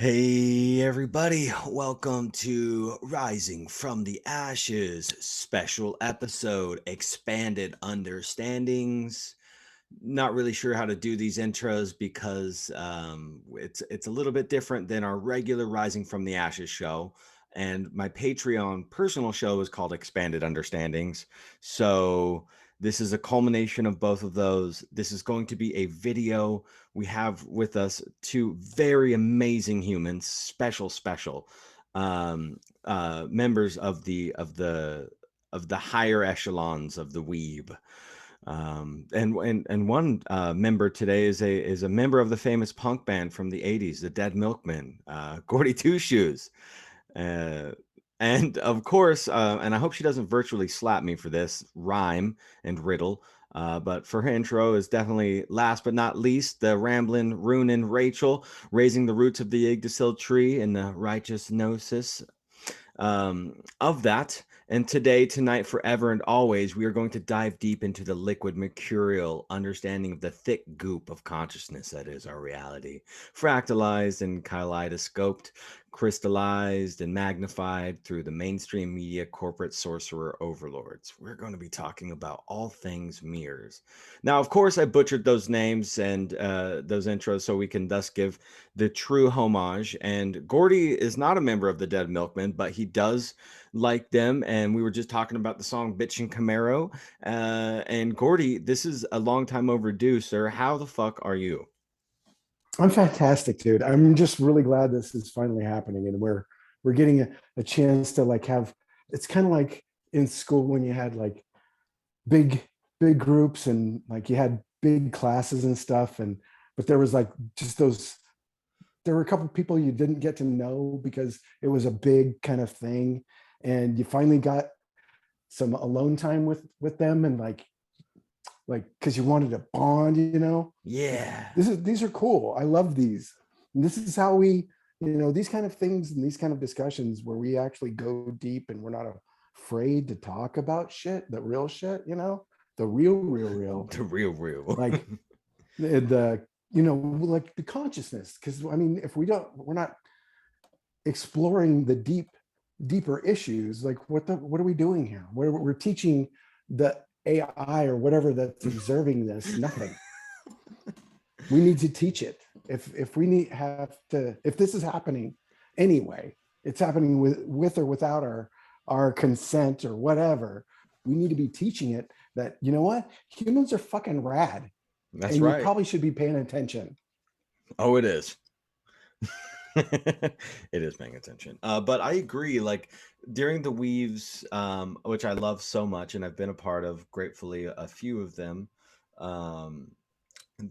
Hey everybody, welcome to Rising from the Ashes special episode, Expanded Understandings. Not really sure how to do these intros because it's a little bit different than our regular Rising from the Ashes show. And my Patreon personal show is called Expanded Understandings. So this is a culmination of both of those. This is going to be a video. We have with us two very amazing humans, special members of the higher echelons of the weeb. And one member today is a member of the famous punk band from the 80s, the Dead Milkmen, Gordy Two Shoes. Uh, and of course, and I hope she doesn't virtually slap me for this rhyme and riddle. But for her intro is definitely last but not least, the ramblin', runin' Rachel, raising the roots of the Yggdrasil tree in the righteous gnosis of that. And today, tonight, forever, and always, we are going to dive deep into the liquid, mercurial understanding of the thick goop of consciousness that is our reality, fractalized and kaleidoscoped, crystallized and magnified through the mainstream media corporate sorcerer overlords. We're going to be talking about all things mirrors. Now, of course, I butchered those names and those intros so we can thus give the true homage. And Gordy is not a member of the Dead Milkmen, but he does like them. And we were just talking about the song Bitch and Camaro. And Gordy, this is a long time overdue, sir. How the fuck are you? I'm fantastic, dude. I'm just really glad this is finally happening, and we're getting a chance to like have. It's kind of like in school when you had like big big groups and like you had big classes and stuff, and but there was like just those. There were a couple of people you didn't get to know because it was a big kind of thing, and you finally got some alone time with them, and like because you wanted to bond, like Yeah. these are cool. I love these. And this is how we, these kind of things and these kind of discussions where we actually go deep and we're not afraid to talk about shit, the real shit, the real, The real. like the like the consciousness. Because I mean, if we're not exploring the deeper issues, like what are we doing here? We're teaching the AI or whatever that's observing this nothing. We need to teach it. If we need have to, if this is happening anyway, it's happening with or without our consent or whatever. We need to be teaching it that, you know what, humans are fucking rad, That's and you right. probably should be paying attention. Oh, it is. It is paying attention. But I agree, like during the weaves, which I love so much, and I've been a part of gratefully a few of them. Um,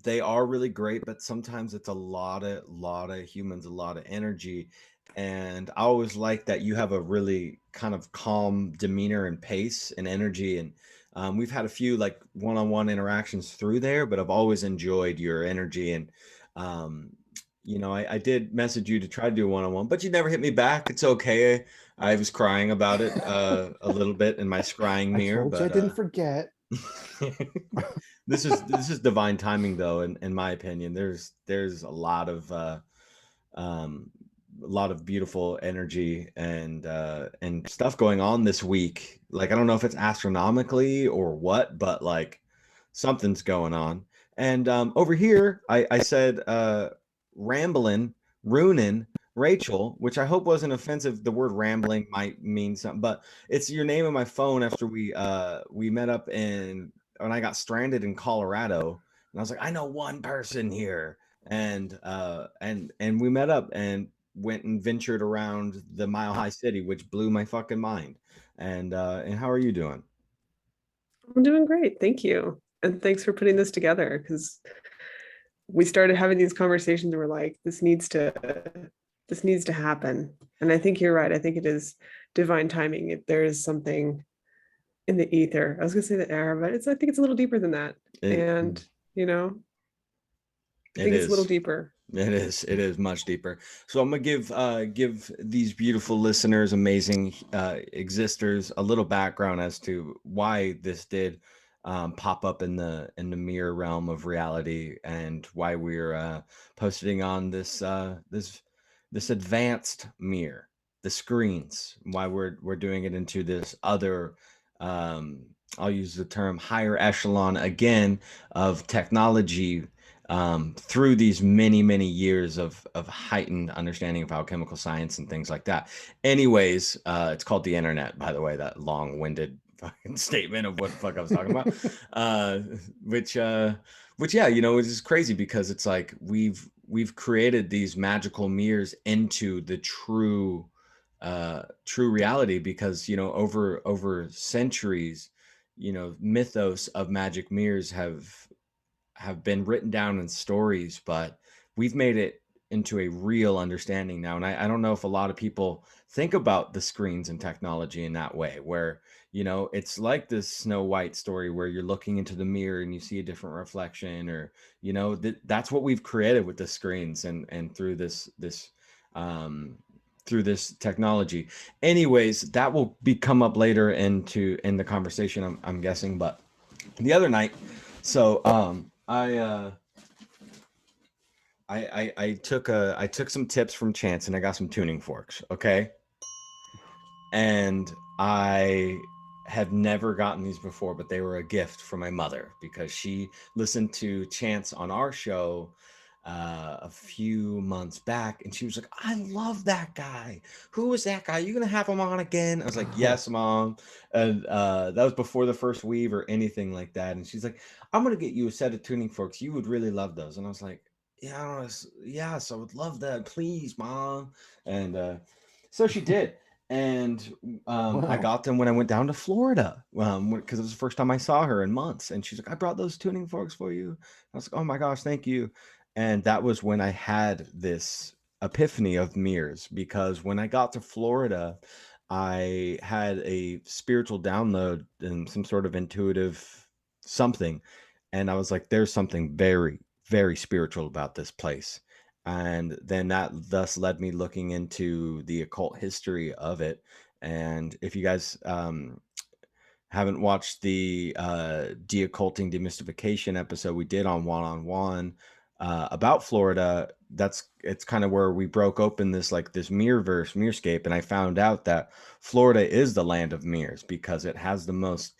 they are really great, but sometimes it's a lot of humans, a lot of energy. And I always like that you have a really kind of calm demeanor and pace and energy. And we've had a few like one-on-one interactions through there, but I've always enjoyed your energy. And um, I did message you to try to do a one-on-one, but you never hit me back. It's okay. I was crying about it a little bit in my scrying I mirror, told you I but didn't forget. this is divine timing, though, in my opinion. There's um, a lot of beautiful energy and stuff going on this week. Like I don't know if it's astronomically or what, but like something's going on. And over here, I said rambling, ruining Rachel, which I hope wasn't offensive. The word rambling might mean something, but it's your name on my phone after we met up in when I got stranded in Colorado, and I was like, I know one person here, and we met up and went and ventured around the Mile High City, which blew my fucking mind. And how are you doing? I'm doing great. Thank you. And thanks for putting this together because we started having these conversations. We're like, this needs to happen. And I think you're right. I think it is divine timing. If there is something in the ether, I was gonna say the air, but I think it's a little deeper than that. It And, you know, I it think it's a little is. deeper. It is much deeper. So I'm gonna give these beautiful listeners, amazing existers, a little background as to why this did pop up in the mirror realm of reality and why we're posting on this this advanced mirror, the screens, why we're doing it into this other, I'll use the term higher echelon again of technology, through these many years of heightened understanding of alchemical science and things like that. Anyways, it's called the internet, by the way, that long-winded fucking statement of what the fuck I was talking about. Which yeah, you know, it's just crazy because it's like we've created these magical mirrors into the true reality, because, you know, over centuries, you know, mythos of magic mirrors have been written down in stories, but we've made it into a real understanding now. And I don't know if a lot of people think about the screens and technology in that way, where, you know, it's like this Snow White story where you're looking into the mirror and you see a different reflection, or, you know, that's what we've created with the screens and through through this technology. Anyways, that will come up later in the conversation, I'm guessing. But the other night, so I took some tips from Chance, and I got some tuning forks, okay? And I have never gotten these before, but they were a gift from my mother because she listened to Chance on our show a few months back, and she was like, "I love that guy. Who is that guy? You gonna have him on again?" I was like, "Yes, Mom." And that was before the first weave or anything like that. And she's like, "I'm gonna get you a set of tuning forks. You would really love those." And I was like, "Yeah, yes, I would love that. Please, Mom." And so she did. And I Wow. got them when I went down to Florida, because it was the first time I saw her in months. And she's like, "I brought those tuning forks for you." I was like, "Oh my gosh, thank you." And that was when I had this epiphany of mirrors, because when I got to Florida, I had a spiritual download and some sort of intuitive something. And I was like, there's something very spiritual about this place. And then that thus led me looking into the occult history of it. And if you guys haven't watched the de-occulting demystification episode we did on one about Florida, it's kind of where we broke open this mirrorverse, mirrorscape, and I found out that Florida is the land of mirrors because it has the most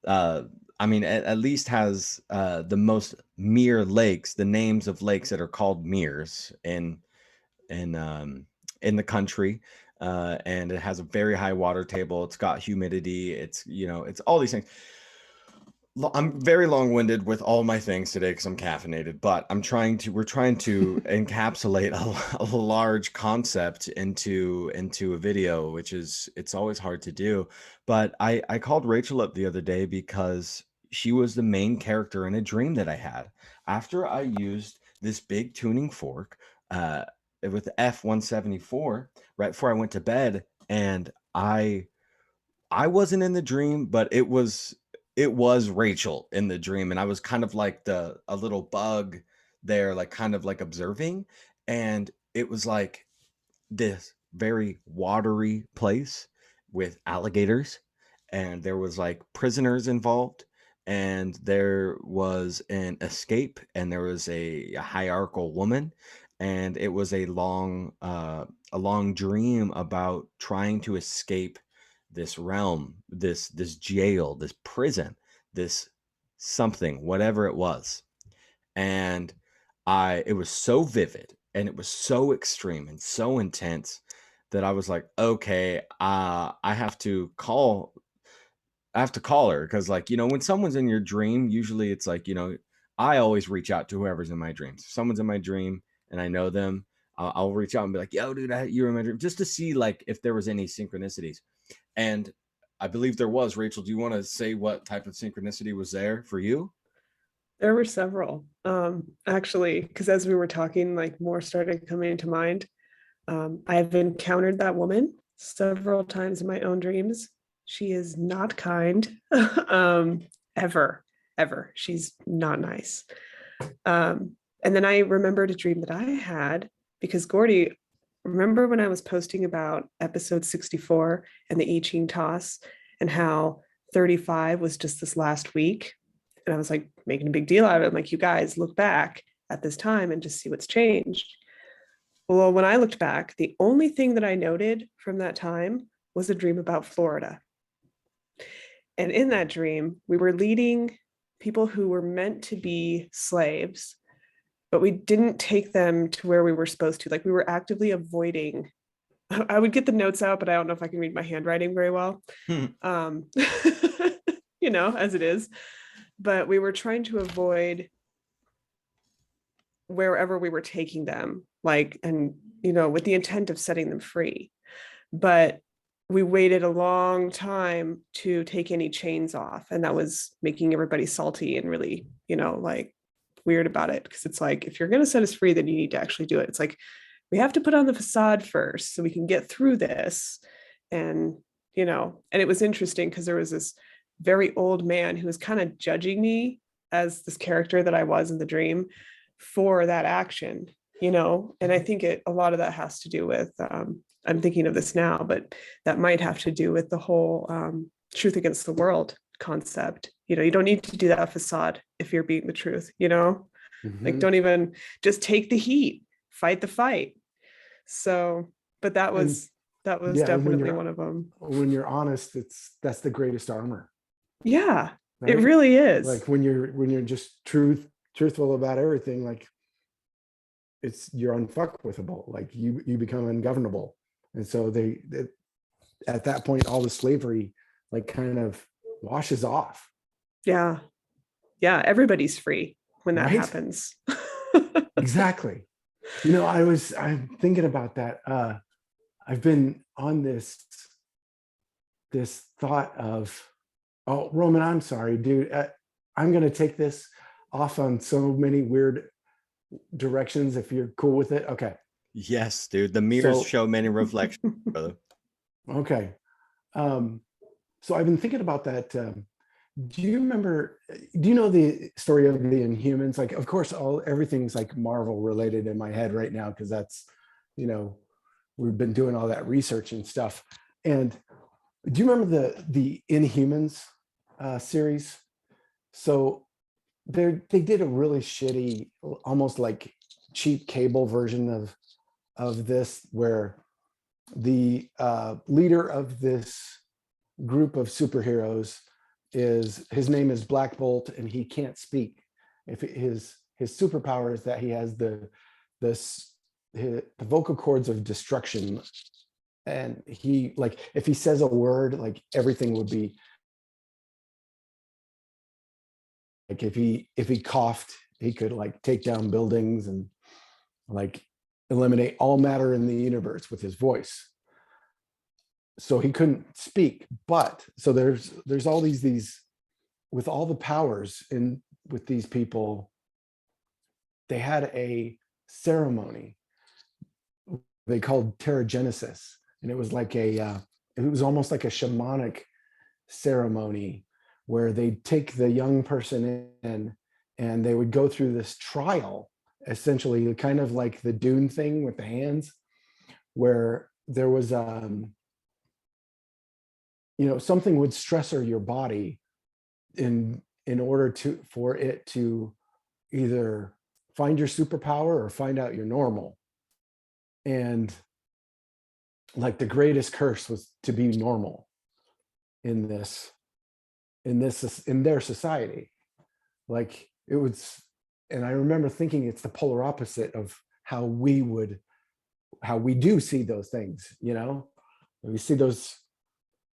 uh I mean, at least has the most mirror lakes, the names of lakes that are called mirrors in um in the country. And it has a very high water table. It's got humidity. It's, you know, it's all these things. I'm very long-winded with all my things today because I'm caffeinated, but we're trying to encapsulate a large concept into a video, which it's always hard to do. But I called Rachel up the other day because she was the main character in a dream that I had. After I used this big tuning fork with the F174 right before I went to bed, and I wasn't in the dream, but it was Rachel in the dream, and I was kind of like a little bug there, like kind of like observing, and it was like this very watery place with alligators, and there was like prisoners involved, and there was an escape, and there was a hierarchical woman, and it was a long dream about trying to escape this realm, this jail, this prison, this something, whatever it was. And it was so vivid and it was so extreme and so intense that I was like, okay, I have to call her, because, like, you know, when someone's in your dream, usually it's like, you know, I always reach out to whoever's in my dreams. If someone's in my dream and I know them, I'll reach out and be like, "Yo, dude, you were in my dream," just to see like if there was any synchronicities. And I believe there was. Rachel, do you want to say what type of synchronicity was there for you? There were several, actually, because as we were talking, like more started coming to mind. I've encountered that woman several times in my own dreams. She is not kind, ever, ever. She's not nice. And then I remembered a dream that I had because Gordy, remember when I was posting about episode 64 and the I Ching toss and how 35 was just this last week? And I was like making a big deal out of it. I'm like, you guys look back at this time and just see what's changed. Well, when I looked back, the only thing that I noted from that time was a dream about Florida. And in that dream, we were leading people who were meant to be slaves, but we didn't take them to where we were supposed to. Like, we were actively avoiding. I would get the notes out, but I don't know if I can read my handwriting very well. Um, as it is. But we were trying to avoid wherever we were taking them, with the intent of setting them free. But we waited a long time to take any chains off. And that was making everybody salty and really, weird about it. Because it's like, if you're going to set us free, then you need to actually do it. It's like, we have to put on the facade first so we can get through this. And, and it was interesting because there was this very old man who was kind of judging me as this character that I was in the dream for that action, and I think a lot of that has to do with, I'm thinking of this now, but that might have to do with the whole truth against the world concept. You don't need to do that facade if you're being the truth, like, don't even, just take the heat, fight the fight. So, but that was definitely one of them. When you're honest, that's the greatest armor. Yeah, right? It really is. Like when you're just truthful about everything, like you're unfuckwithable, like you become ungovernable. And so they at that point, all the slavery like kind of washes off. Yeah. Everybody's free when that Right? happens. Exactly. I'm thinking about that. I've been on this thought of, oh, Roman, I'm sorry, dude. I'm going to take this off on so many weird directions if you're cool with it. Okay. Yes, dude. The mirrors show many reflections, brother. Okay. So I've been thinking about that. Do you know the story of the Inhumans? Like, of course, everything's like Marvel related in my head right now, because that's, we've been doing all that research and stuff. And do you remember the Inhumans series? So they did a really shitty, almost like cheap cable version of this, where the leader of this group of superheroes his name is Black Bolt, and he can't speak. If his superpower is that he has the vocal cords of destruction, and he, like, if he says a word, like everything would be like, if he coughed, he could like take down buildings and like eliminate all matter in the universe with his voice. So he couldn't speak, but so there's all these with all the powers with these people. They had a ceremony they called Pterogenesis, and it was like it was almost like a shamanic ceremony where they'd take the young person in and they would go through this trial, essentially kind of like the Dune thing with the hands, where there was something would stressor your body in order for it to either find your superpower or find out you're normal. And like the greatest curse was to be normal in their society. Like it was, and I remember thinking it's the polar opposite of how we do see those things, we see those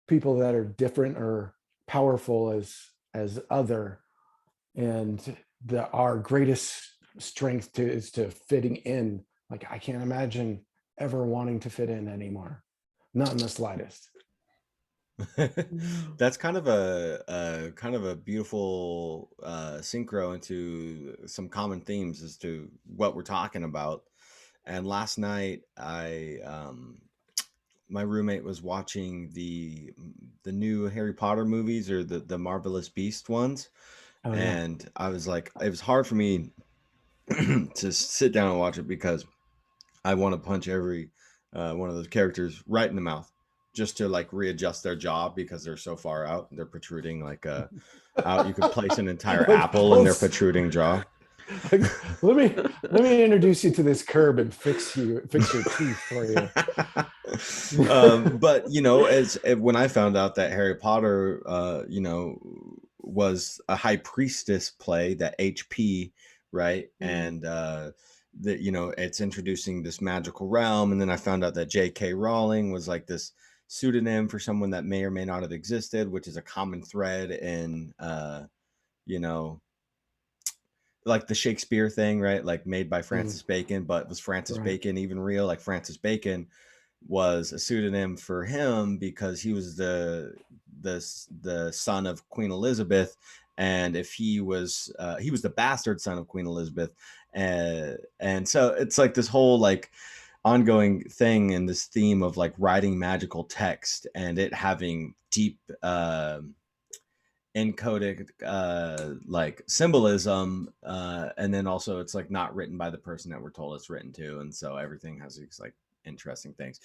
people that are different or powerful as other, and our greatest strength is to fitting in. Like I can't imagine ever wanting to fit in anymore, not in the slightest. That's kind of a beautiful synchro into some common themes as to what we're talking about. And last night my roommate was watching the new Harry Potter movies, or the Marvelous Beast ones. Oh, yeah. And I was like, it was hard for me to sit down and watch it because I want to punch every one of those characters right in the mouth, just to like readjust their jaw, because they're so far out. They're protruding like out. You could place an entire Like apple in their protruding jaw. let me introduce you to this curb and fix your teeth for you. But you know, when I found out that Harry Potter, you know, was a high priestess play, that HP, right, and that, you know, it's introducing this magical realm, and then I found out that J.K. Rowling was like this pseudonym for someone that may or may not have existed, which is a common thread in, you know, like the Shakespeare thing, right? Like made by Francis Bacon, but was Francis Right. Bacon even real? Like Francis Bacon was a pseudonym for him because he was the son of Queen Elizabeth, and if he was the bastard son of Queen Elizabeth, and so it's like this whole like ongoing thing and this theme of like writing magical text and it having deep encoded like symbolism, and then also it's like not written by the person that we're told it's written to, and so everything has these like interesting things.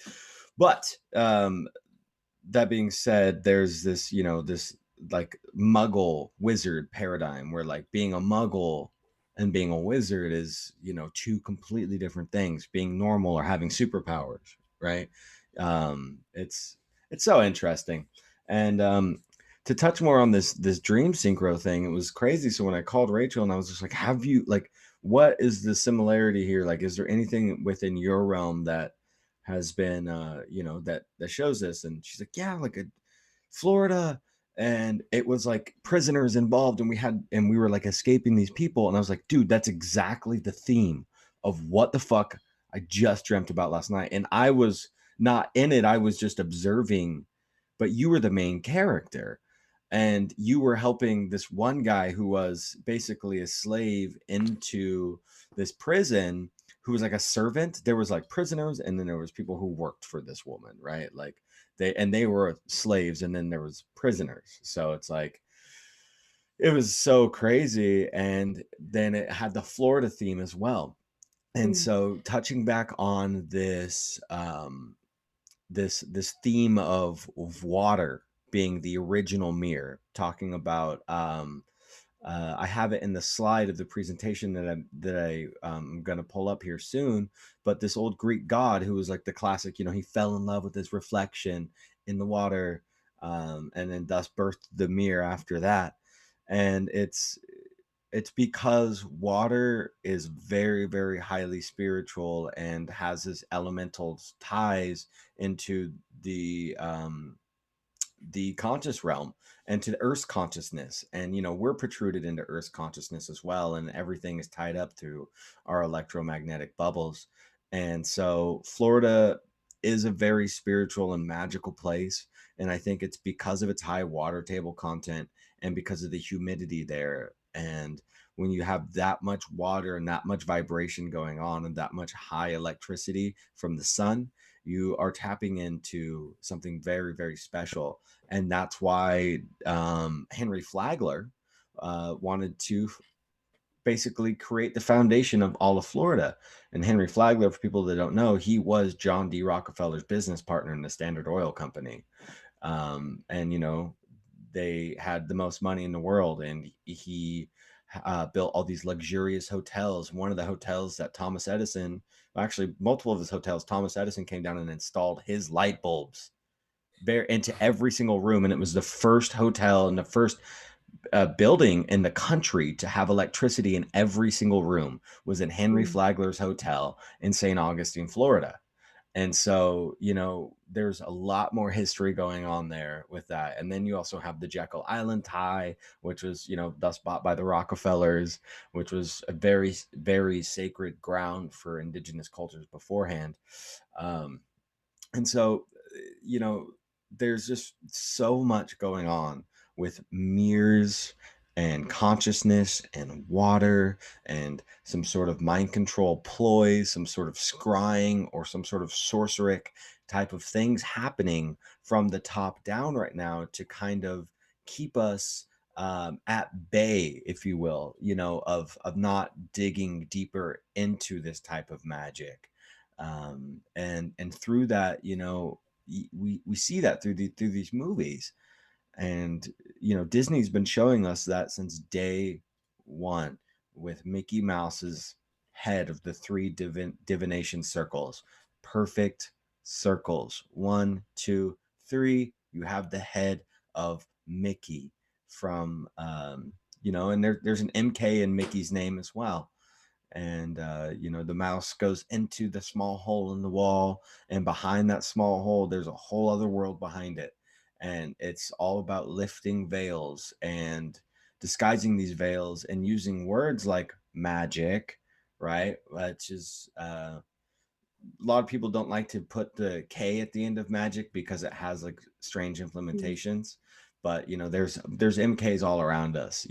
But that being said, there's this, you know, this like muggle wizard paradigm where like being a muggle and being a wizard is, you know, two completely different things, being normal or having superpowers, right? It's so interesting. And to touch more on this dream synchro thing, it was crazy. So when I called Rachel and I was just like, have you like, what is the similarity here? Like, is there anything within your realm that has been you know, that shows this? And she's like, yeah, like a Florida, and it was like prisoners involved, and we were like escaping these people, and I was like, dude, that's exactly the theme of what the fuck I just dreamt about last night. And I was not in it, I was just observing, but you were the main character, and you were helping this one guy who was basically a slave into this prison, who was like a servant. There was like prisoners, and then there was people who worked for this woman, right? Like they were slaves, and then there was prisoners. So it's like it was so crazy. And then it had the Florida theme as well. And so touching back on this this theme of water being the original mirror, talking about I have it in the slide of the presentation I'm going to pull up here soon. But this old Greek god who was like the classic, you know, he fell in love with his reflection in the water, and then thus birthed the mirror after that. And it's because water is very, very highly spiritual and has this elemental ties into the conscious realm and to the Earth's consciousness. And you know, we're protruded into Earth's consciousness as well, and everything is tied up through our electromagnetic bubbles. And so Florida is a very spiritual and magical place, and I think it's because of its high water table content and because of the humidity there. And when you have that much water and that much vibration going on and that much high electricity from the sun, you are tapping into something very, very special. And that's why Henry Flagler wanted to basically create the foundation of all of Florida. And Henry Flagler, for people that don't know, he was John D. Rockefeller's business partner in the Standard Oil Company. And you know, they had the most money in the world, and he built all these luxurious hotels. One of the hotels that Thomas Edison, actually multiple of his hotels, Thomas Edison came down and installed his light bulbs there into every single room, and it was the first hotel and the first building in the country to have electricity in every single room was in Henry Flagler's hotel in St. Augustine, Florida. And so, you know, there's a lot more history going on there with that. And then you also have the Jekyll Island tie, which was, you know, thus bought by the Rockefellers, which was a very, very sacred ground for indigenous cultures beforehand. And so, you know, there's just so much going on with mirrors and consciousness and water and some sort of mind control ploys, some sort of scrying or some sort of sorceric type of things happening from the top down right now to kind of keep us at bay, if you will, you know, of not digging deeper into this type of magic. And through that, you know, we see that through these movies. And you know, Disney's been showing us that since day one, with Mickey Mouse's head of the three divination circles. Perfect circles. 1, 2, 3. You have the head of Mickey from, and there's an MK in Mickey's name as well. And the mouse goes into the small hole in the wall, and behind that small hole there's a whole other world behind it, and it's all about lifting veils and disguising these veils and using words like magic, right, which is a lot of people don't like to put the K at the end of magic because it has like strange implementations. But there's MKs all around us,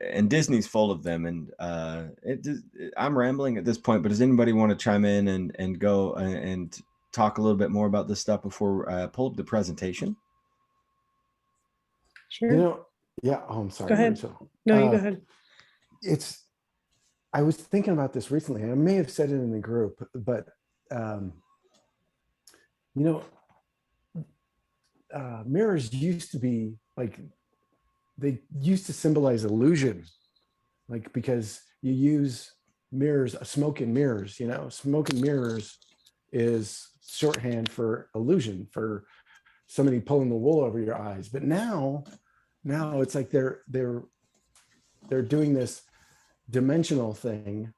and Disney's full of them. And I'm rambling at this point, but does anybody want to chime in and go and talk a little bit more about this stuff before I pull up the presentation? Sure. Yeah. Oh, I'm sorry. Go ahead. Rachel. No, you go ahead. I was thinking about this recently. I may have said it in the group, but mirrors used to be like, they used to symbolize illusion, like, because you use mirrors, smoke and mirrors, smoke and mirrors is shorthand for illusion, for somebody pulling the wool over your eyes. But now it's like they're doing this dimensional thing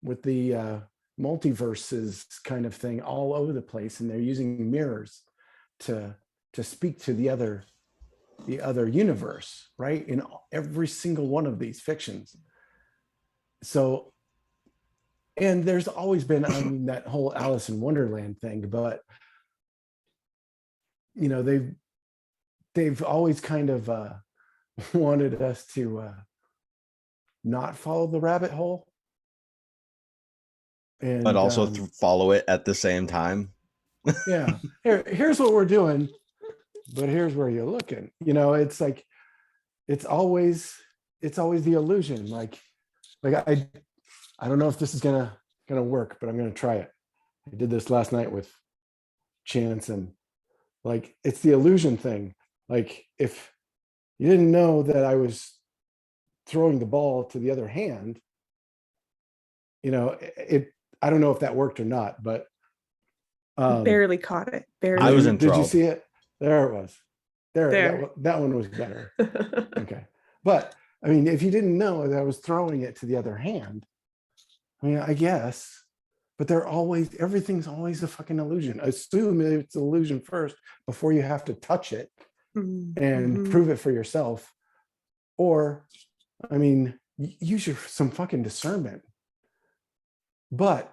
with the multiverses kind of thing all over the place, and they're using mirrors to speak to the other universe, right, in every single one of these fictions. So, and there's always been, that whole Alice in Wonderland thing, but they've always kind of wanted us to not follow the rabbit hole, and but also follow it at the same time. Yeah, here's what we're doing, but here's where you're looking. It's like it's always the illusion. Like I don't know if this is gonna work, but I'm gonna try it. I did this last night with Chance, and like it's the illusion thing. Like if you didn't know that I was throwing the ball to the other hand, I don't know if that worked or not, but Barely caught it. Barely. I was did enthralled. you see it? There it was. There. That one was better. Okay. But I mean, if you didn't know that I was throwing it to the other hand, I guess, but everything's always a fucking illusion. Assume it's an illusion first before you have to touch it and prove it for yourself. Or, use some fucking discernment. But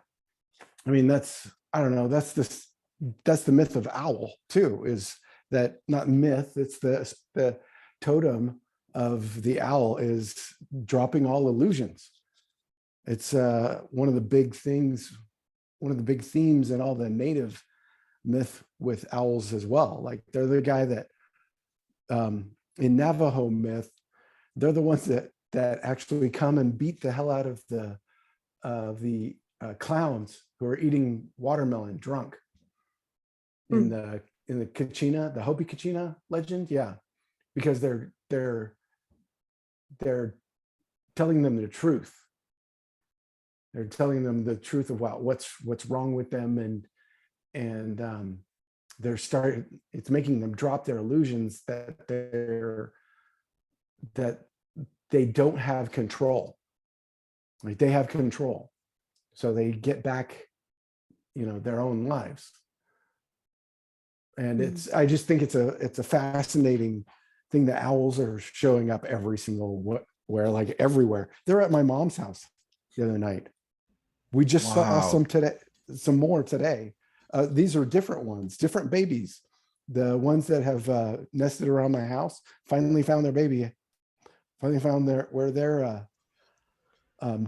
that's the myth of owl too, is that not myth, it's the totem of the owl is dropping all illusions. It's one of the big themes in all the native myth with owls as well. Like they're the guy that in Navajo myth, they're the ones that actually come and beat the hell out of the clowns who are eating watermelon drunk in the Kachina, the Hopi Kachina legend. Yeah, because they're telling them the truth. They're telling them the truth about what's wrong with them, and it's making them drop their illusions that they don't have control. Like they have control, so they get back, their own lives. And I just think it's a fascinating thing that owls are showing up every single where, like everywhere. They're at my mom's house the other night. We just saw some more today. These are different ones, different babies. The ones that have nested around my house finally found their baby. Finally found where their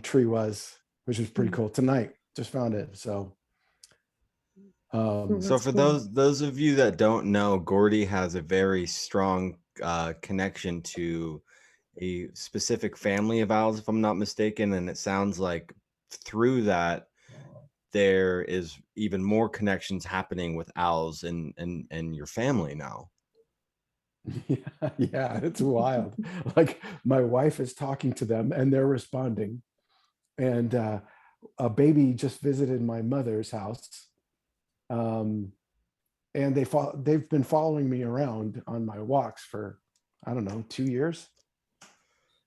tree was, which is pretty cool. Tonight, just found it. So, so for those of you that don't know, Gordy has a very strong connection to a specific family of owls, if I'm not mistaken, and it sounds like through that there is even more connections happening with owls and your family now. Yeah, it's wild. Like my wife is talking to them and they're responding. And a baby just visited my mother's house. And they've been following me around on my walks for, I don't know, 2 years.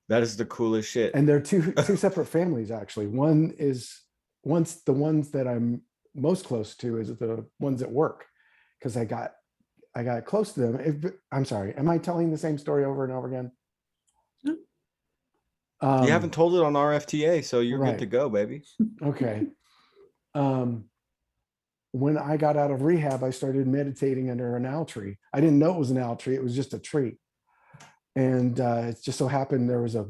That is the coolest shit. And they're two separate families, actually. Once the ones that I'm most close to is the ones at work, because I got close to them. I'm sorry, am I telling the same story over and over again? You haven't told it on RFTA, so you're right. good to go, baby. Okay. When I got out of rehab, I started meditating under an owl tree. I didn't know it was an owl tree. It was just a tree. And it just so happened there was a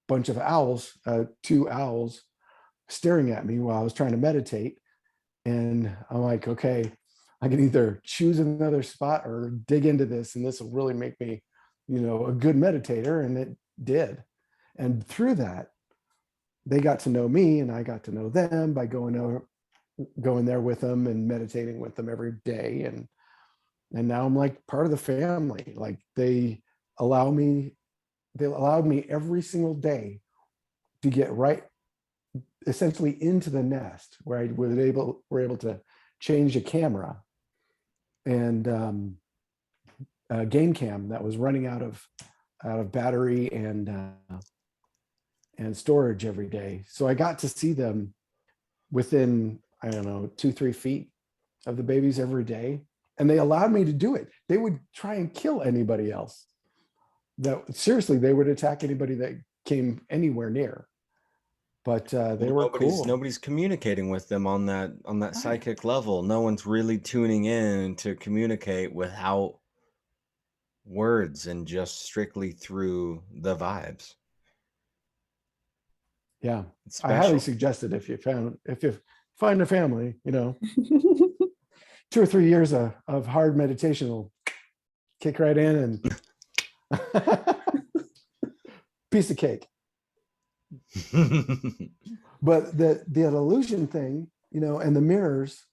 bunch of owls, 2 owls, staring at me while I was trying to meditate. And I'm like, okay, I can either choose another spot or dig into this, and this will really make me, a good meditator. And it did. And through that, they got to know me and I got to know them by going there with them and meditating with them every day. And now I'm like part of the family. Like they allowed me every single day to get right essentially into the nest, where I were able to change a camera and a game cam that was running out of battery and storage every day. So I got to see them within, I don't know, 2-3 feet of the babies every day. And they allowed me to do it. They would try and kill anybody else. Seriously, they would attack anybody that came anywhere near. But they were cool. Nobody's communicating with them on that Right. psychic level. No one's really tuning in to communicate without words and just strictly through the vibes. Yeah, I highly suggest it if you find a family, 2 or 3 years of hard meditation will kick right in and piece of cake. But the illusion thing, and the mirrors,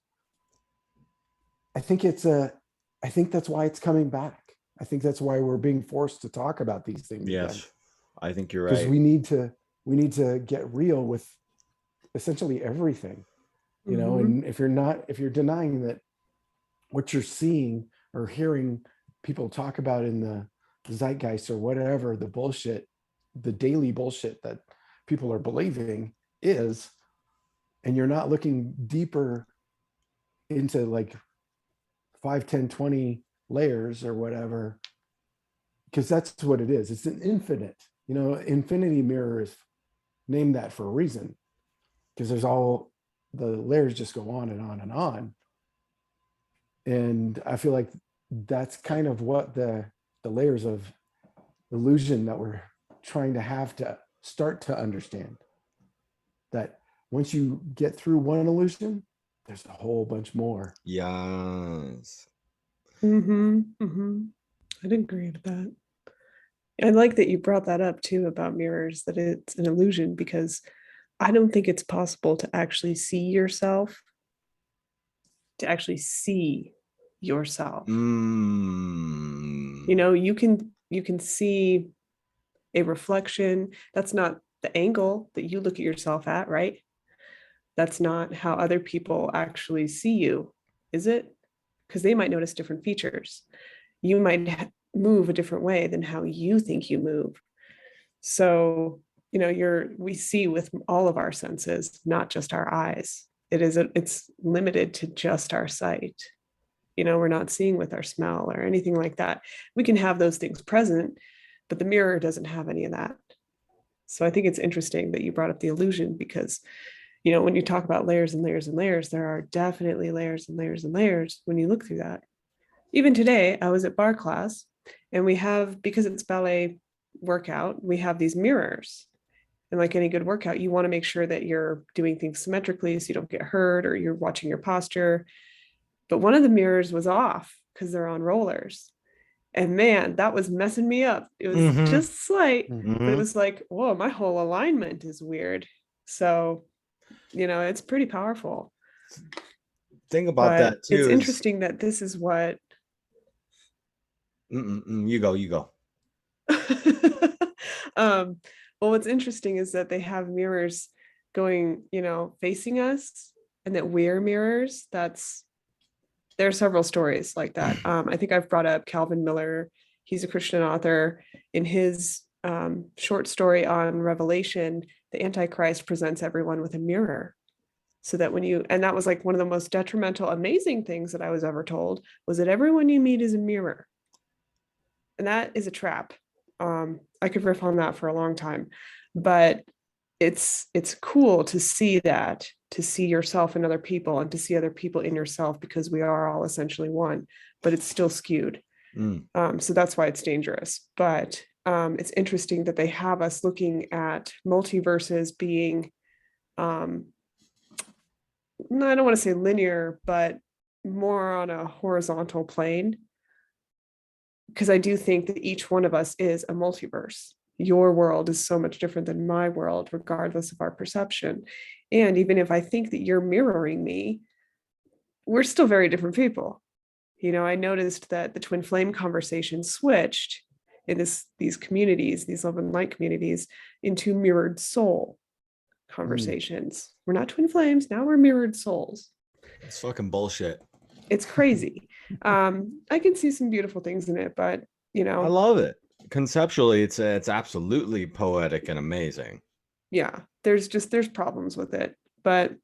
I think that's why it's coming back. I think that's why we're being forced to talk about these things. Yes, again. I think you're right. Because we need to get real with essentially everything, and if you're denying that what you're seeing or hearing people talk about in the zeitgeist or whatever, the bullshit, the daily bullshit that people are believing is, and you're not looking deeper into like 5, 10, 20 layers or whatever, because that's what it is. It's an infinite, infinity mirror is named that for a reason, because there's all the layers just go on and on and on. And I feel like that's kind of what the layers of illusion that we're trying to have to start to understand, that once you get through one illusion, there's a whole bunch more. Yes. I'd agree with that. I like that you brought that up too about mirrors, that it's an illusion, because I don't think it's possible to actually see yourself. You can see a reflection. That's not the angle that you look at yourself at, right? That's not how other people actually see you, is it? Because they might notice different features. You might move a different way than how you think you move. So, we see with all of our senses, not just our eyes. It's limited to just our sight. We're not seeing with our smell or anything like that. We can have those things present, but the mirror doesn't have any of that. So I think it's interesting that you brought up the illusion, because, when you talk about layers and layers and layers, there are definitely layers and layers and layers when you look through that. Even today, I was at bar class, and we have, because it's ballet workout, we have these mirrors. And like any good workout, you want to make sure that you're doing things symmetrically so you don't get hurt, or you're watching your posture. But one of the mirrors was off because they're on rollers. And man, that was messing me up. It was just slight, but it was like, whoa, my whole alignment is weird. So, it's pretty powerful. Thing about that too, it's interesting that this is what You go, you go. Well, what's interesting is that they have mirrors going, facing us, and that we're mirrors. There are several stories like that. I think I've brought up Calvin Miller. He's a Christian author. In his short story on Revelation, the Antichrist presents everyone with a mirror. So that and that was like one of the most detrimental, amazing things that I was ever told, was that everyone you meet is a mirror. And that is a trap. I could riff on that for a long time, but it's cool to see that, to see yourself in other people and to see other people in yourself, because we are all essentially one, but it's still skewed. So that's why it's dangerous. But it's interesting that they have us looking at multiverses being, I don't want to say linear, but more on a horizontal plane. Because I do think that each one of us is a multiverse. Your world is so much different than my world, regardless of our perception. And even if I think that you're mirroring me, we're still very different people. I noticed that the twin flame conversation switched in these communities, these love and light communities, into mirrored soul conversations. We're not twin flames, now we're mirrored souls. It's fucking bullshit. It's crazy. I can see some beautiful things in it, but I love it. Conceptually, it's absolutely poetic and amazing. Yeah, there's problems with it, but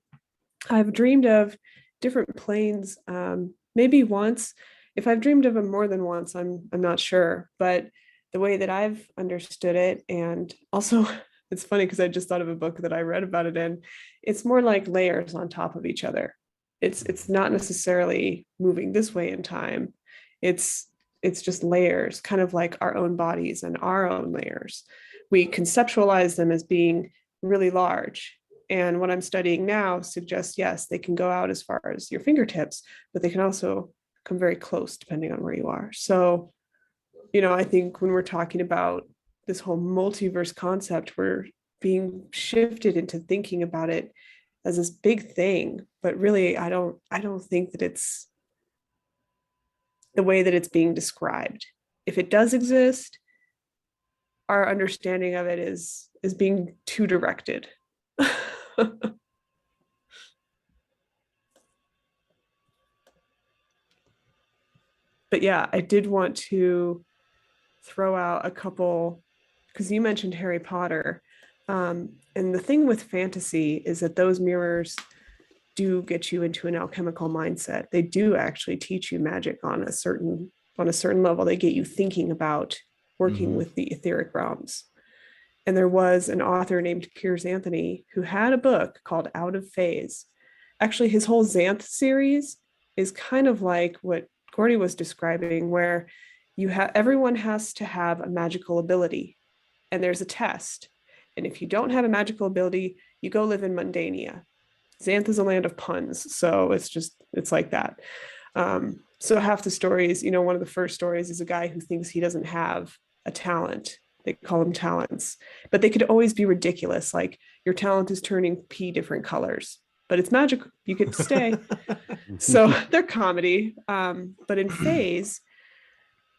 I've dreamed of different planes. Maybe once. If I've dreamed of them more than once, I'm not sure. But the way that I've understood it, and also it's funny because I just thought of a book that I read about it in. It's more like layers on top of each other. It's not necessarily moving this way in time. It's just layers, kind of like our own bodies and our own layers. We conceptualize them as being really large. And what I'm studying now suggests, yes, they can go out as far as your fingertips, but they can also come very close depending on where you are. So, I think when we're talking about this whole multiverse concept, we're being shifted into thinking about it as this big thing, but really I don't think that it's the way that it's being described. If it does exist, our understanding of it is being too directed. But yeah, I did want to throw out a couple, because you mentioned Harry Potter. And the thing with fantasy is that those mirrors do get you into an alchemical mindset. They do actually teach you magic on a certain level. They get you thinking about working with the etheric realms. And there was an author named Piers Anthony who had a book called Out of Phase. Actually, his whole Xanth series is kind of like what Gordy was describing, where everyone has to have a magical ability, and there's a test. And if you don't have a magical ability, you go live in Mundania. Xanth is a land of puns, so it's like that. So half the stories, one of the first stories is a guy who thinks he doesn't have a talent. They call them talents, but they could always be ridiculous. Like, your talent is turning pee different colors, but it's magical. You get to stay. So they're comedy. But in phase,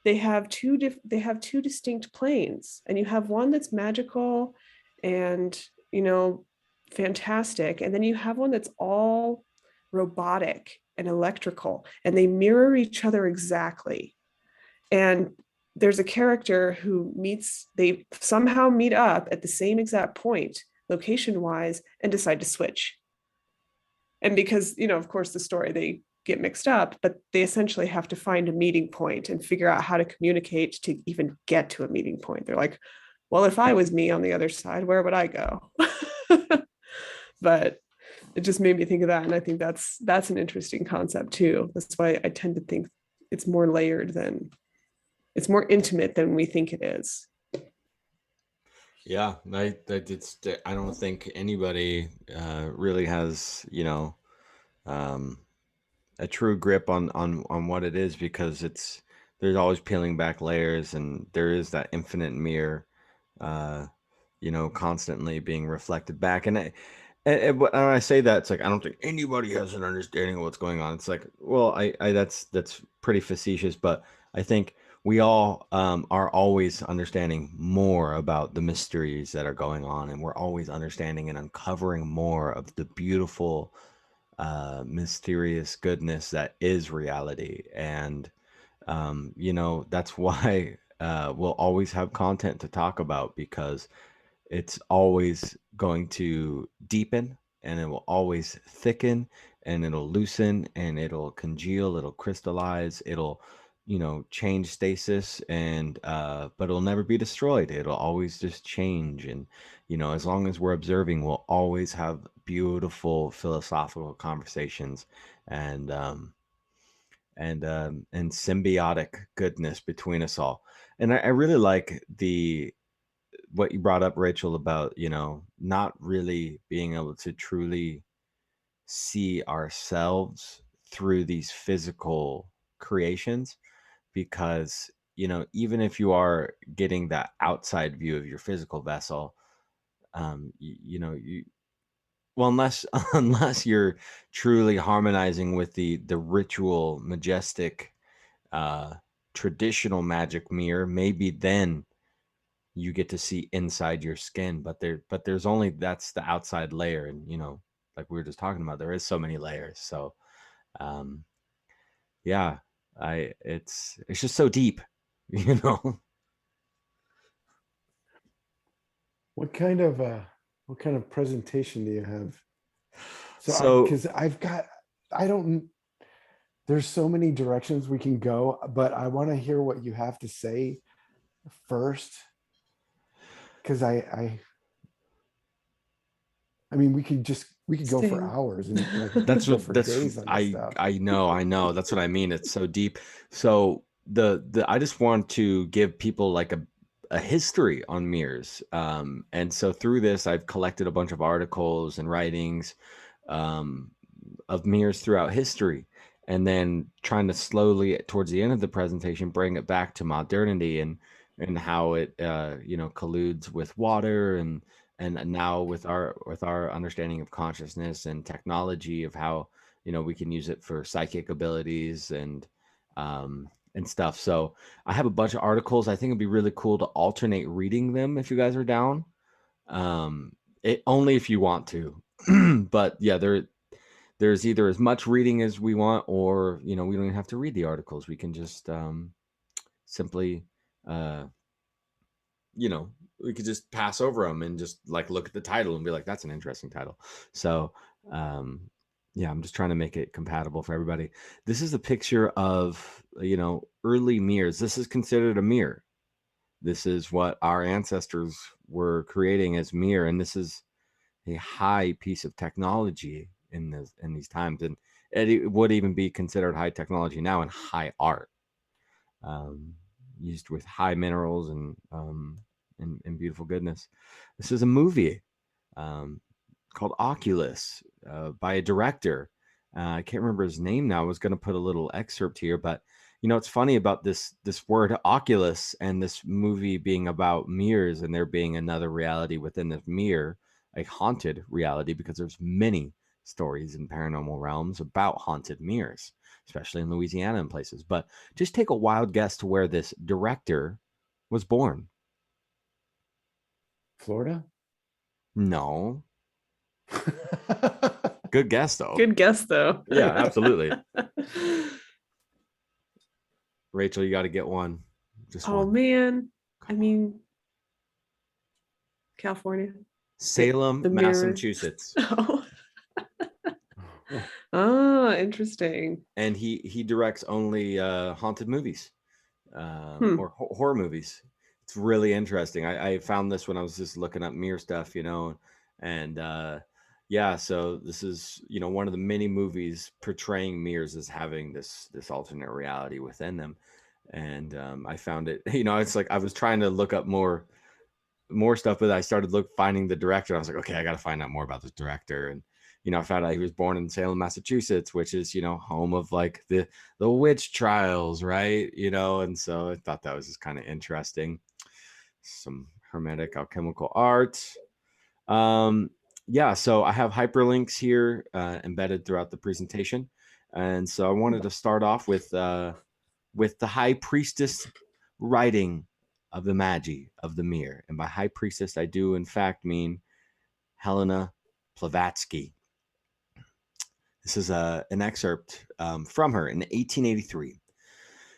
they have two distinct planes, and you have one that's magical and, fantastic. And then you have one that's all robotic and electrical, and they mirror each other exactly. And there's a character who they somehow meet up at the same exact point, location wise, and decide to switch. And because, of course, the story, they get mixed up, but they essentially have to find a meeting point and figure out how to communicate to even get to a meeting point. They're like, well, if I was me on the other side, where would I go? But it just made me think of that. And I think that's an interesting concept too. That's why I tend to think it's more layered it's more intimate than we think it is. Yeah, I don't think anybody really has, a true grip on what it is, because there's always peeling back layers, and there is that infinite mirror, constantly being reflected back. And when I say that, it's like, I don't think anybody has an understanding of what's going on. It's like, well, I that's pretty facetious, but I think we all are always understanding more about the mysteries that are going on, and we're always understanding and uncovering more of the beautiful, mysterious goodness that is reality. And you know, that's why we'll always have content to talk about, because it's always going to deepen, and it will always thicken, and it'll loosen, and it'll congeal, it'll crystallize, it'll, you know, change stasis, and but it'll never be destroyed. It'll always just change. And you know, as long as we're observing, we'll always have beautiful philosophical conversations, and and symbiotic goodness between us all. And I really like the what you brought up, Rachel, about, you know, not really being able to truly see ourselves through these physical creations, because, you know, even if you are getting that outside view of your physical vessel, you know, you, well, unless unless you're truly harmonizing with the ritual, majestic, uh traditional magic mirror, maybe then you get to see inside your skin. But there's only, that's the outside layer. And you know, like we were just talking about, there is so many layers. So um yeah, I it's just so deep. You know. What kind of presentation do you have? So I, So because I don't, there's so many directions we can go, but I want to hear what you have to say first. Because I mean, we could go for Same. hours and like that's go what for that's days on this stuff. I know, that's what I mean, it's so deep. So the I just want to give people like a history on mirrors. And so through this, I've collected a bunch of articles and writings um of mirrors throughout history, and then trying to slowly, towards the end of the presentation, bring it back to modernity, and how it you know, colludes with water, and now with our understanding of consciousness and technology, of how, you know, we can use it for psychic abilities and stuff. So I have a bunch of articles. I think it'd be really cool to alternate reading them if you guys are down. um it only if you want to. But yeah, there's either as much reading as we want, or you know, we don't even have to read the articles. We can just simply uh you know, we could just pass over them and just like look at the title and be like, that's an interesting title. So um yeah, I'm just trying to make it compatible for everybody. This is a picture of, you know, early mirrors. This is considered a mirror. This is what our ancestors were creating as mirror, and this is a high piece of technology in these times, and it would even be considered high technology now, and high art, um, used with high minerals and beautiful goodness. This is a movie um, called Oculus, by a director. I can't remember his name now. I was going to put a little excerpt here, but you know, it's funny about this word Oculus, and this movie being about mirrors, and there being another reality within this mirror, a haunted reality, because there's many stories in paranormal realms about haunted mirrors, especially in Louisiana and places. But just take a wild guess to where this director was born. Florida. No. Good guess though. Good guess though. Yeah, absolutely. Rachel, you got to get one. Just Oh one. man. I mean, California. Salem, The mirror. Massachusetts. Oh. Oh, interesting. And he directs only haunted movies, or horror movies. It's really interesting. I found this when I was just looking up mirror stuff, you know, and yeah, so this is, you know, one of the many movies portraying mirrors as having this alternate reality within them. And I found it, you know, it's like I was trying to look up more stuff, but I started finding the director. I was like, okay, I got to find out more about this director. And you know, I found out he was born in Salem, Massachusetts, which is, you know, home of like the witch trials, right? You know, and so I thought that was just kind of interesting. Some hermetic alchemical art. Yeah, so I have hyperlinks here embedded throughout the presentation, and so I wanted to start off with the high priestess writing of the magi of the mirror. And by high priestess, I do in fact mean Helena Blavatsky. This is an excerpt from her in 1883.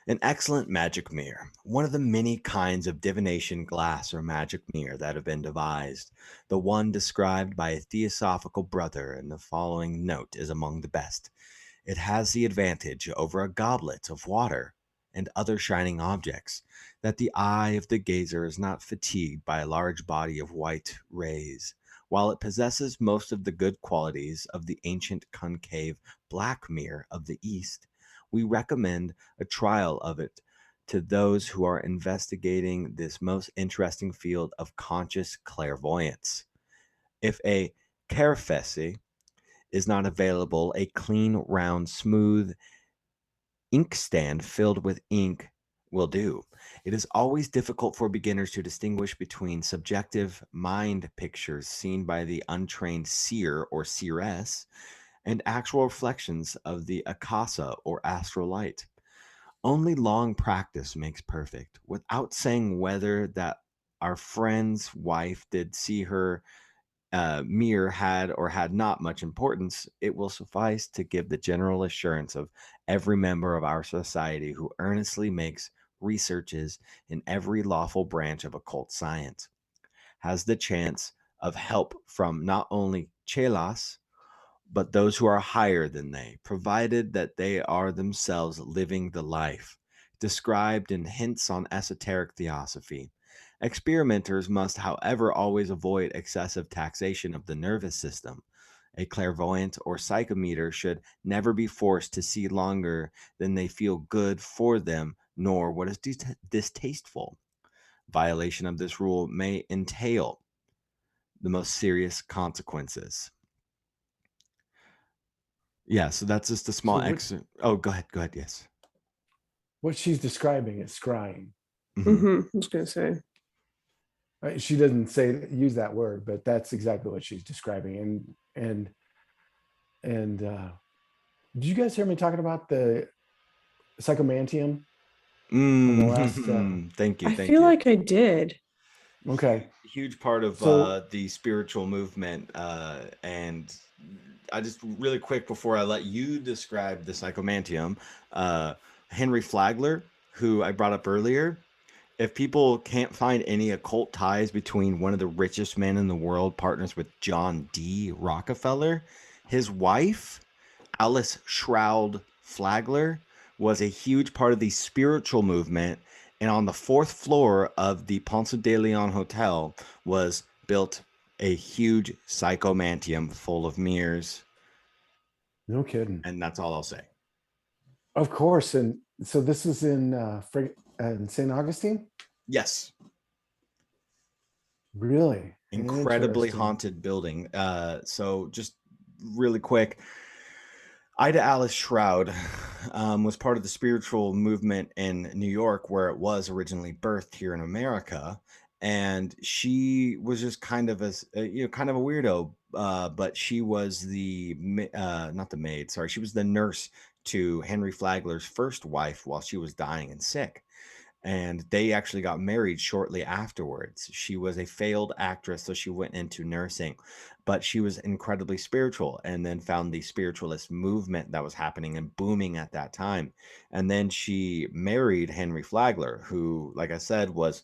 An excellent magic mirror, one of the many kinds of divination glass or magic mirror that have been devised. The one described by a theosophical brother in the following note is among the best. It has the advantage over a goblet of water and other shining objects, that the eye of the gazer is not fatigued by a large body of white rays. While it possesses most of the good qualities of the ancient concave black mirror of the East, we recommend a trial of it to those who are investigating this most interesting field of conscious clairvoyance. If a carafesi is not available, a clean, round, smooth inkstand filled with ink will do. It is always difficult for beginners to distinguish between subjective mind pictures seen by the untrained seer or seeress and actual reflections of the akasa or astral light. Only long practice makes perfect. Without saying whether that our friend's wife did see her mirror had or had not much importance, it will suffice to give the general assurance of every member of our society who earnestly makes researches in every lawful branch of occult science has the chance of help from not only chelas, but those who are higher than they, provided that they are themselves living the life described in Hints on Esoteric Theosophy. Experimenters must, however, always avoid excessive taxation of the nervous system. A clairvoyant or psychometer should never be forced to see longer than they feel good for them, nor what is distasteful. Violation of this rule may entail the most serious consequences. Yeah, so that's just a small So what, excerpt. Oh, go ahead. Go ahead. Yes. what she's describing is scrying. I was gonna say. She doesn't use that word, but that's exactly what she's describing. And did you guys hear me talking about the psychomantium on the last? Thank you. I Thank feel you. like I did. Okay, Huge part of so the spiritual movement. And I just really quick before I let you describe the psychomantium, Henry Flagler, who I brought up earlier. If people can't find any occult ties between one of the richest men in the world partners with John D. Rockefeller, his wife, Alice Shroud Flagler, was a huge part of the spiritual movement. And on the fourth floor of the Ponce de Leon Hotel was built a huge psychomantium full of mirrors. no kidding. And that's all I'll say. Of course, and so this is in St. Augustine. Yes. Really Incredibly interesting. haunted building. So just really quick, Ida Alice Shroud was part of the spiritual movement in New York, where it was originally birthed here in America, and she was just kind of kind of a weirdo. But she was not the maid, sorry, she was the nurse to Henry Flagler's first wife while she was dying and sick. And they actually got married shortly afterwards. She was a failed actress, so she went into nursing, but she was incredibly spiritual and then found the spiritualist movement that was happening and booming at that time. And then she married Henry Flagler, who, like I said, was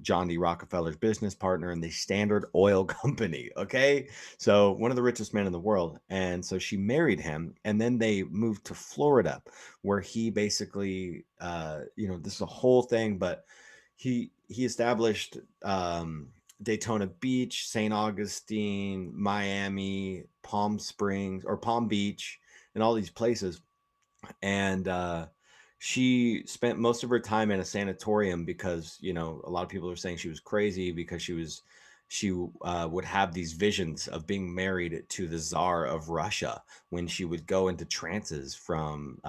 John D. Rockefeller's business partner in the Standard Oil Company. Okay. So one of the richest men in the world. And so she married him. And then they moved to Florida, where he basically, this is a whole thing, but he established Daytona Beach, St. Augustine, Miami, Palm Springs, or Palm Beach, and all these places. And she spent most of her time in a sanatorium because a lot of people are saying she was crazy because she would have these visions of being married to the Tsar of Russia when she would go into trances from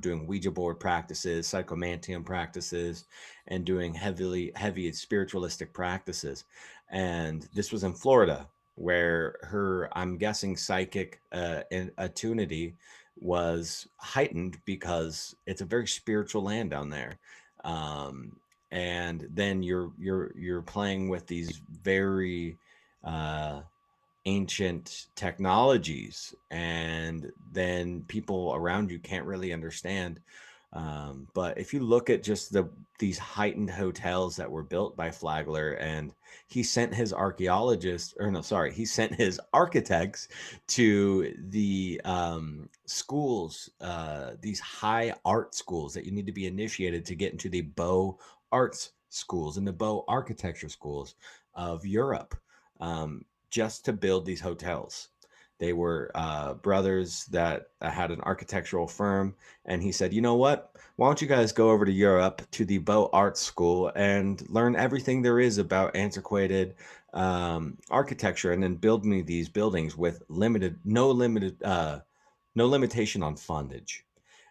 doing Ouija board practices, psychomantium practices, and doing heavy spiritualistic practices. And this was in Florida, where her, I'm guessing, psychic attunity was heightened because it's a very spiritual land down there. Um, and then you're playing with these very uh, ancient technologies, and then people around you can't really understand. But if you look at just these heightened hotels that were built by Flagler, and he sent his archaeologists, or no, sorry, he sent his architects to the schools, these high art schools that you need to be initiated to get into the Beaux Arts schools and the Beaux architecture schools of Europe. Just to build these hotels. They were brothers that had an architectural firm, and he said, "You know what? Why don't you guys go over to Europe to the Beaux Arts School and learn everything there is about antiquated architecture, and then build me these buildings with no limitation on fundage."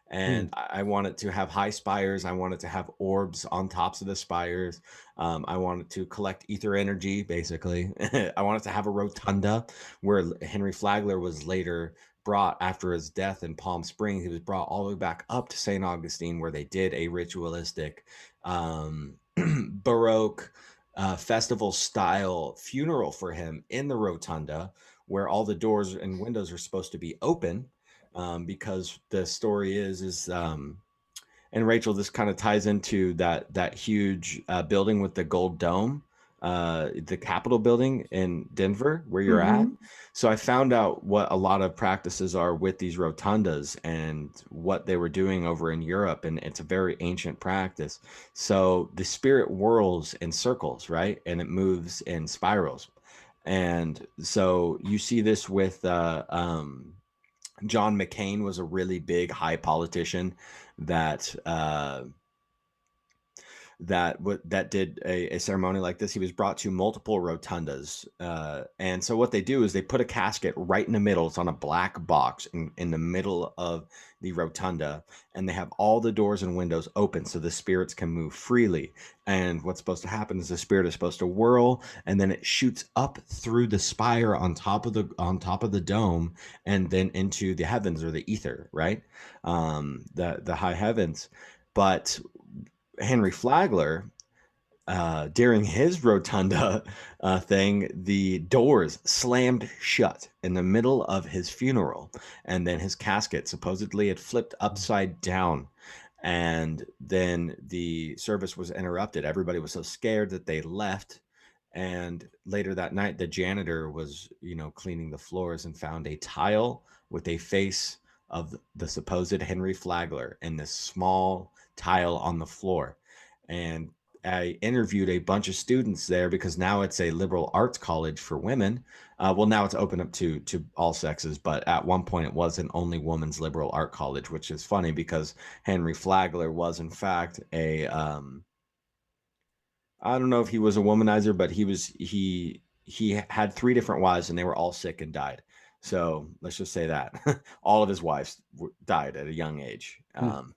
And Mm. I want it to have high spires. I want it to have orbs on tops of the spires. I want it to collect ether energy, basically. I want it to have a rotunda where Henry Flagler was later brought after his death in Palm Springs. He was brought all the way back up to St. Augustine, where they did a ritualistic, Baroque, festival style funeral for him in the rotunda, where all the doors and windows are supposed to be open, because the story is and Rachel, this kind of ties into that huge building with the gold dome, the Capitol building in Denver, where you're at. Mm-hmm. So I found out what a lot of practices are with these rotundas and what they were doing over in Europe, and it's a very ancient practice. So the spirit whirls in circles, right, and it moves in spirals, and so you see this with John McCain was a really big high politician that that did a ceremony like this. He was brought to multiple rotundas, and so what they do is they put a casket right in the middle. It's on a black box in the middle of the rotunda, and they have all the doors and windows open so the spirits can move freely. And what's supposed to happen is the spirit is supposed to whirl, and then it shoots up through the spire on top of the dome, and then into the heavens, or the ether, right? The high heavens. But Henry Flagler, during his rotunda thing, the doors slammed shut in the middle of his funeral, and then his casket supposedly had flipped upside down. And then the service was interrupted. Everybody was so scared that they left. And later that night, the janitor was, cleaning the floors and found a tile with a face of the supposed Henry Flagler in this small tile on the floor. And I interviewed a bunch of students there, because now it's a liberal arts college for women. Well, now it's open up to all sexes, but at one point it was an only women's liberal art college, which is funny because Henry Flagler was in fact a I don't know if he was a womanizer, but he had three different wives, and they were all sick and died. So let's just say that all of his wives died at a young age. Mm.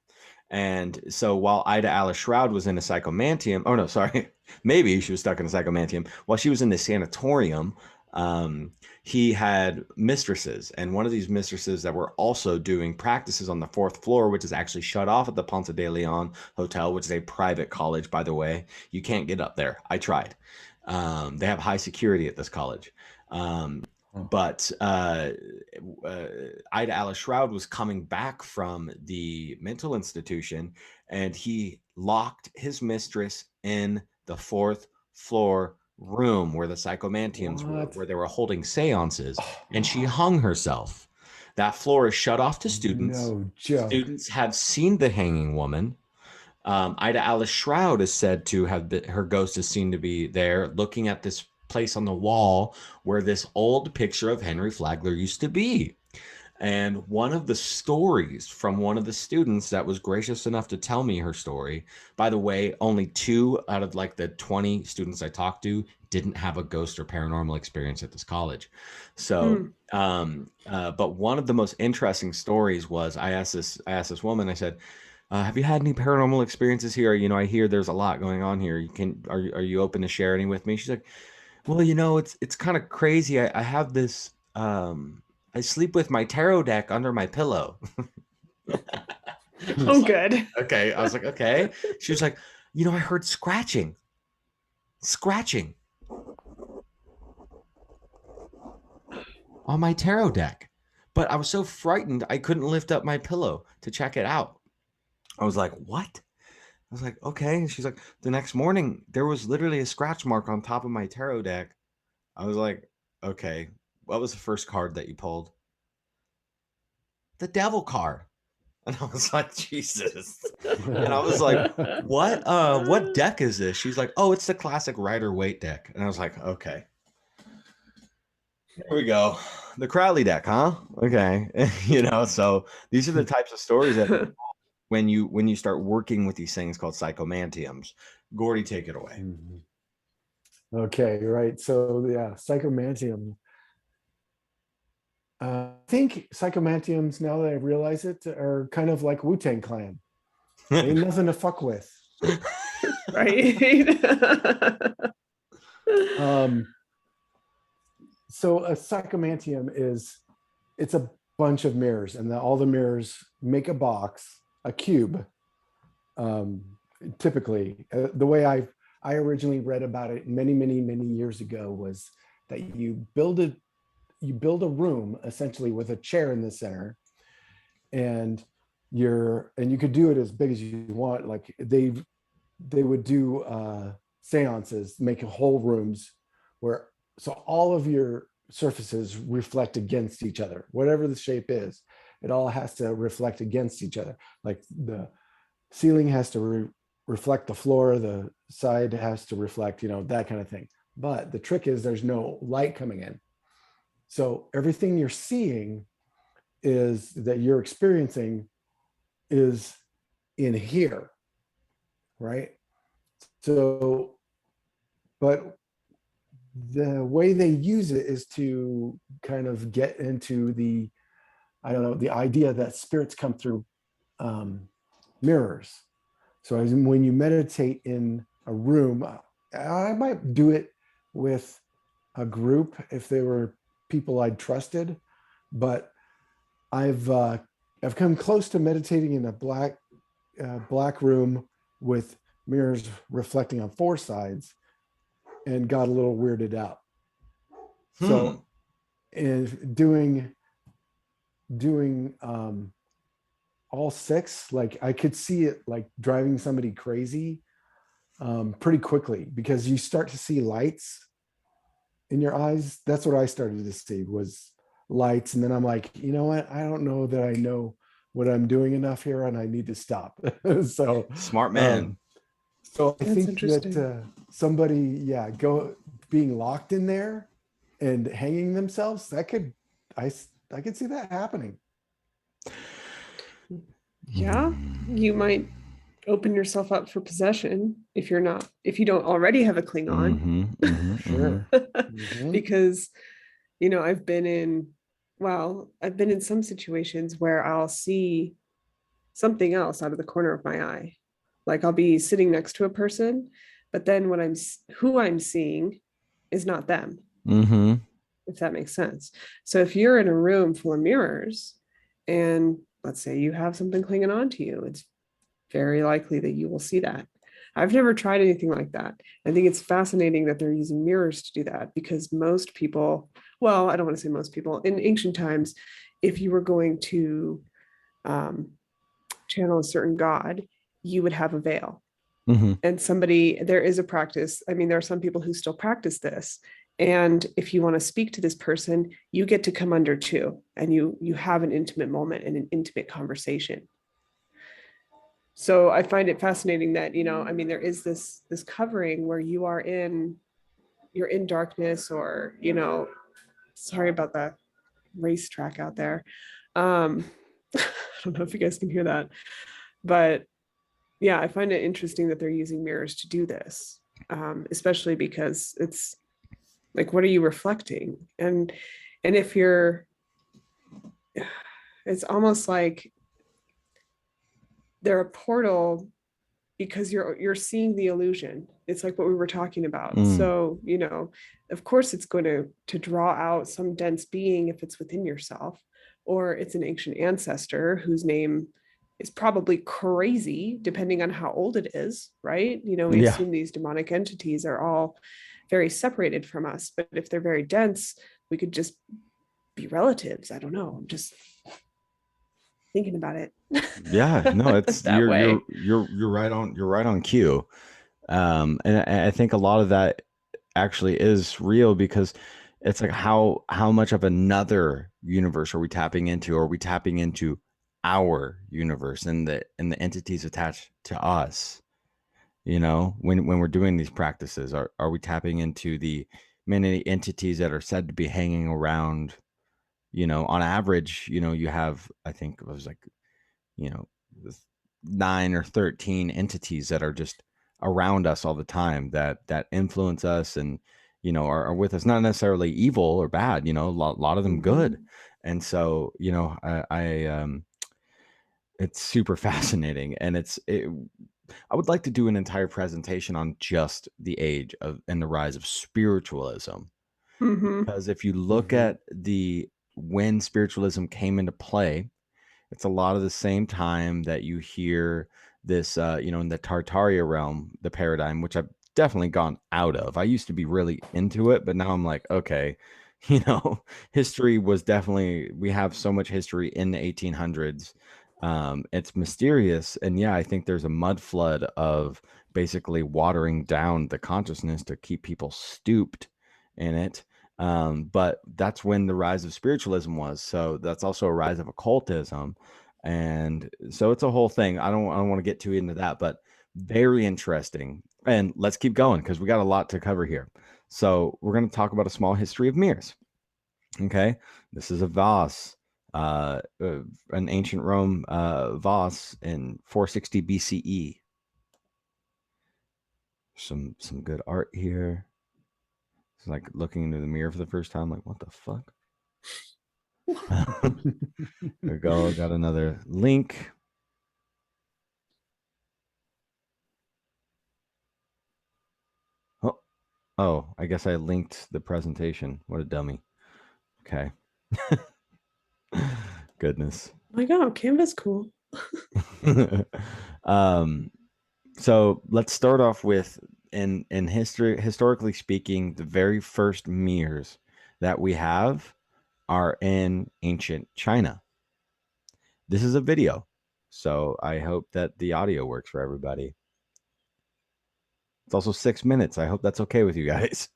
And so while Ida Alice Shroud was in a psychomantium, oh no, sorry, maybe she was stuck in a psychomantium. While she was in the sanatorium, um, he had mistresses, and one of these mistresses that were also doing practices on the fourth floor, which is actually shut off at the Ponce de Leon Hotel, which is a private college, by the way. You can't get up there. I tried. They have high security at this college. Um, Oh. but Ida Alice Shroud was coming back from the mental institution, and he locked his mistress in the fourth floor room where the psychomantiums were, What? where they were holding seances, Oh, and she hung herself. That floor is shut off to students. no joke. Students have seen the hanging woman. Ida Alice Shroud is said to have been, her ghost is seen to be there looking at this place on the wall where this old picture of Henry Flagler used to be. And one of the stories from one of the students that was gracious enough to tell me her story, by the way, only 2 out of like the 20 students I talked to didn't have a ghost or paranormal experience at this college. So, Hmm. but one of the most interesting stories was I asked this woman, I said, have you had any paranormal experiences here? I hear there's a lot going on here. Are you open to share any with me? She's like, well, it's kind of crazy. I have this. I sleep with my tarot deck under my pillow. I was Oh, like, good. okay. I was like, okay. She was like, I heard scratching on my tarot deck. But I was so frightened, I couldn't lift up my pillow to check it out. I was like, what? I was like, okay. And she's like, the next morning, there was literally a scratch mark on top of my tarot deck. I was like, okay. What was the first card that you pulled? The devil card. And I was like, Jesus. And I was like, what deck is this? She's like, oh, it's the classic Rider-Waite deck. And I was like, okay. Here we go. The Crowley deck, huh? Okay. So these are the types of stories that when you start working with these things called psychomantiums. Gordy, take it away. Mhm. Okay, right. So yeah, psychomantium. I think psychomantiums, now that I realize it, are kind of like Wu-Tang Clan. Ain't nothing to fuck with. Right. So a psychomantium it's a bunch of mirrors, and all the mirrors make a box, a cube. Typically, the way I originally read about it many years ago was that you build a room essentially with a chair in the center, and you could do it as big as you want. Like they would do seances, make whole rooms where so all of your surfaces reflect against each other, whatever the shape is. It all has to reflect against each other. Like the ceiling has to reflect the floor, the side has to reflect, that kind of thing. But the trick is there's no light coming in. So everything you're seeing is that you're experiencing is in here, right? So, but the way they use it is to kind of get into the idea that spirits come through mirrors. So when you meditate in a room, I might do it with a group if they were people I'd trusted, but I've come close to meditating in a black room with mirrors reflecting on four sides, and got a little weirded out. So, in doing all six, like I could see it like driving somebody crazy pretty quickly, because you start to see lights in your eyes. That's what I started to see, was lights. And then I'm like, you know what? I don't know that I know what I'm doing enough here, and I need to stop. So Smart man. So I That's think interesting. that somebody, being locked in there and hanging themselves, I could see that happening. Yeah, you might open yourself up for possession if you don't already have a Klingon. Sure. Because I've been in some situations where I'll see something else out of the corner of my eye. Like I'll be sitting next to a person, but then who I'm seeing is not them. If that makes sense. So if you're in a room full of mirrors, and let's say you have something clinging on to you, it's very likely that you will see that. I've never tried anything like that. I think it's fascinating that they're using mirrors to do that, because most people, well, I don't want to say most people, in ancient times, if you were going to channel a certain god, you would have a veil. And there is a practice. I mean, there are some people who still practice this. And if you want to speak to this person, you get to come under too, and you have an intimate moment and an intimate conversation. So I find it fascinating that, there is this covering where you're in darkness, or, sorry about that racetrack out there. I don't know if you guys can hear that, but yeah, I find it interesting that they're using mirrors to do this, especially because it's like, what are you reflecting? And if it's almost like they're a portal, because you're seeing the illusion. It's like what we were talking about. So, of course it's going to draw out some dense being if it's within yourself, or it's an ancient ancestor whose name is probably crazy depending on how old it is, right? We Yeah. assume these demonic entities are all very separated from us, but if they're very dense, we could just be relatives. I don't know. I'm just thinking about it. Yeah, no, it's that way. you're right on cue. And I think a lot of that actually is real, because it's like how much of another universe are we tapping into? Are we tapping into our universe and the entities attached to us? When we're doing these practices, are we tapping into the many entities that are said to be hanging around? On average, you have, I think it was like, you know, 9 or 13 entities that are just around us all the time, that influence us and, are with us, not necessarily evil or bad, a lot of them good. And so, it's super fascinating. And I would like to do an entire presentation on just the age of and the rise of spiritualism, Mm-hmm. because if you look at when spiritualism came into play, it's a lot of the same time that you hear this, in the Tartaria realm, the paradigm, which I've definitely gone out of. I used to be really into it, but now I'm like, okay, history was definitely, we have so much history in the 1800s. It's mysterious. And yeah, I think there's a mud flood of basically watering down the consciousness to keep people stooped in it. But that's when the rise of spiritualism was. So that's also a rise of occultism. And so it's a whole thing. I don't want to get too into that, but very interesting. And let's keep going, because we got a lot to cover here. So we're going to talk about a small history of mirrors. Okay. This is a vase, an ancient Rome vase in 460 BCE. Some good art here. It's like looking into the mirror for the first time, like, what the fuck? There we go. Got another link. Oh, I guess I linked the presentation. What a dummy. Okay. Goodness. My God, Canva's cool. So let's start off with, in history, historically speaking, the very first mirrors that we have are in ancient China. This is a video, so I hope that the audio works for everybody. It's also 6 minutes. I hope that's okay with you guys.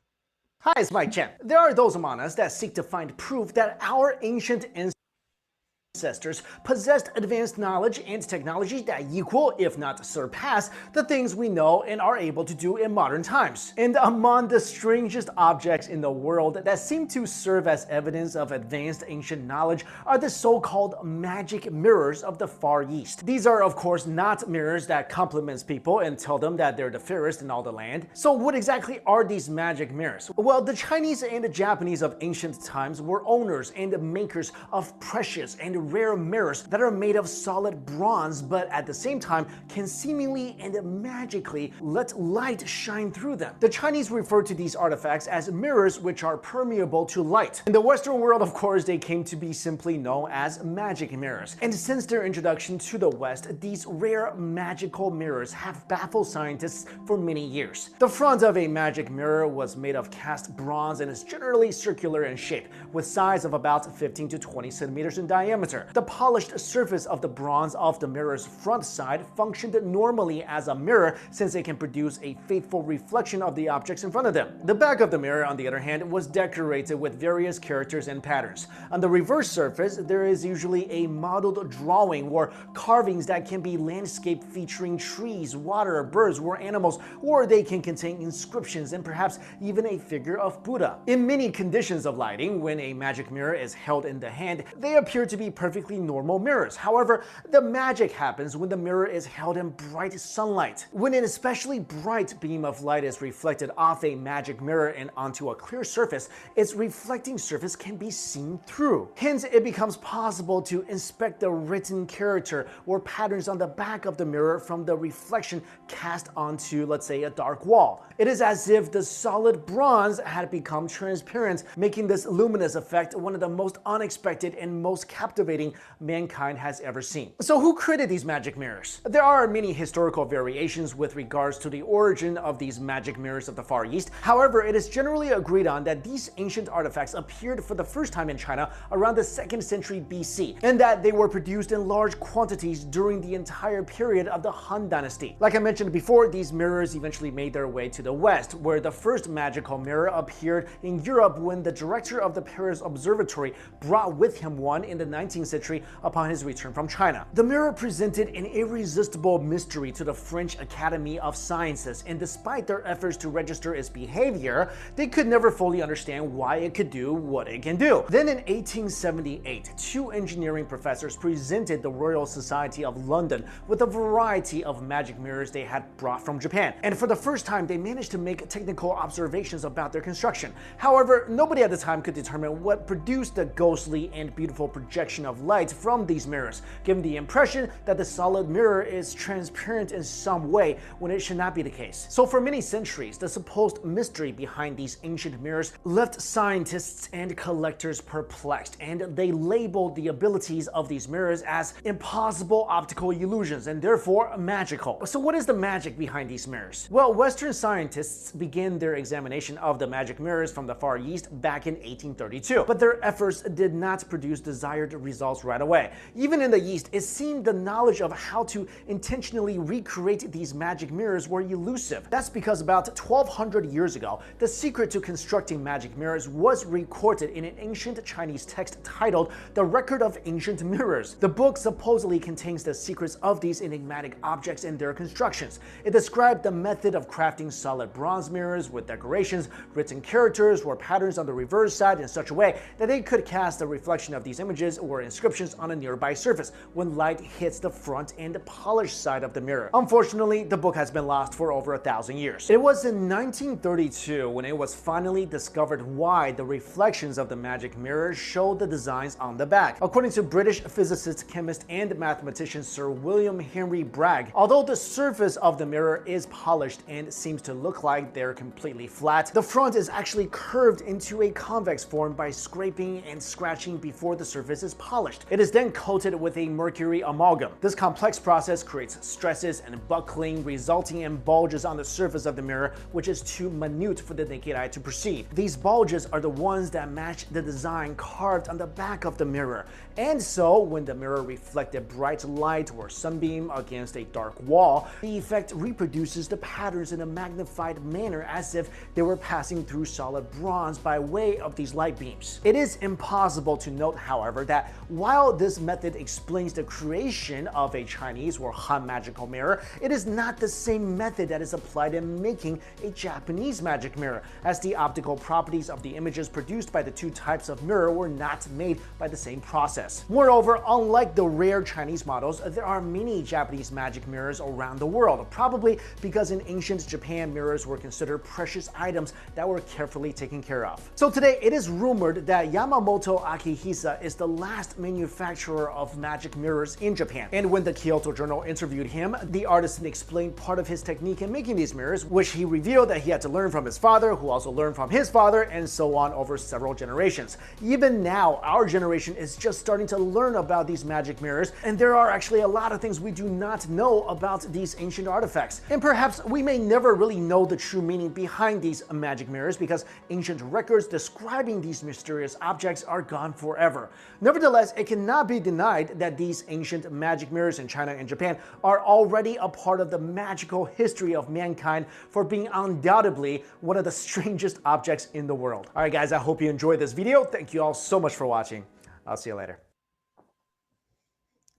Hi, it's Mike Chen. There are those among us that seek to find proof that our ancient ancestors possessed advanced knowledge and technology that equal, if not surpass, the things we know and are able to do in modern times. And among the strangest objects in the world that seem to serve as evidence of advanced ancient knowledge are the so-called magic mirrors of the Far East. These are, of course, not mirrors that compliments people and tell them that they're the fairest in all the land. So what exactly are these magic mirrors? Well, the Chinese and the Japanese of ancient times were owners and makers of precious and rare mirrors that are made of solid bronze, but at the same time can seemingly and magically let light shine through them. The Chinese refer to these artifacts as mirrors, which are permeable to light. In the Western world, of course, they came to be simply known as magic mirrors. And since their introduction to the West, these rare magical mirrors have baffled scientists for many years. The front of a magic mirror was made of cast bronze and is generally circular in shape, with size of about 15 to 20 centimeters in diameter. The polished surface of the bronze of the mirror's front side functioned normally as a mirror, since it can produce a faithful reflection of the objects in front of them. The back of the mirror, on the other hand, was decorated with various characters and patterns. On the reverse surface, there is usually a modeled drawing or carvings that can be landscape featuring trees, water, birds, or animals, or they can contain inscriptions and perhaps even a figure of Buddha. In many conditions of lighting, when a magic mirror is held in the hand, they appear to be perfectly normal mirrors. However, the magic happens when the mirror is held in bright sunlight. When an especially bright beam of light is reflected off a magic mirror and onto a clear surface, its reflecting surface can be seen through. Hence, it becomes possible to inspect the written character or patterns on the back of the mirror from the reflection cast onto, let's say, a dark wall. It is as if the solid bronze had become transparent, making this luminous effect one of the most unexpected and most captivating captivating mankind has ever seen. So who created these magic mirrors? There are many historical variations with regards to the origin of these magic mirrors of the Far East. However, it is generally agreed on that these ancient artifacts appeared for the first time in China around the 2nd century BC, and that they were produced in large quantities during the entire period of the Han Dynasty. Like I mentioned before, these mirrors eventually made their way to the West, where the first magical mirror appeared in Europe when the director of the Paris Observatory brought with him one in the 19th century upon his return from China. The mirror presented an irresistible mystery to the French Academy of Sciences, and despite their efforts to register its behavior, they could never fully understand why it could do what it can do. Then in 1878, 2 engineering professors presented the Royal Society of London with a variety of magic mirrors they had brought from Japan, and for the first time they managed to make technical observations about their construction. However, nobody at the time could determine what produced the ghostly and beautiful projection of light from these mirrors, giving the impression that the solid mirror is transparent in some way when it should not be the case. So for many centuries, the supposed mystery behind these ancient mirrors left scientists and collectors perplexed, and they labeled the abilities of these mirrors as impossible optical illusions and therefore magical. So what is the magic behind these mirrors? Well, Western scientists began their examination of the magic mirrors from the Far East back in 1832, but their efforts did not produce desired results right away. Even in the East, it seemed the knowledge of how to intentionally recreate these magic mirrors were elusive. That's because about 1200 years ago, the secret to constructing magic mirrors was recorded in an ancient Chinese text titled The Record of Ancient Mirrors. The book supposedly contains the secrets of these enigmatic objects and their constructions. It described the method of crafting solid bronze mirrors with decorations, written characters, or patterns on the reverse side in such a way that they could cast a reflection of these images or inscriptions on a nearby surface when light hits the front and polished side of the mirror. Unfortunately, the book has been lost for over 1,000 years. It was in 1932 when it was finally discovered why the reflections of the magic mirror showed the designs on the back. According to British physicist, chemist, and mathematician Sir William Henry Bragg, although the surface of the mirror is polished and seems to look like they're completely flat, the front is actually curved into a convex form by scraping and scratching before the surface is polished. It is then coated with a mercury amalgam. This complex process creates stresses and buckling, resulting in bulges on the surface of the mirror, which is too minute for the naked eye to perceive. These bulges are the ones that match the design carved on the back of the mirror. And so, when the mirror reflected bright light or sunbeam against a dark wall, the effect reproduces the patterns in a magnified manner as if they were passing through solid bronze by way of these light beams. It is impossible to note, however, that while this method explains the creation of a Chinese or Han magical mirror, it is not the same method that is applied in making a Japanese magic mirror, as the optical properties of the images produced by the two types of mirror were not made by the same process. Moreover, unlike the rare Chinese models, there are many Japanese magic mirrors around the world, probably because in ancient Japan, mirrors were considered precious items that were carefully taken care of. So today, it is rumored that Yamamoto Akihisa is the last manufacturer of magic mirrors in Japan. And when the Kyoto Journal interviewed him, the artisan explained part of his technique in making these mirrors, which he revealed that he had to learn from his father, who also learned from his father, and so on over several generations. Even now, our generation is just starting to learn about these magic mirrors, and there are actually a lot of things we do not know about these ancient artifacts. And perhaps we may never really know the true meaning behind these magic mirrors because ancient records describing these mysterious objects are gone forever. Nevertheless, it cannot be denied that these ancient magic mirrors in China and Japan are already a part of the magical history of mankind for being undoubtedly one of the strangest objects in the world. Alright guys, I hope you enjoyed this video. Thank you all so much for watching. I'll see you later.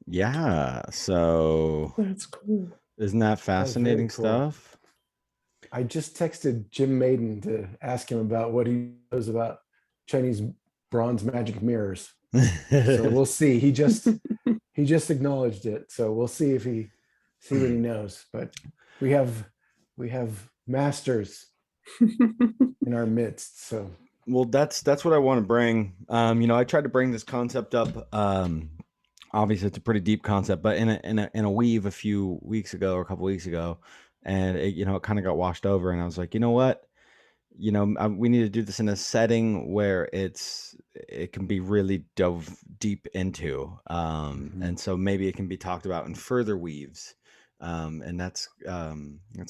Yeah, so That's cool. isn't that fascinating cool. stuff? I just texted Jim Maiden to ask him about what he knows about Chinese bronze magic mirrors. So we'll see. He just acknowledged it. So we'll see what he knows. But we have masters in our midst. So Well, that's what I want to bring. I tried to bring this concept up. Obviously, it's a pretty deep concept, but in a weave a few weeks ago or a couple weeks ago, and it kind of got washed over. And I was like, you know what? we need to do this in a setting where it can be really dove deep into, and so maybe it can be talked about in further weaves, and that's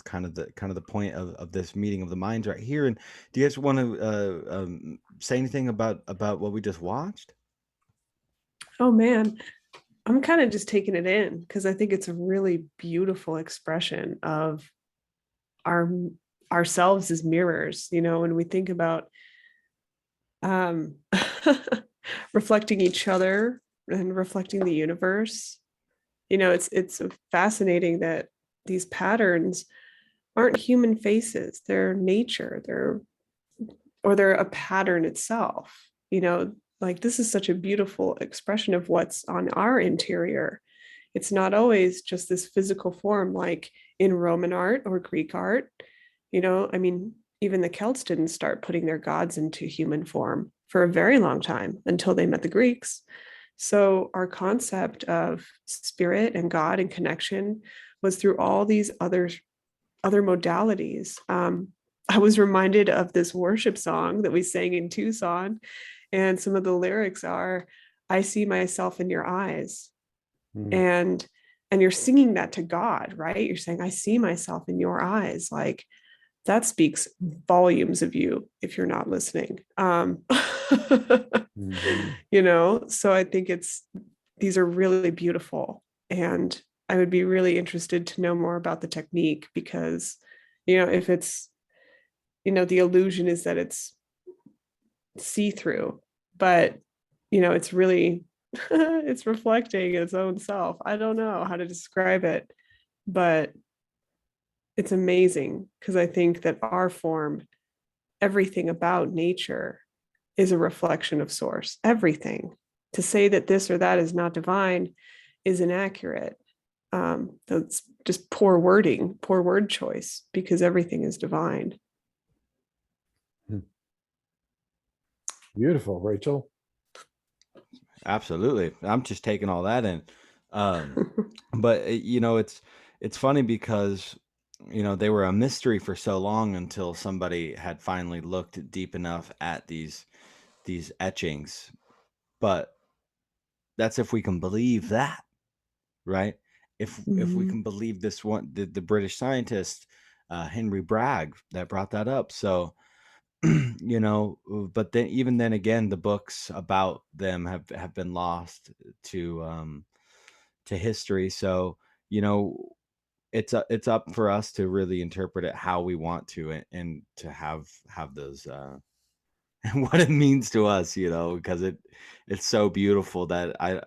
kind of the point of this meeting of the minds right here. And do you guys want to say anything about what we just watched? Oh man, I'm kind of just taking it in because I think it's a really beautiful expression of our ourselves as mirrors. When we think about um, reflecting each other and reflecting the universe, it's fascinating that these patterns aren't human faces; they're nature. They're a pattern itself. Like this is such a beautiful expression of what's on our interior. It's not always just this physical form like in Roman art or Greek art. I mean, even the Celts didn't start putting their gods into human form for a very long time until they met the Greeks. So our concept of spirit and God and connection was through all these other modalities. I was reminded of this worship song that we sang in Tucson, and some of the lyrics are, "I see myself in your eyes." And you're singing that to God, right? You're saying, "I see myself in your eyes." Like that speaks volumes of you if you're not listening. So I think these are really beautiful. And I would be really interested to know more about the technique because, if it's, the illusion is that it's see-through, but, it's really, it's reflecting its own self. I don't know how to describe it, but it's amazing because I think that our form, everything about nature is a reflection of source. Everything. To say that this or that is not divine is inaccurate. That's just poor wording, poor word choice, because everything is divine. Beautiful, Rachel. Absolutely. I'm just taking all that in. But it's funny because they were a mystery for so long until somebody had finally looked deep enough at these etchings. But that's if we can believe that, right? If we can believe this one, the British scientist Henry Bragg that brought that up. So but then even then again, the books about them have been lost to history. So it's up for us to really interpret it how we want to, and to have those and what it means to us, because it's so beautiful that I'm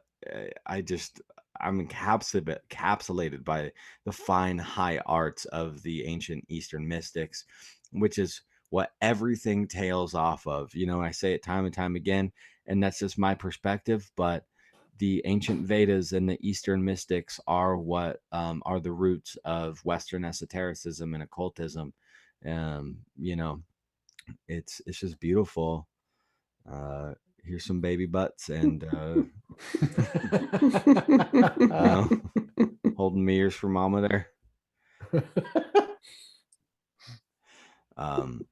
encapsulated by the fine high arts of the ancient Eastern mystics, which is what everything tails off of. I say it time and time again, and that's just my perspective, but the ancient Vedas and the Eastern mystics are what are the roots of Western esotericism and occultism. It's just beautiful. Here's some baby butts and holding mirrors for mama there.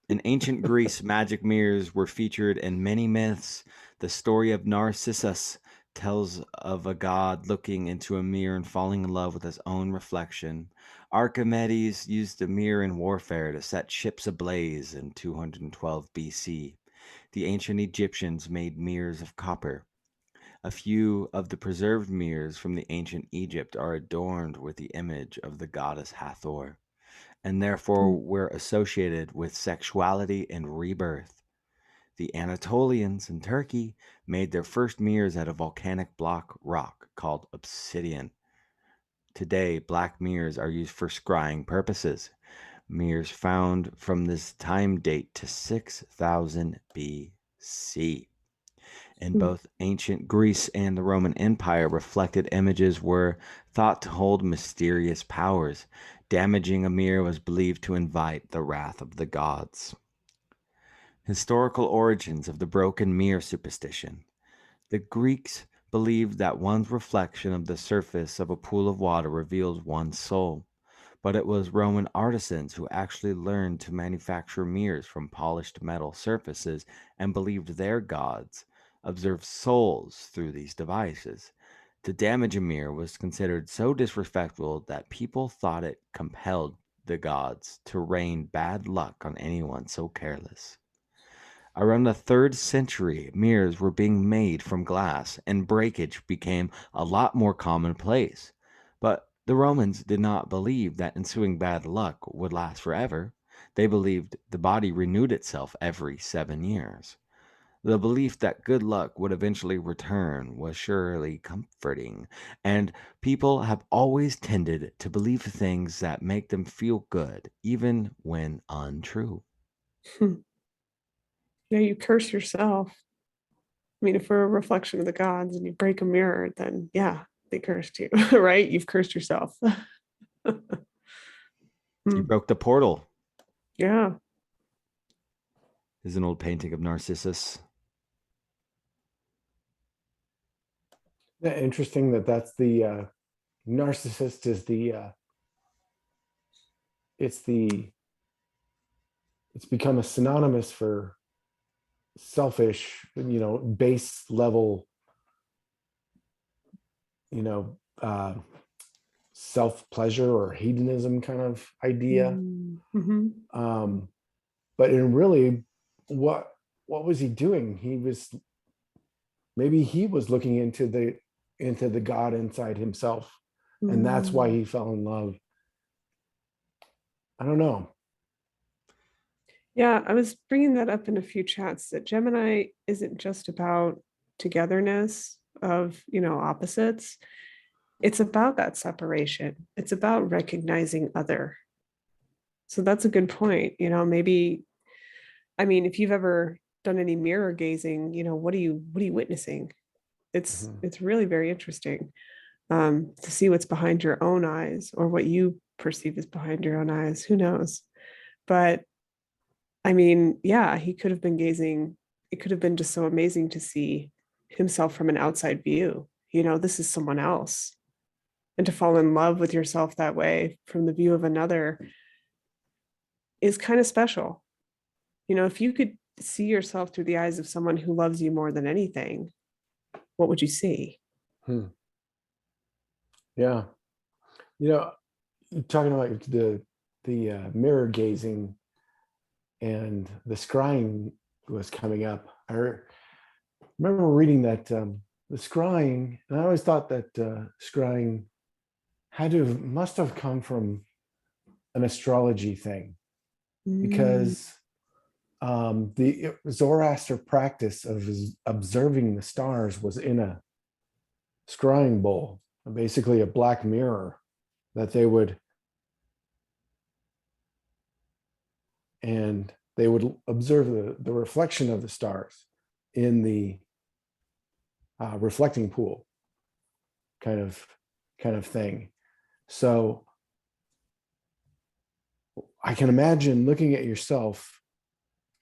In ancient Greece, magic mirrors were featured in many myths. The story of Narcissus tells of a god looking into a mirror and falling in love with his own reflection. Archimedes used a mirror in warfare to set ships ablaze in 212 BC. The ancient Egyptians made mirrors of copper. A few of the preserved mirrors from the ancient Egypt are adorned with the image of the goddess Hathor, and therefore were associated with sexuality and rebirth. The Anatolians in Turkey made their first mirrors out of volcanic block rock called obsidian. Today, black mirrors are used for scrying purposes. Mirrors found from this time date to 6000 BC. In both ancient Greece and the Roman Empire, reflected images were thought to hold mysterious powers. Damaging a mirror was believed to invite the wrath of the gods. Historical origins of the broken mirror superstition. The Greeks believed that one's reflection of the surface of a pool of water reveals one's soul. but it was Roman artisans who actually learned to manufacture mirrors from polished metal surfaces and believed their gods observed souls through these devices. To damage a mirror was considered so disrespectful that people thought it compelled the gods to rain bad luck on anyone so careless. Around the 3rd century, mirrors were being made from glass, and breakage became a lot more commonplace. But the Romans did not believe that ensuing bad luck would last forever. They believed the body renewed itself every 7 years. The belief that good luck would eventually return was surely comforting, and people have always tended to believe things that make them feel good, even when untrue. Yeah, you curse yourself. I mean, if we're a reflection of the gods and you break a mirror, then yeah, they cursed you, right? You've cursed yourself. You broke the portal. Yeah. This is an old painting of Narcissus. Yeah, interesting that that's the narcissist is it's become a synonymous for selfish, base level, self pleasure or hedonism kind of idea. Mm-hmm. But in really, what was he doing? Maybe he was looking into the God inside himself, and that's why he fell in love. I don't know. Yeah, I was bringing that up in a few chats that Gemini isn't just about togetherness of, opposites. It's about that separation. It's about recognizing other. So that's a good point. Maybe, I mean, if you've ever done any mirror gazing, what are you witnessing? It's really very interesting to see what's behind your own eyes or what you perceive as behind your own eyes. Who knows? But I mean, yeah, he could have been gazing. It could have been just so amazing to see himself from an outside view. This is someone else. And to fall in love with yourself that way from the view of another is kind of special. If you could see yourself through the eyes of someone who loves you more than anything, what would you see? Yeah. You're talking about the mirror gazing and the scrying was coming up. I remember reading that the scrying, and I always thought that scrying must have come from an astrology thing, because the Zoroaster practice of observing the stars was in a scrying bowl, basically a black mirror that they would observe the reflection of the stars in the reflecting pool kind of thing. So I can imagine looking at yourself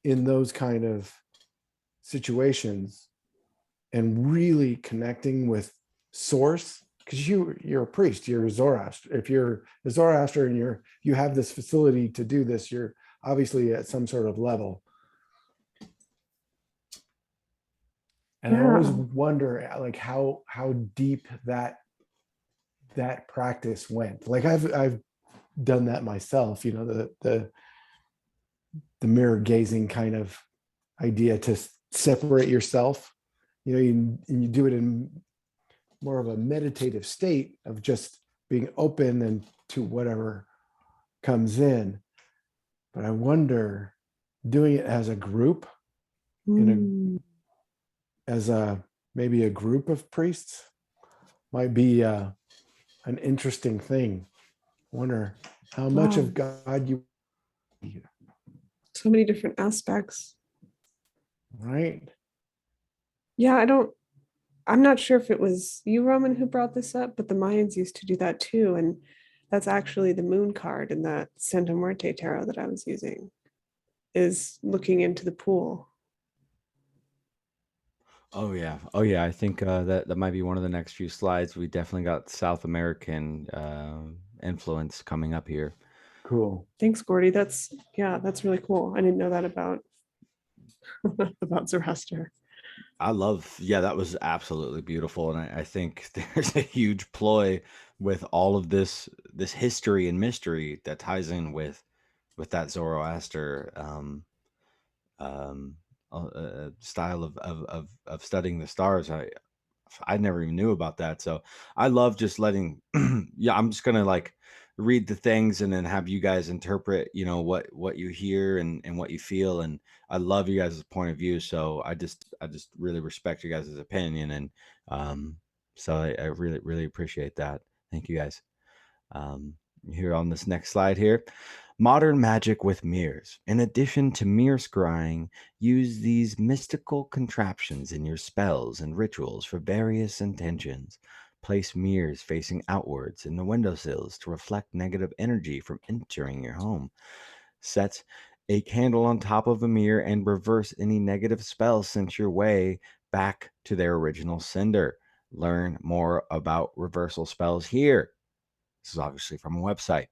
in those kind of situations and really connecting with source, because you're a priest, you're a Zoroaster. If you're a Zoroaster and you have this facility to do this, you're obviously at some sort of level. And I always wonder like how deep that practice went. Like I've done that myself, the mirror gazing kind of idea to separate yourself. You do it in more of a meditative state of just being open and to whatever comes in. But I wonder, doing it as a group, maybe a group of priests, might be an interesting thing. I wonder how much of God you. So many different aspects. Right. Yeah, I'm not sure if it was you, Roman, who brought this up, but the Mayans used to do that too. And that's actually the moon card in that Santa Muerte tarot that I was using, is looking into the pool. Oh yeah. I think that might be one of the next few slides. We definitely got South American influence coming up here. Cool. Thanks, Gordy. That's really cool. I didn't know that about about Zoroaster. I love, yeah, that was absolutely beautiful. And I think there's a huge ploy with all of this history and mystery that ties in with that Zoroaster um, style of studying the stars. I never even knew about that. So I love just letting, yeah, I'm just gonna like read the things and then have you guys interpret, you know, what you hear and what you feel. And I love you guys' point of view. So I just really respect you guys' opinion. And so I really, really appreciate that. Thank you guys. Here on this next slide here. Modern magic with mirrors. In addition to mirror scrying, use these mystical contraptions in your spells and rituals for various intentions. Place mirrors facing outwards in the windowsills to reflect negative energy from entering your home. Set a candle on top of a mirror and reverse any negative spells sent your way back to their original sender. Learn more about reversal spells here. This is obviously from a website.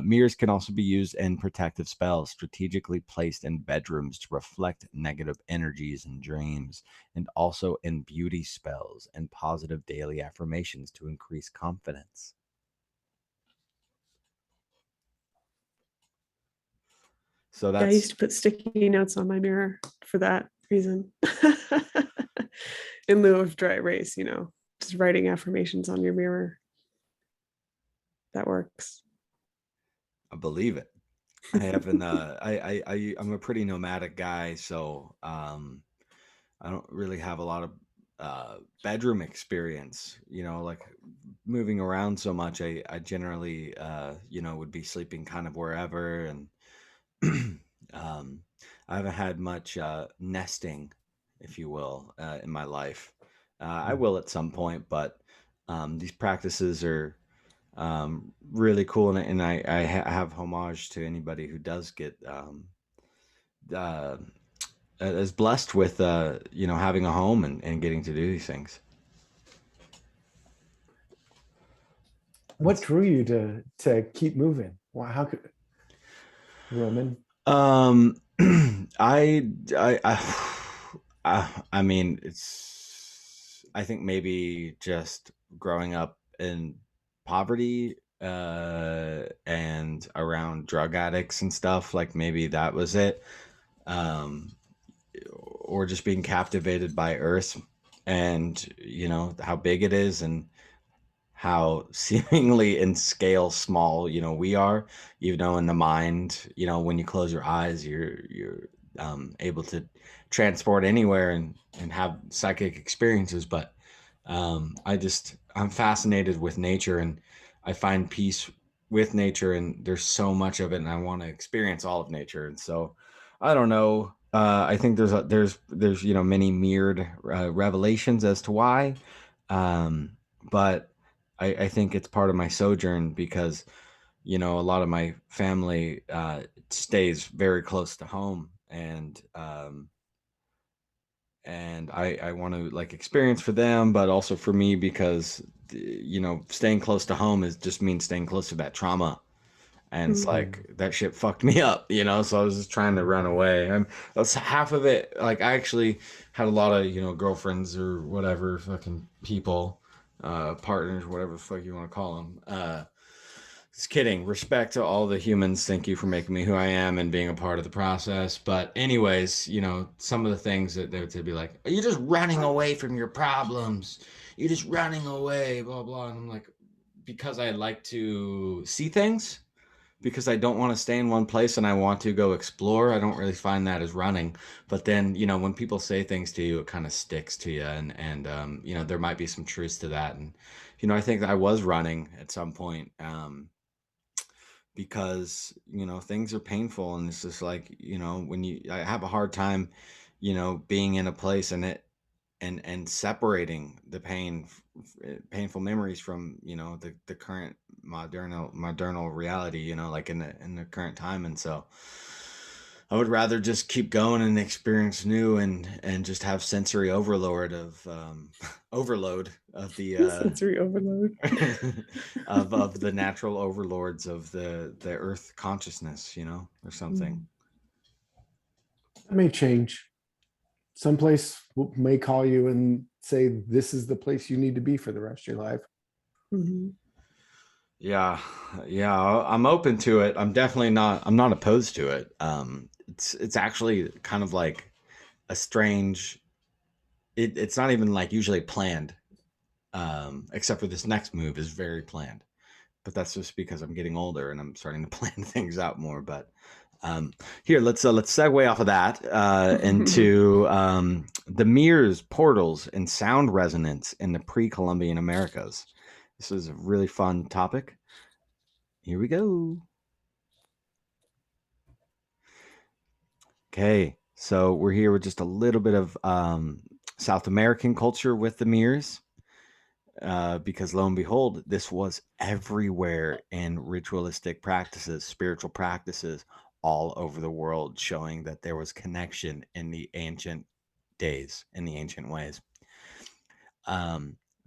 Mirrors can also be used in protective spells, strategically placed in bedrooms to reflect negative energies and dreams, and also in beauty spells and positive daily affirmations to increase confidence. So Yeah, I used that's to put sticky notes on my mirror for that reason. In lieu of dry erase, just writing affirmations on your mirror. That works. I believe it. I haven't. I'm a pretty nomadic guy, so I don't really have a lot of bedroom experience. You know, like moving around so much. I generally, would be sleeping kind of wherever, and I haven't had much nesting, if you will, in my life. I will at some point, but these practices are really cool, and I have homage to anybody who does get uh, is blessed with having a home and getting to do these things. What drew you to keep moving? Wow, how could Roman? Um, I mean, I think maybe just growing up in poverty, and around drug addicts and stuff, like maybe that was it. Um, or just being captivated by Earth and, how big it is and how seemingly in scale small, we are, even though in the mind, when you close your eyes, you're able to transport anywhere and have psychic experiences. But I'm fascinated with nature, and I find peace with nature, and there's so much of it, and I want to experience all of nature. And so I don't know. I think there's many mirrored revelations as to why, but I think it's part of my sojourn because a lot of my family stays very close to home, and I want to like experience for them, but also for me because staying close to home is just means staying close to that trauma. And it's like that shit fucked me up, so I was just trying to run away. That's half of it. Like I actually had a lot of girlfriends or whatever, fucking people, partners, whatever the fuck you want to call them. Just kidding. Respect to all the humans. Thank you for making me who I am and being a part of the process. But anyways, some of the things that they would be like, "You're just running away from your problems. You're just running away, blah blah." And I'm like, because I like to see things, because I don't want to stay in one place and I want to go explore. I don't really find that as running. But then, when people say things to you, it kind of sticks to you. And there might be some truth to that. And, I think that I was running at some point, because, things are painful. And it's just like, I have a hard time, being in a place and and separating the painful memories from the current modernal reality, like in the current time. And so I would rather just keep going and experience new and just have sensory overload of overload of the Sensory overload. of the natural overlords of the earth consciousness, you know, or something. It may change. Someplace may call you and say, this is the place you need to be for the rest of your life. Mhm. Yeah, I'm open to it. I'm not opposed to it. It's actually kind of like a strange, it's not even like usually planned. Except for this next move is very planned. But that's just because I'm getting older and I'm starting to plan things out more. But here, let's segue off of that into the mirrors, portals, and sound resonance in the pre-Columbian Americas. This is a really fun topic. Here we go. Okay, so we're here with just a little bit of South American culture with the mirrors. Because lo and behold, this was everywhere in ritualistic practices, spiritual practices all over the world, showing that there was connection in the ancient days, in the ancient ways.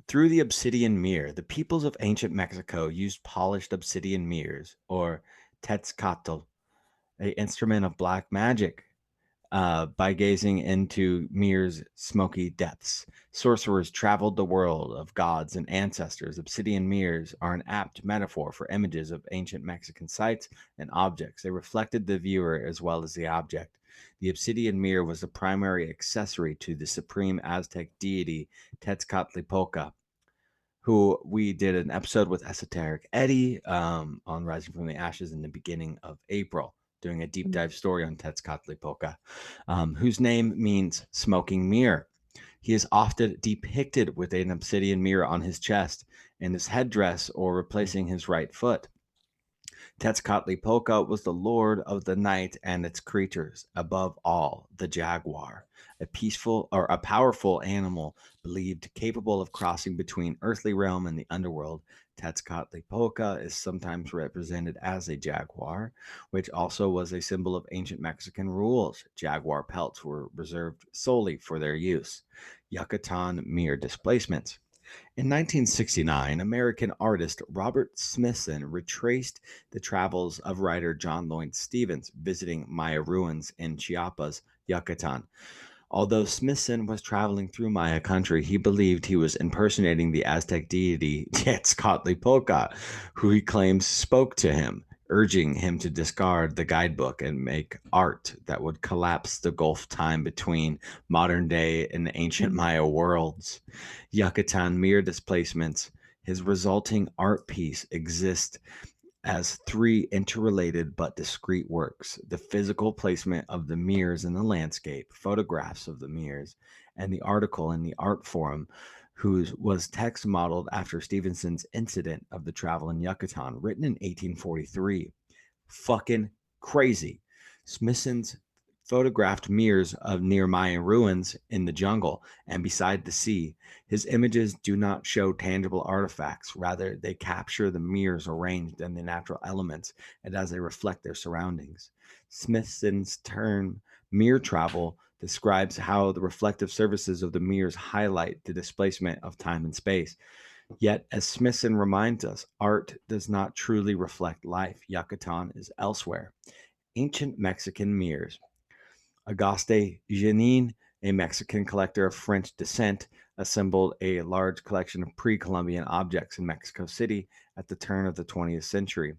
Through the obsidian mirror, the peoples of ancient Mexico used polished obsidian mirrors, or tetzcatl, an instrument of black magic. By gazing into Mir's smoky depths, sorcerers traveled the world of gods and ancestors. Obsidian mirrors are an apt metaphor for images of ancient Mexican sites and objects. They reflected the viewer as well as the object. The obsidian mirror was the primary accessory to the supreme Aztec deity Tezcatlipoca, who we did an episode with Esoteric Eddie on Rising from the Ashes in the beginning of April, doing a deep dive story on Tezcatlipoca, whose name means smoking mirror. He is often depicted with an obsidian mirror on his chest in his headdress or replacing his right foot. Tezcatlipoca was the lord of the night and its creatures, above all, the jaguar, a peaceful or a powerful animal believed capable of crossing between earthly realm and the underworld. Tezcatlipoca is sometimes represented as a jaguar, which also was a symbol of ancient Mexican rules. Jaguar pelts were reserved solely for their use. Yucatan mirror displacements. In 1969, American artist Robert Smithson retraced the travels of writer John Lloyd Stevens visiting Maya ruins in Chiapas, Yucatan. Although Smithson was traveling through Maya country, he believed he was impersonating the Aztec deity Tezcatlipoca, who he claims spoke to him, urging him to discard the guidebook and make art that would collapse the gulf time between modern day and the ancient Maya worlds. Yucatan mirror displacements, his resulting art piece exists as three interrelated but discrete works: the physical placement of the mirrors in the landscape, photographs of the mirrors, and the article in the art forum, whose was text modeled after Stevenson's incident of the travel in Yucatan, written in 1843. Fucking crazy. Smithson's photographed mirrors of near Mayan ruins in the jungle and beside the sea. His images do not show tangible artifacts. Rather, they capture the mirrors arranged in the natural elements and as they reflect their surroundings. Smithson's term mirror travel describes how the reflective surfaces of the mirrors highlight the displacement of time and space. Yet, as Smithson reminds us, art does not truly reflect life. Yucatan is elsewhere. Ancient Mexican mirrors. Auguste Jeannin, a Mexican collector of French descent, assembled a large collection of pre-Columbian objects in Mexico City at the turn of the 20th century.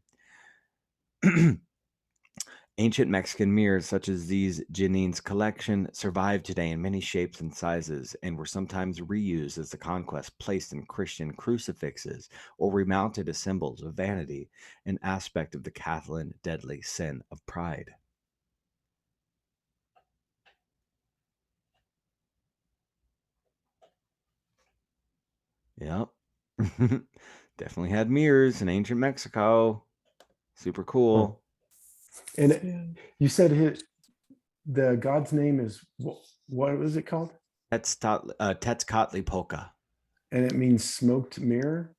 Ancient Mexican mirrors, such as these Jeannin's collection, survive today in many shapes and sizes and were sometimes reused as the conquest, placed in Christian crucifixes, or remounted as symbols of vanity, an aspect of the Catholic deadly sin of pride. Yep. Definitely had mirrors in ancient Mexico. Super cool. And you said the god's name is, what was it called? Tezcatlipoca. And it means smoked mirror.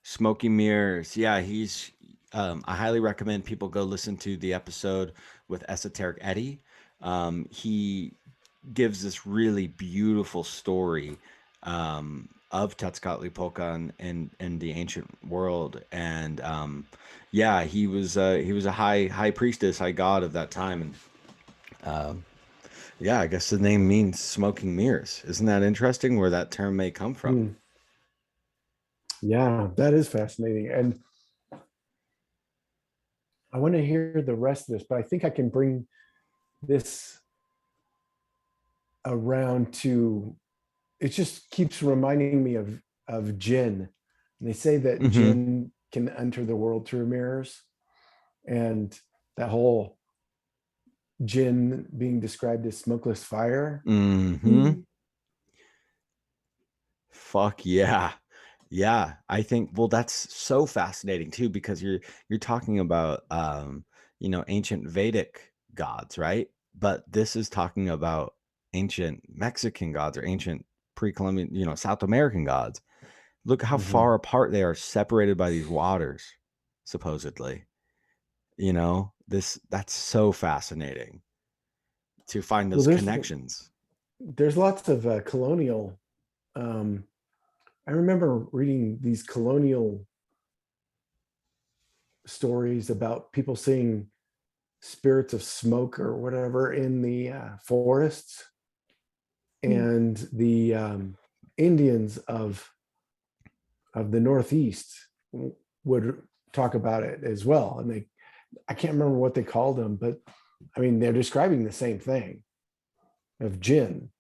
Smoky mirrors. Yeah, he's I highly recommend people go listen to the episode with Esoteric Eddie. He gives this really beautiful story of Tezcatlipoca in the ancient world, and yeah, he was a high priestess, high god of that time, and yeah, I guess the name means smoking mirrors. Isn't that interesting? Where that term may come from? Hmm. Yeah, that is fascinating. And I want to hear the rest of this, but I think I can bring this around to, it just keeps reminding me of jinn. And they say that Mm-hmm. jinn can enter the world through mirrors, and that whole jinn being described as smokeless fire. Mm-hmm. Fuck yeah. Yeah, I think, well, that's so fascinating too, because you're talking about ancient Vedic gods, right? But this is talking about ancient Mexican gods or ancient pre-Columbian, South American gods. Look how Mhm. far apart they are, separated by these waters, supposedly. That's so fascinating to find Well, those connections. there's lots of colonial. Um, I remember reading these colonial stories about people seeing spirits of smoke or whatever in the forests, and the Indians of the Northeast would talk about it as well. And I can't remember what they called them, but I mean, they're describing the same thing of jinn.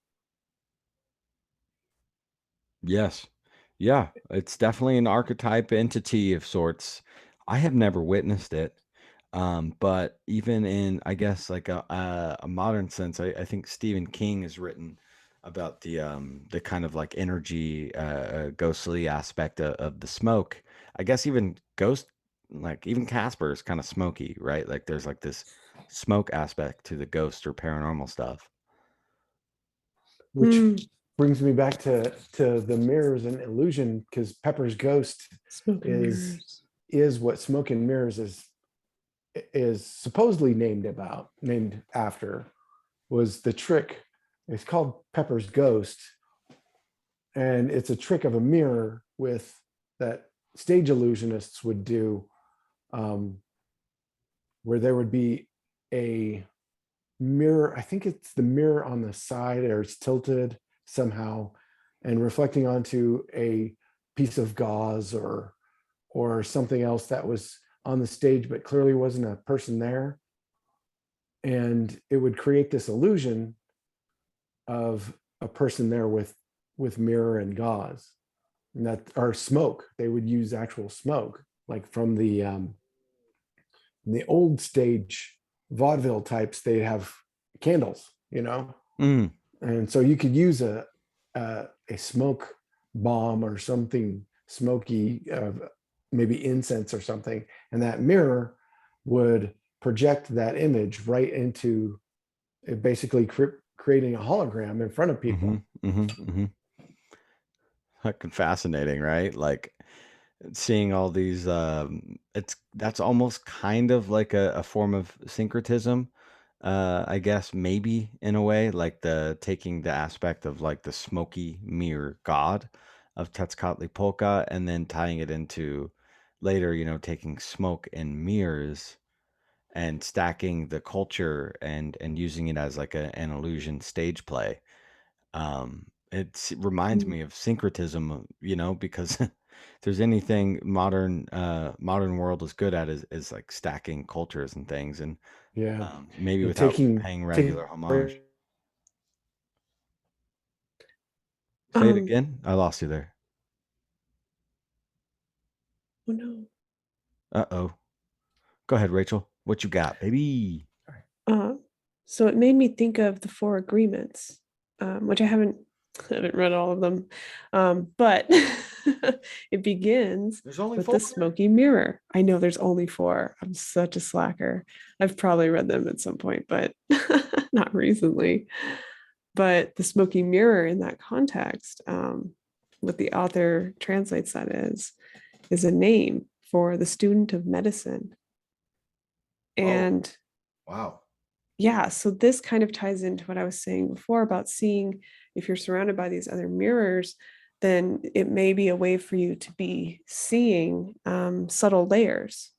Yes. Yeah, it's definitely an archetype entity of sorts. I have never witnessed it. But even in, I guess, like a modern sense, I think Stephen King has written about the kind of like energy, ghostly aspect of the smoke. I guess even like even Casper is kind of smoky, right? Like there's like this smoke aspect to the ghost or paranormal stuff. Which brings me back to the mirrors and illusion, because Pepper's ghost Smoke and is mirrors. is what smoke and mirrors is supposedly named after, was the trick. It's called Pepper's ghost, and it's a trick of a mirror with that stage illusionists would do, um, where there would be a mirror. I think it's the mirror on the side, or it's tilted somehow and reflecting onto a piece of gauze or something else that was on the stage but clearly wasn't a person there, and it would create this illusion of a person there with mirror and gauze, and that, or smoke. They would use actual smoke, like from the old stage vaudeville types. They have candles, Mm. and so you could use a smoke bomb or something smoky, maybe incense or something, and that mirror would project that image right into it, basically creating a hologram in front of people. Fucking fascinating, right? Like seeing all these that's almost kind of like a form of syncretism, I guess, maybe in a way, like the taking the aspect of like the smoky mirror god of Tezcatlipoca and then tying it into later, taking smoke and mirrors and stacking the culture and using it as like an illusion stage play. It reminds me of syncretism, because if there's anything modern world is good at is like stacking cultures and things, and Yeah, maybe and without taking paying regular homage. take Say it Um, again. I lost you there. oh no. Uh-oh. Go ahead, Rachel. What you got, baby? Uh, so it made me think of the Four Agreements, which I haven't read all of them, but it begins There's only with four. the smoky mirror. I know there's only four. I'm such a slacker. I've probably read them at some point, but not recently. But the smoky mirror in that context, what the author translates that as, is a name for the student of medicine. And Wow. yeah, so this kind of ties into what I was saying before about seeing, if you're surrounded by these other mirrors, then it may be a way for you to be seeing subtle layers.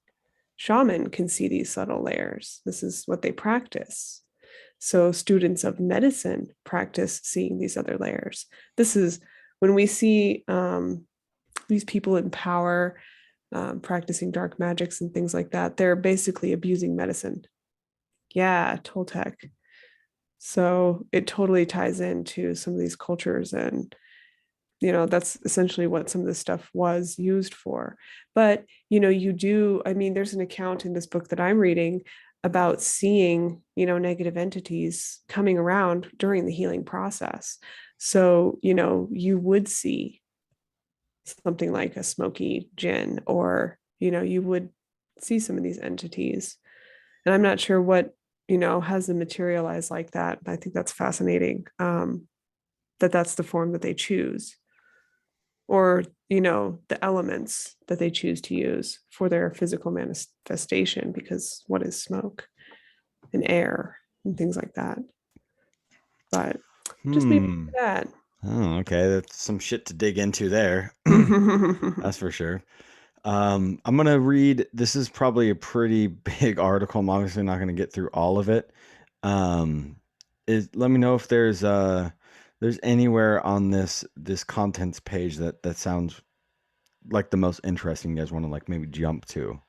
Shaman can see these subtle layers. This is what they practice. So students of medicine practice seeing these other layers. This is when we see these people in power practicing dark magics and things like that, they're basically abusing medicine. Yeah, Toltec. So it totally ties into some of these cultures, and that's essentially what some of this stuff was used for. But I mean, there's an account in this book that I'm reading about seeing negative entities coming around during the healing process. So you would see something like a smoky gin, or you would see some of these entities, and I'm not sure what has them materialize like that. I think that's fascinating, that that's the form that they choose, or the elements that they choose to use for their physical manifestation, because what is smoke and air and things like that. But just maybe that. Oh, okay. That's some shit to dig into there. That's for sure. I'm gonna read. This is probably a pretty big article. I'm obviously not gonna get through all of it. Let me know if there's anywhere on this contents page that sounds like the most interesting. You guys want to like maybe jump to?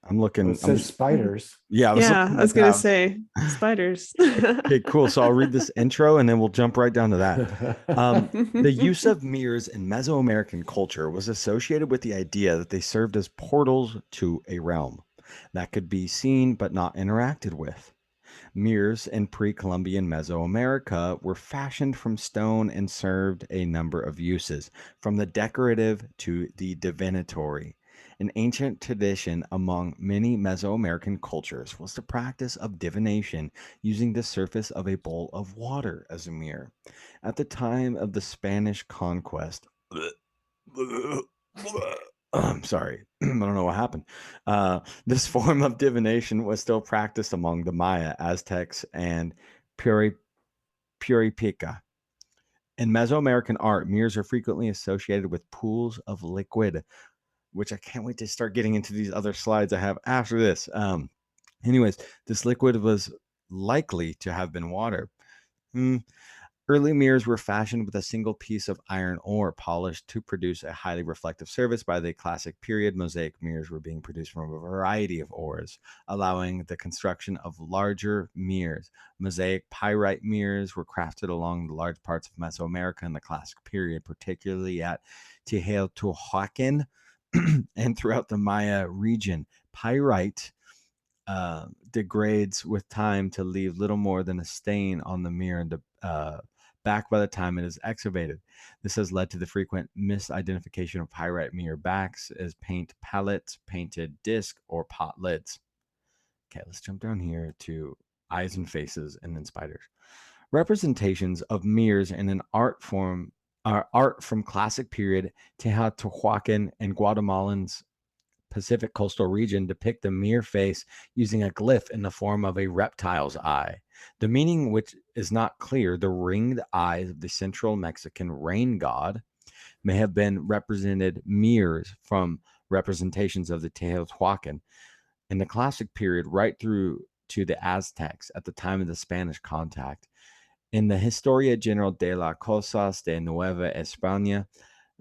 I'm looking. It says spiders. Yeah, I was gonna say spiders. Okay, cool. So I'll read this intro and then we'll jump right down to that. The use of mirrors in Mesoamerican culture was associated with the idea that they served as portals to a realm that could be seen but not interacted with. Mirrors in pre-Columbian Mesoamerica were fashioned from stone and served a number of uses, from the decorative to the divinatory. An ancient tradition among many Mesoamerican cultures was the practice of divination using the surface of a bowl of water as a mirror. At the time of the Spanish conquest, I'm sorry, I don't know what happened. This form of divination was still practiced among the Maya, Aztecs, and Puripica. In Mesoamerican art, mirrors are frequently associated with pools of liquid, which I can't wait to start getting into these other slides I have after this. Anyways, this liquid was likely to have been water. Early mirrors were fashioned with a single piece of iron ore polished to produce a highly reflective surface. By the classic period, mosaic mirrors were being produced from a variety of ores, allowing the construction of larger mirrors. Mosaic pyrite mirrors were crafted along the large parts of Mesoamerica in the classic period, particularly at Teotihuacan and throughout the Maya region. Pyrite degrades with time to leave little more than a stain on the mirror and back by the time it is excavated. This has led to the frequent misidentification of pyrite mirror backs as paint palettes, painted disc, or pot lids. Okay, let's jump down here to eyes and faces and then spiders. Representations of mirrors in an art from classic period Teotihuacan and Guatemalan's Pacific coastal region depict the mirror face using a glyph in the form of a reptile's eye. The meaning, which is not clear, the ringed eyes of the central Mexican rain god may have been represented mirrors from representations of the Teotihuacan in the classic period right through to the Aztecs at the time of the Spanish contact. In the Historia General de las Cosas de Nueva España,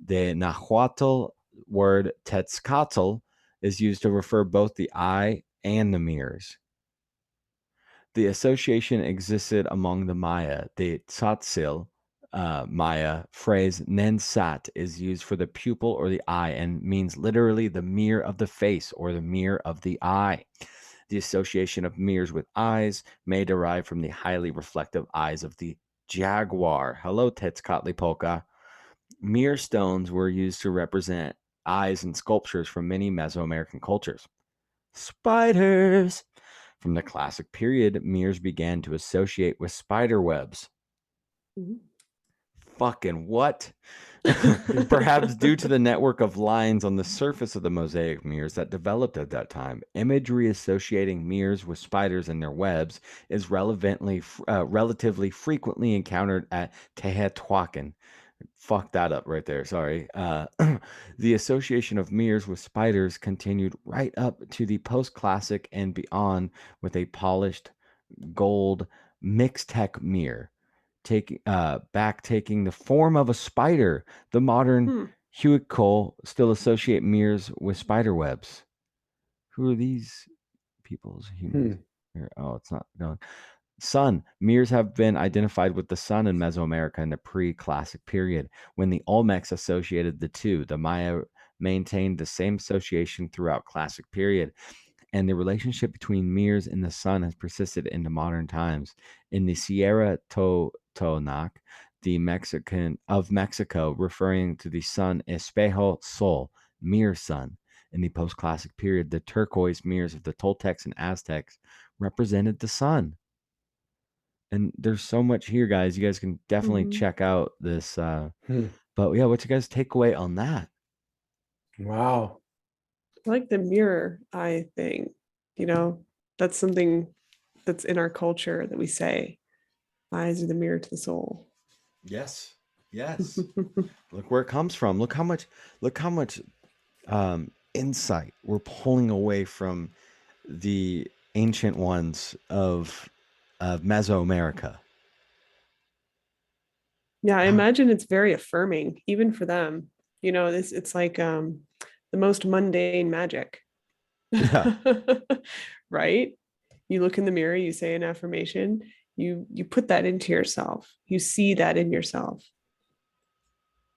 the Nahuatl word Tetzcatl is used to refer both the eye and the mirrors. The association existed among the Maya. The Tzotzil Maya phrase Nensat is used for the pupil or the eye and means literally the mirror of the face or the mirror of the eye. The association of mirrors with eyes may derive from the highly reflective eyes of the jaguar. Hello, Tetzcatlipoca. Mirror stones were used to represent eyes in sculptures from many Mesoamerican cultures. Spiders. From the classic period, mirrors began to associate with spider webs. Fucking what? Perhaps due to the network of lines on the surface of the mosaic mirrors that developed at that time, imagery associating mirrors with spiders and their webs is relatively frequently encountered at Teotihuacan. Fuck that up right there. Sorry. The association of mirrors with spiders continued right up to the post-classic and beyond with a polished gold Mixtec mirror taking the form of a spider. The modern Huichol still associate mirrors with spider webs. Who are these people's humans? Oh, it's not going. Sun. Mirrors have been identified with the sun in Mesoamerica in the pre-classic period when the Olmecs associated the two. The Maya maintained the same association throughout classic period, and the relationship between mirrors and the sun has persisted into modern times. In the Sierra Totonac, the Mexican of Mexico, referring to the sun espejo sol, mirror sun. In the post-classic period, the turquoise mirrors of the Toltecs and Aztecs represented the sun. And there's so much here, guys. You guys can definitely check out this. But yeah, what's your guys' takeaway on that? Wow. I like the mirror eye thing. You know, that's something that's in our culture that we say. Eyes are the mirror to the soul. Yes. Yes. Look where it comes from. Look how much insight we're pulling away from the ancient ones of Mesoamerica. Yeah, I imagine it's very affirming, even for them. You know, it's like the most mundane magic. Yeah. Right? You look in the mirror, you say an affirmation, you put that into yourself. You see that in yourself.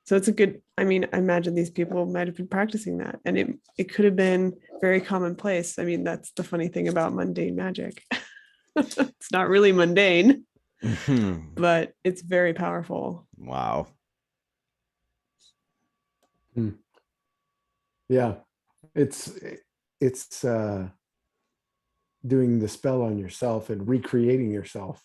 So it's a good, I mean, I imagine these people might have been practicing that, and it could have been very commonplace. I mean, that's the funny thing about mundane magic. It's not really mundane, but it's very powerful. Wow. Yeah. It's doing the spell on yourself and recreating yourself.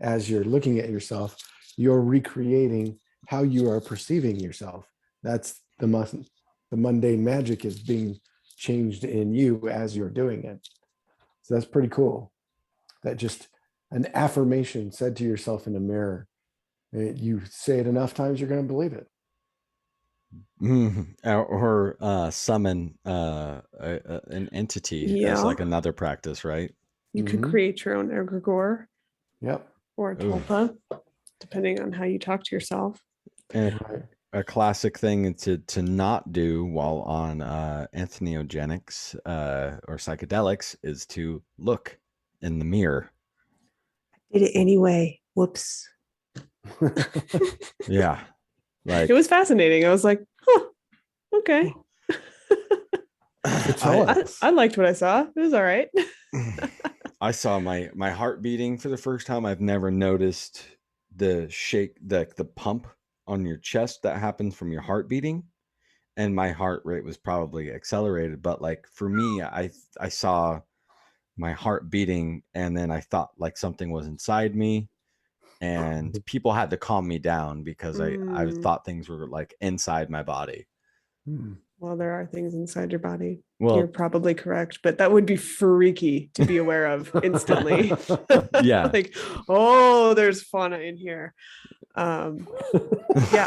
As you're looking at yourself, you're recreating how you are perceiving yourself. That's the mundane magic is being changed in you as you're doing it. So that's pretty cool. That just an affirmation said to yourself in a mirror. You say it enough times, you're going to believe it. Or summon an entity as like another practice, right? You could create your own egregore. Yep. Or a tulpa, depending on how you talk to yourself. And a classic thing to not do while on entheogenics or psychedelics is to look in the mirror. Did it anyway. Whoops. Yeah. Like it was fascinating. I was like, huh, okay. I liked what I saw. It was all right. I saw my heart beating for the first time. I've never noticed the shake, the pump on your chest that happens from your heart beating, and my heart rate was probably accelerated. But like for me, I saw my heart beating, and then I thought like something was inside me, and people had to calm me down because I thought things were like inside my body. Well, there are things inside your body. Well, you're probably correct, but that would be freaky to be aware of instantly. Yeah. Like, oh, there's fauna in here. Yeah,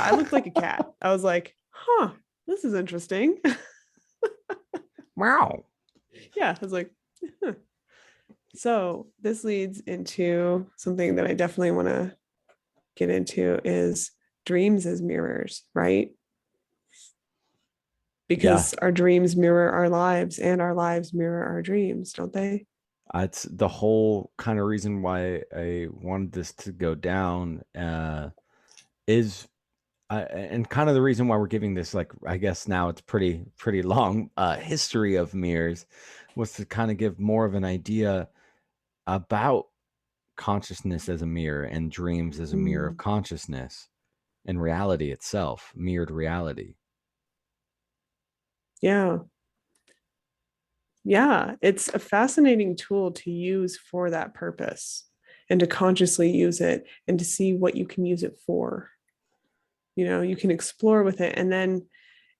I looked like a cat. I was like, huh, this is interesting. Wow. Yeah, I was like, huh. So this leads into something that I definitely want to get into is dreams as mirrors, right? Because our dreams mirror our lives and our lives mirror our dreams, don't they? It's the whole kind of reason why I wanted this to go down is and kind of the reason why we're giving this, like, I guess now it's pretty long history of mirrors, was to kind of give more of an idea about consciousness as a mirror and dreams as a mirror of consciousness and reality itself, mirrored reality. Yeah. Yeah, it's a fascinating tool to use for that purpose and to consciously use it and to see what you can use it for. you can explore with it, and then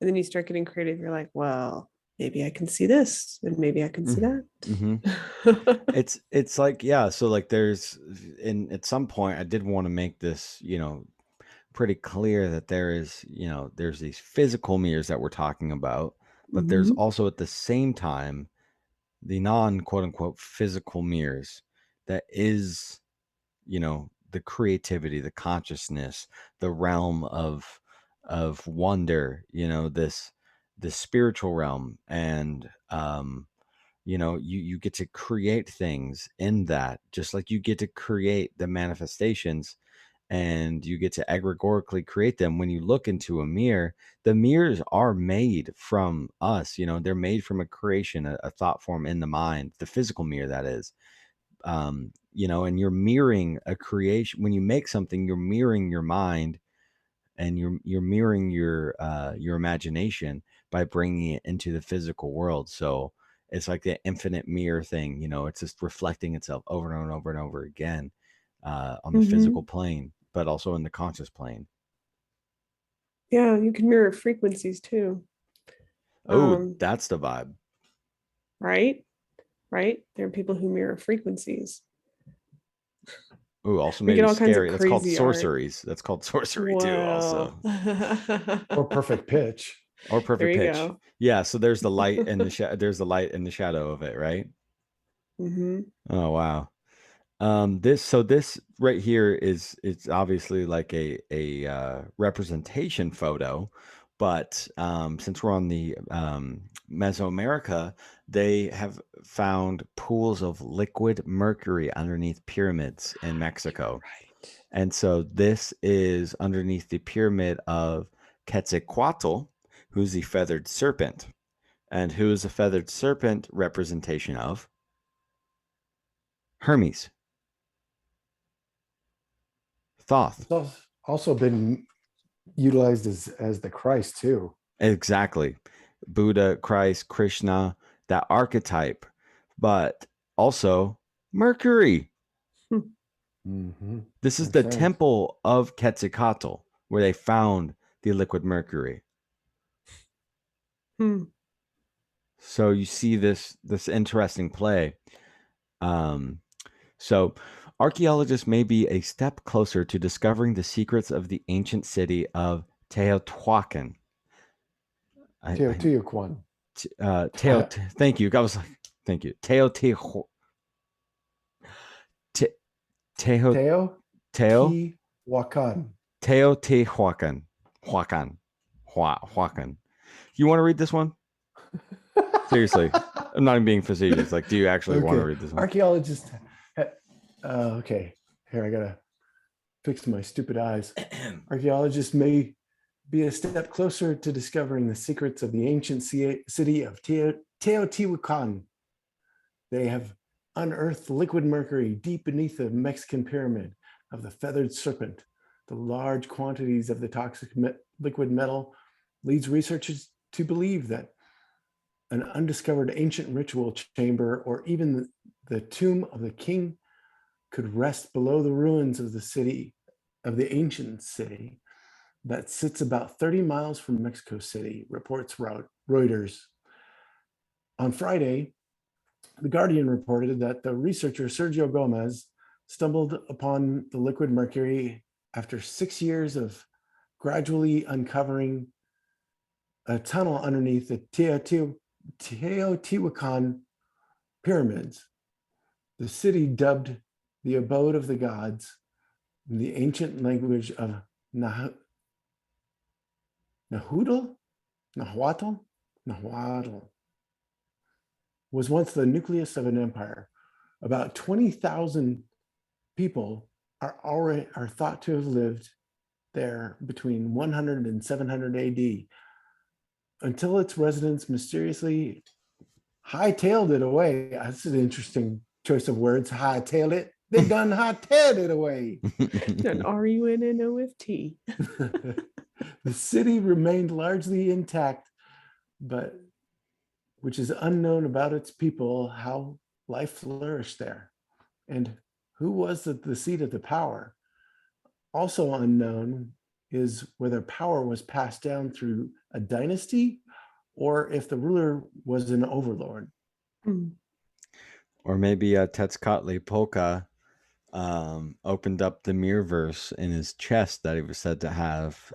you start getting creative. You're like, well, maybe I can see this, and maybe I can see that. It's like, yeah, so like there's at some point I did want to make this, pretty clear that there's these physical mirrors that we're talking about, but there's Mhm. also at the same time the non quote unquote physical mirrors that is, the creativity, the consciousness, the realm of wonder, this spiritual realm. And you get to create things in that, just like you get to create the manifestations, and you get to egregorically create them. When you look into a mirror, the mirrors are made from us, they're made from a creation, a thought form in the mind, the physical mirror, that is. And you're mirroring a creation. When you make something, you're mirroring your mind, and you're mirroring your imagination by bringing it into the physical world. So it's like the infinite mirror thing, it's just reflecting itself over and over and over again, on the physical Mhm. plane, but also in the conscious plane. Yeah, you can mirror frequencies too. Oh, Um, that's the vibe. right? Right? There are people who mirror frequencies. Oh, also We get maybe all kinds of scary. That's called crazy art. sorceries. That's called sorcery too, also. Well, Or perfect pitch. Or there perfect you pitch. go. Yeah, so there's the light and there's the light and the shadow of it, right? Hmm. Oh, wow. This right here is, it's obviously like a representation photo, but since we're on the Mesoamerica, they have found pools of liquid mercury underneath pyramids in Mexico. Right. And so this is underneath the pyramid of Quetzalcoatl, who's the feathered serpent. And who is the feathered serpent representation of? Hermes, Thoth. It's also been utilized as the Christ too. Exactly. Buddha, Christ, Krishna, that archetype, but also Mercury. Mm-hmm. This is Makes the sense. temple of Quetzalcoatl, where they found the liquid mercury. Hmm. So you see this interesting play. Um, so archaeologists may be a step closer to discovering the secrets of the ancient city of Teotihuacan. I Teotihuacan. Thank you. I was like, thank you. Teotihuacan. Teo Teo Teotihuacan. Teotihuacan. Huacan. You want to read this one? Seriously. I'm not even being facetious. Like, do you actually want to Okay. read this one? Archaeologists. Okay. Here, I gotta fix my stupid eyes. Archaeologists may be a step closer to discovering the secrets of the ancient city of Teotihuacan. They have unearthed liquid mercury deep beneath the Mexican pyramid of the feathered serpent. The large quantities of the toxic liquid metal leads researchers to believe that an undiscovered ancient ritual chamber or even the tomb of the king could rest below the ruins of the city, of the ancient city that sits about 30 miles from Mexico City, reports Reuters. On Friday, The Guardian reported that the researcher Sergio Gomez stumbled upon the liquid mercury after 6 years of gradually uncovering a tunnel underneath the Teotihuacan pyramids. The city, dubbed the abode of the gods in the ancient language of Nahuatl, was once the nucleus of an empire. About 20,000 people are thought to have lived there between 100 and 700 AD until its residents mysteriously hightailed it away. That's an interesting choice of words. Hightailed it. They done hightailed it away. An RUNNOFT. The city remained largely intact, but which is unknown about its people, how life flourished there, and who was the seat of the power. Also unknown is whether power was passed down through a dynasty or if the ruler was an overlord. Mm. Or maybe Tetzcatli opened up the Mirrorverse in his chest that he was said to have.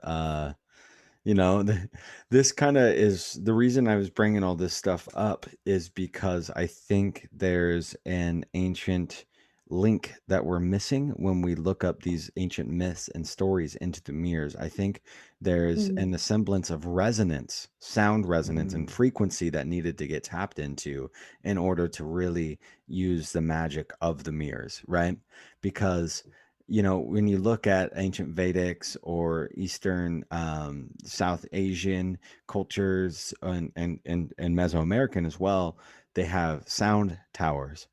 This kind of is the reason I was bringing all this stuff up, is because I think there's an ancient link that we're missing when we look up these ancient myths and stories into the mirrors. I think there's Mm. an semblance of resonance, sound resonance, and Mm. frequency that needed to get tapped into in order to really use the magic of the mirrors, right? Because when you look at ancient Vedics or Eastern, South Asian cultures, and Mesoamerican as well, they have sound towers,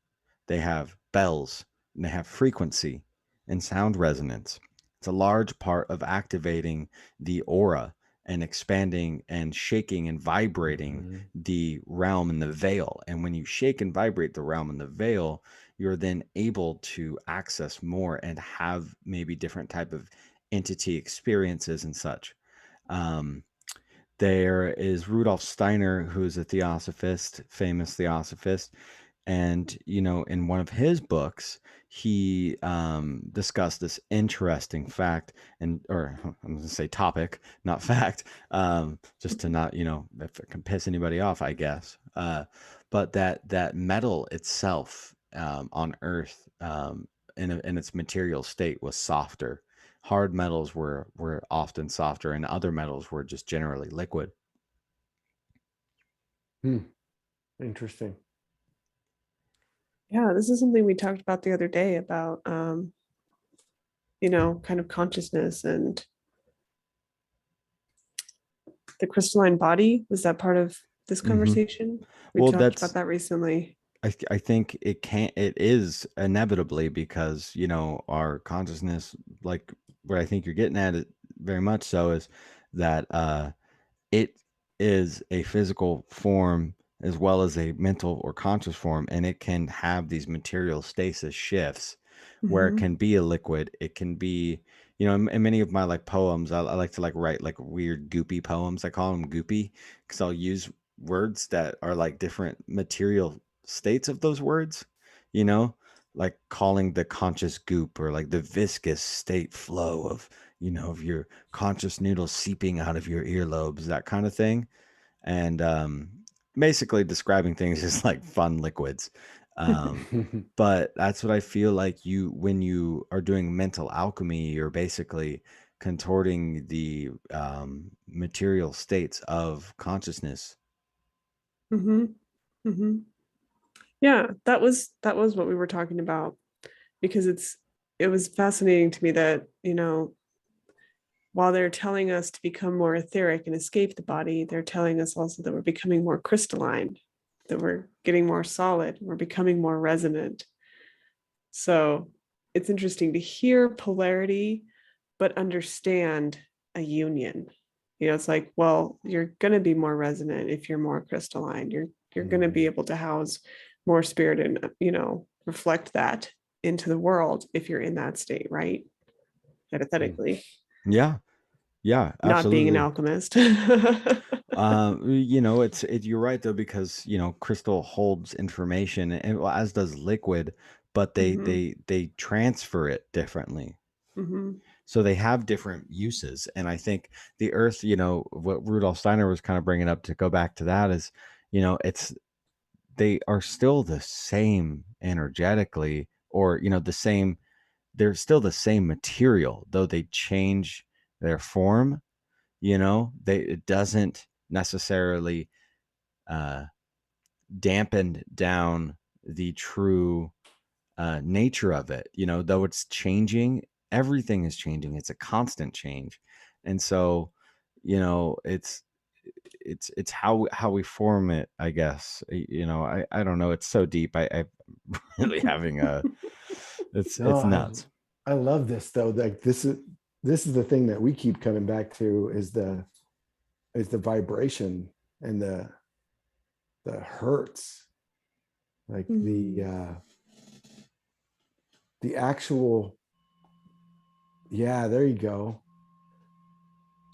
they have bells, and they have frequency and sound resonance. It's a large part of activating the aura and expanding and shaking and vibrating Mhm. the realm and the veil. And when you shake and vibrate the realm and the veil, you're then able to access more and have maybe different type of entity experiences and such. Um, there is Rudolf Steiner, who's a theosophist, famous theosophist, and in one of his books, he discussed this interesting fact, or I'm going to say topic, not fact, just to not, if it can piss anybody off, I guess. But that metal itself, on Earth, in its material state, was softer. Hard metals were often softer, and other metals were just generally liquid. Interesting. Yeah, this is something we talked about the other day about, kind of consciousness and the crystalline body. Was that part of this Mhm. conversation? We Well, talked about that's that recently. I think it is inevitably, because our consciousness, like what I think you're getting at it very much so, is that it is a physical form as well as a mental or conscious form, and it can have these material stasis shifts where it Mhm. can be a liquid. It can be, in many of my like poems, I like to like write like weird goopy poems. I call them goopy because I'll use words that are like different material states of those words, you know, like calling the conscious goop, or like the viscous state flow of your conscious noodle seeping out of your earlobes, that kind of thing. And basically describing things as like fun liquids. Um, but that's what I feel like, when you are doing mental alchemy, you're basically contorting the material states of consciousness. Mhm. Mhm. Yeah, that was what we were talking about, because it was fascinating to me that, while they're telling us to become more etheric and escape the body, they're telling us also that we're becoming more crystalline, that we're getting more solid, we're becoming more resonant. So it's interesting to hear polarity, but understand a union. It's like, well, you're going to be more resonant if you're more crystalline. You're going to be able to house more spirit and, reflect that into the world if you're in that state, right? Hypothetically, Yeah, yeah, not being an absolutely. alchemist. You're right though, because crystal holds information, and well, as does liquid, but they Hmm. they transfer it differently. Hmm. So they have different uses. And I think the earth, what Rudolf Steiner was kind of bringing up, to go back to that, is, it's, they are still the same energetically, or, they're still the same material, though they change their form, it doesn't necessarily uh, dampen down the true nature of it, though it's changing. Everything is changing. It's a constant change. And so, it's how we form it, I guess. I don't know. It's so deep. I really having it's No, nuts. I love this though. Like this is the thing that we keep coming back to, is the vibration and the hertz, like Mm. the actual, yeah, there you go.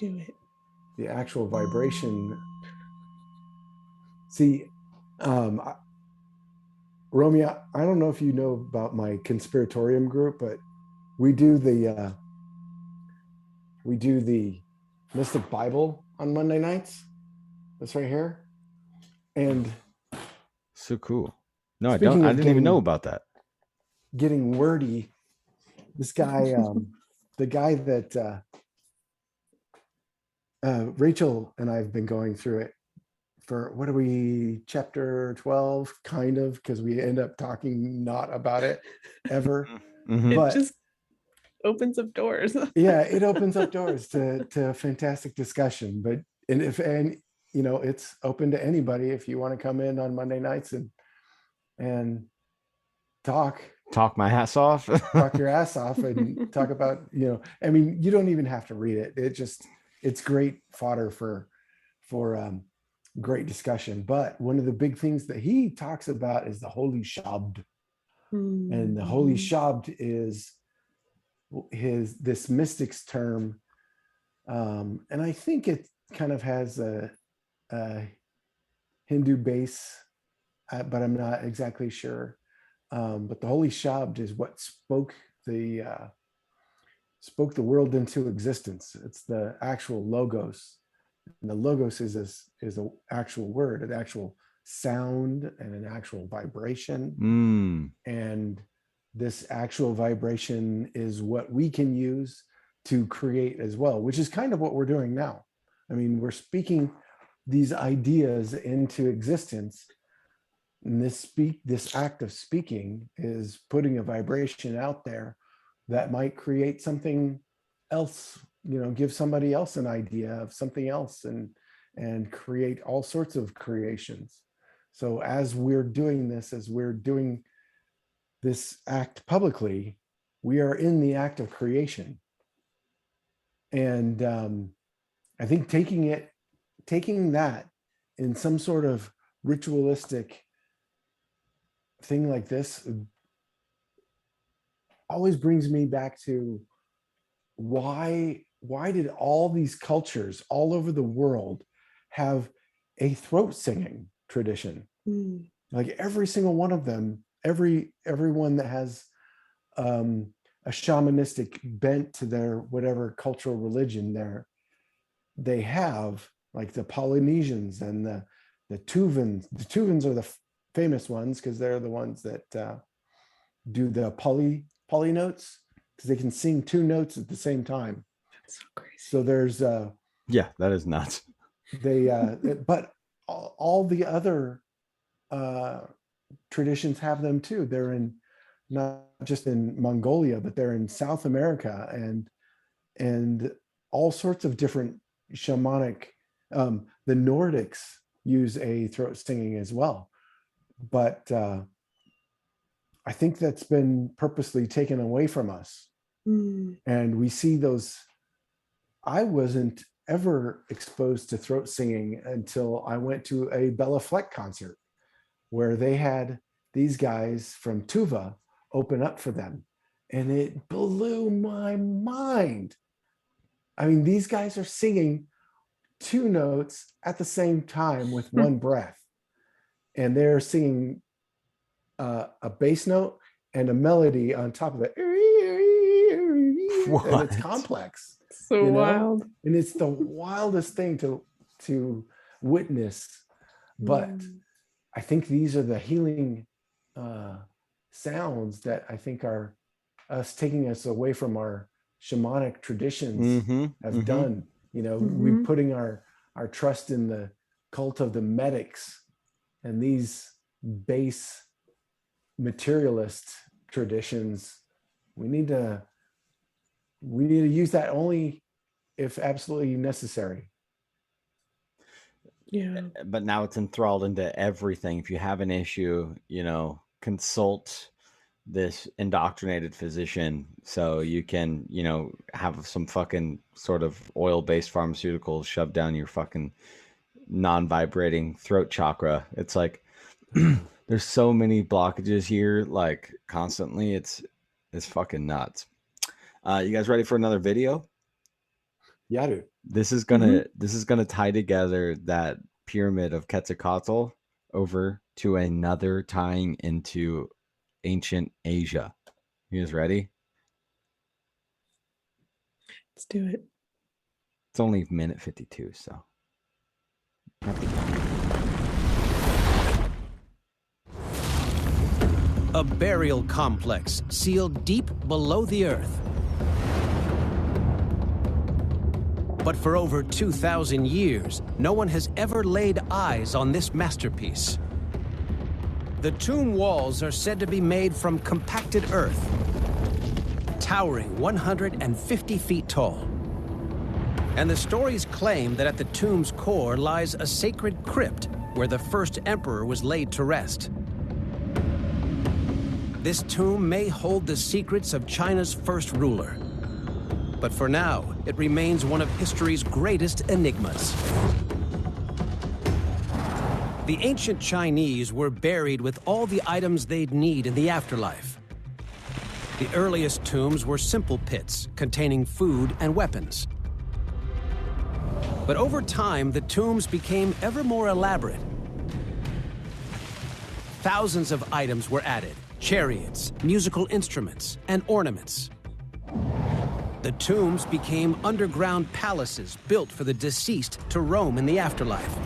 Do it. the actual vibration. See, Romeo, I don't know if you know about my conspiratorium group, but we do the Mystic Bible on Monday nights. That's right here. And So cool. No, I speaking don't. I of didn't even know getting about that. getting wordy, this guy, the guy that Rachel and I have been going through it for, what are we, chapter 12, kind of, because we end up talking not about it ever. Mhm. It But just opens up doors. yeah, it opens up doors to a fantastic discussion. But and you know, it's open to anybody if you want to come in on Monday nights and talk Talk my ass off. talk your ass off and talk about, you know, I mean, you don't even have to read it. It's great fodder for great discussion. But one of the big things that he talks about is the Holy Shabd. And the Holy Shabd is this mystics term. And I think it kind of has a Hindu base, but I'm not exactly sure. But the Holy Shabd is what spoke the world into existence. It's the actual logos, and the logos is an actual word, an actual sound, and an actual vibration. And this actual vibration is what we can use to create as well, which is kind of what we're doing now. I mean, we're speaking these ideas into existence. And this act of speaking is putting a vibration out there that might create something else, you know, give somebody else an idea of something else, and create all sorts of creations. So as we're doing this act publicly, we are in the act of creation. And I think taking that in some sort of ritualistic thing like this always brings me back to why did all these cultures all over the world have a throat singing tradition? Like every single one of them, everyone that has a shamanistic bent to their whatever cultural religion they have, like the Polynesians and the Tuvans. The Tuvans are the famous ones because they're the ones that do the poly notes, because they can sing two notes at the same time. That's so crazy. So there's Yeah, that is nuts. but all the other traditions have them too. They're in not just in Mongolia, but they're in South America and all sorts of different shamanic. The Nordics use a throat singing as well, but I think that's been purposely taken away from us. And we see those. I wasn't ever exposed to throat singing until I went to a Bella Fleck concert, where they had these guys from Tuva open up for them. And it blew my mind. I mean, these guys are singing two notes at the same time with one breath. And they're singing a bass note and a melody on top of it. What? And it's complex. So you know? wild. And it's the wildest thing to witness. But I think these are the healing sounds that I think are us taking us away from our shamanic traditions have done. You know, we're putting our trust in the cult of the medics and these base materialist traditions. We need to use that only if absolutely necessary. Yeah. But now it's enthralled into everything. If you have an issue, you know, consult this indoctrinated physician so you can, you know, have some fucking sort of oil-based pharmaceuticals shoved down your fucking non-vibrating throat chakra. It's like there's so many blockages here, like constantly. It's fucking nuts. You guys ready for another video? Yaru. This is gonna tie together that pyramid of Quetzalcoatl over to another tying into ancient Asia. You guys ready? Let's do it. It's only minute 52, so. A burial complex sealed deep below the earth. But for over 2,000 years, no one has ever laid eyes on this masterpiece. The tomb walls are said to be made from compacted earth, towering 150 feet tall. And the stories claim that at the tomb's core lies a sacred crypt where the first emperor was laid to rest. This tomb may hold the secrets of China's first ruler. But for now, it remains one of history's greatest enigmas. The ancient Chinese were buried with all the items they'd need in the afterlife. The earliest tombs were simple pits containing food and weapons. But over time, the tombs became ever more elaborate. Thousands of items were added: chariots, musical instruments, and ornaments. The tombs became underground palaces built for the deceased to roam in the afterlife.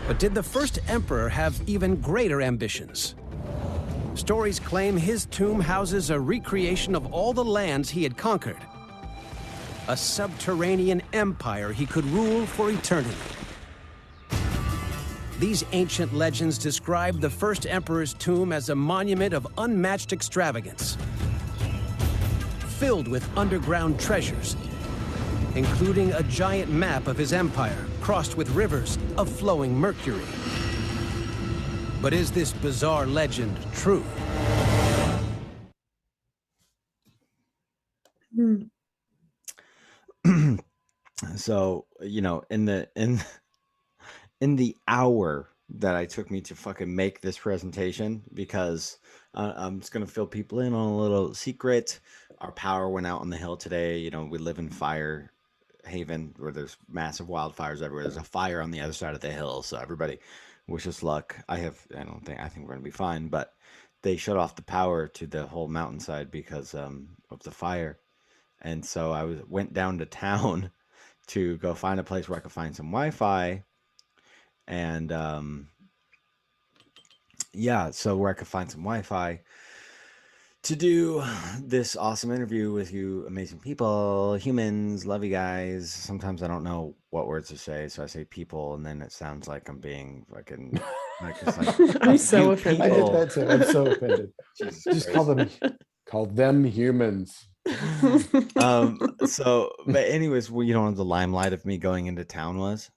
But did the first emperor have even greater ambitions? Stories claim his tomb houses a recreation of all the lands he had conquered. A subterranean empire he could rule for eternity. These ancient legends describe the first emperor's tomb as a monument of unmatched extravagance, filled with underground treasures, including a giant map of his empire crossed with rivers of flowing mercury. But is this bizarre legend true? So, you know, in the hour that I took me to fucking make this presentation, because I'm just gonna fill people in on a little secret. Our power went out on the hill today. You know, we live in Fire Haven where there's massive wildfires everywhere. There's a fire on the other side of the hill, so everybody wish us luck. I think we're gonna be fine, but they shut off the power to the whole mountainside because of the fire. And so I went down to town to go find a place where I could find some Wi-Fi. And yeah, so where I could find some Wi-Fi to do this awesome interview with you amazing people, humans, love you guys. Sometimes I don't know what words to say, so I say people, and then it sounds like I'm being fucking like, it's like I'm so you offended. I people. did that too. I'm so offended. Jesus Just Christ. call them humans. So, but anyways, well, you know what the limelight of me going into town was?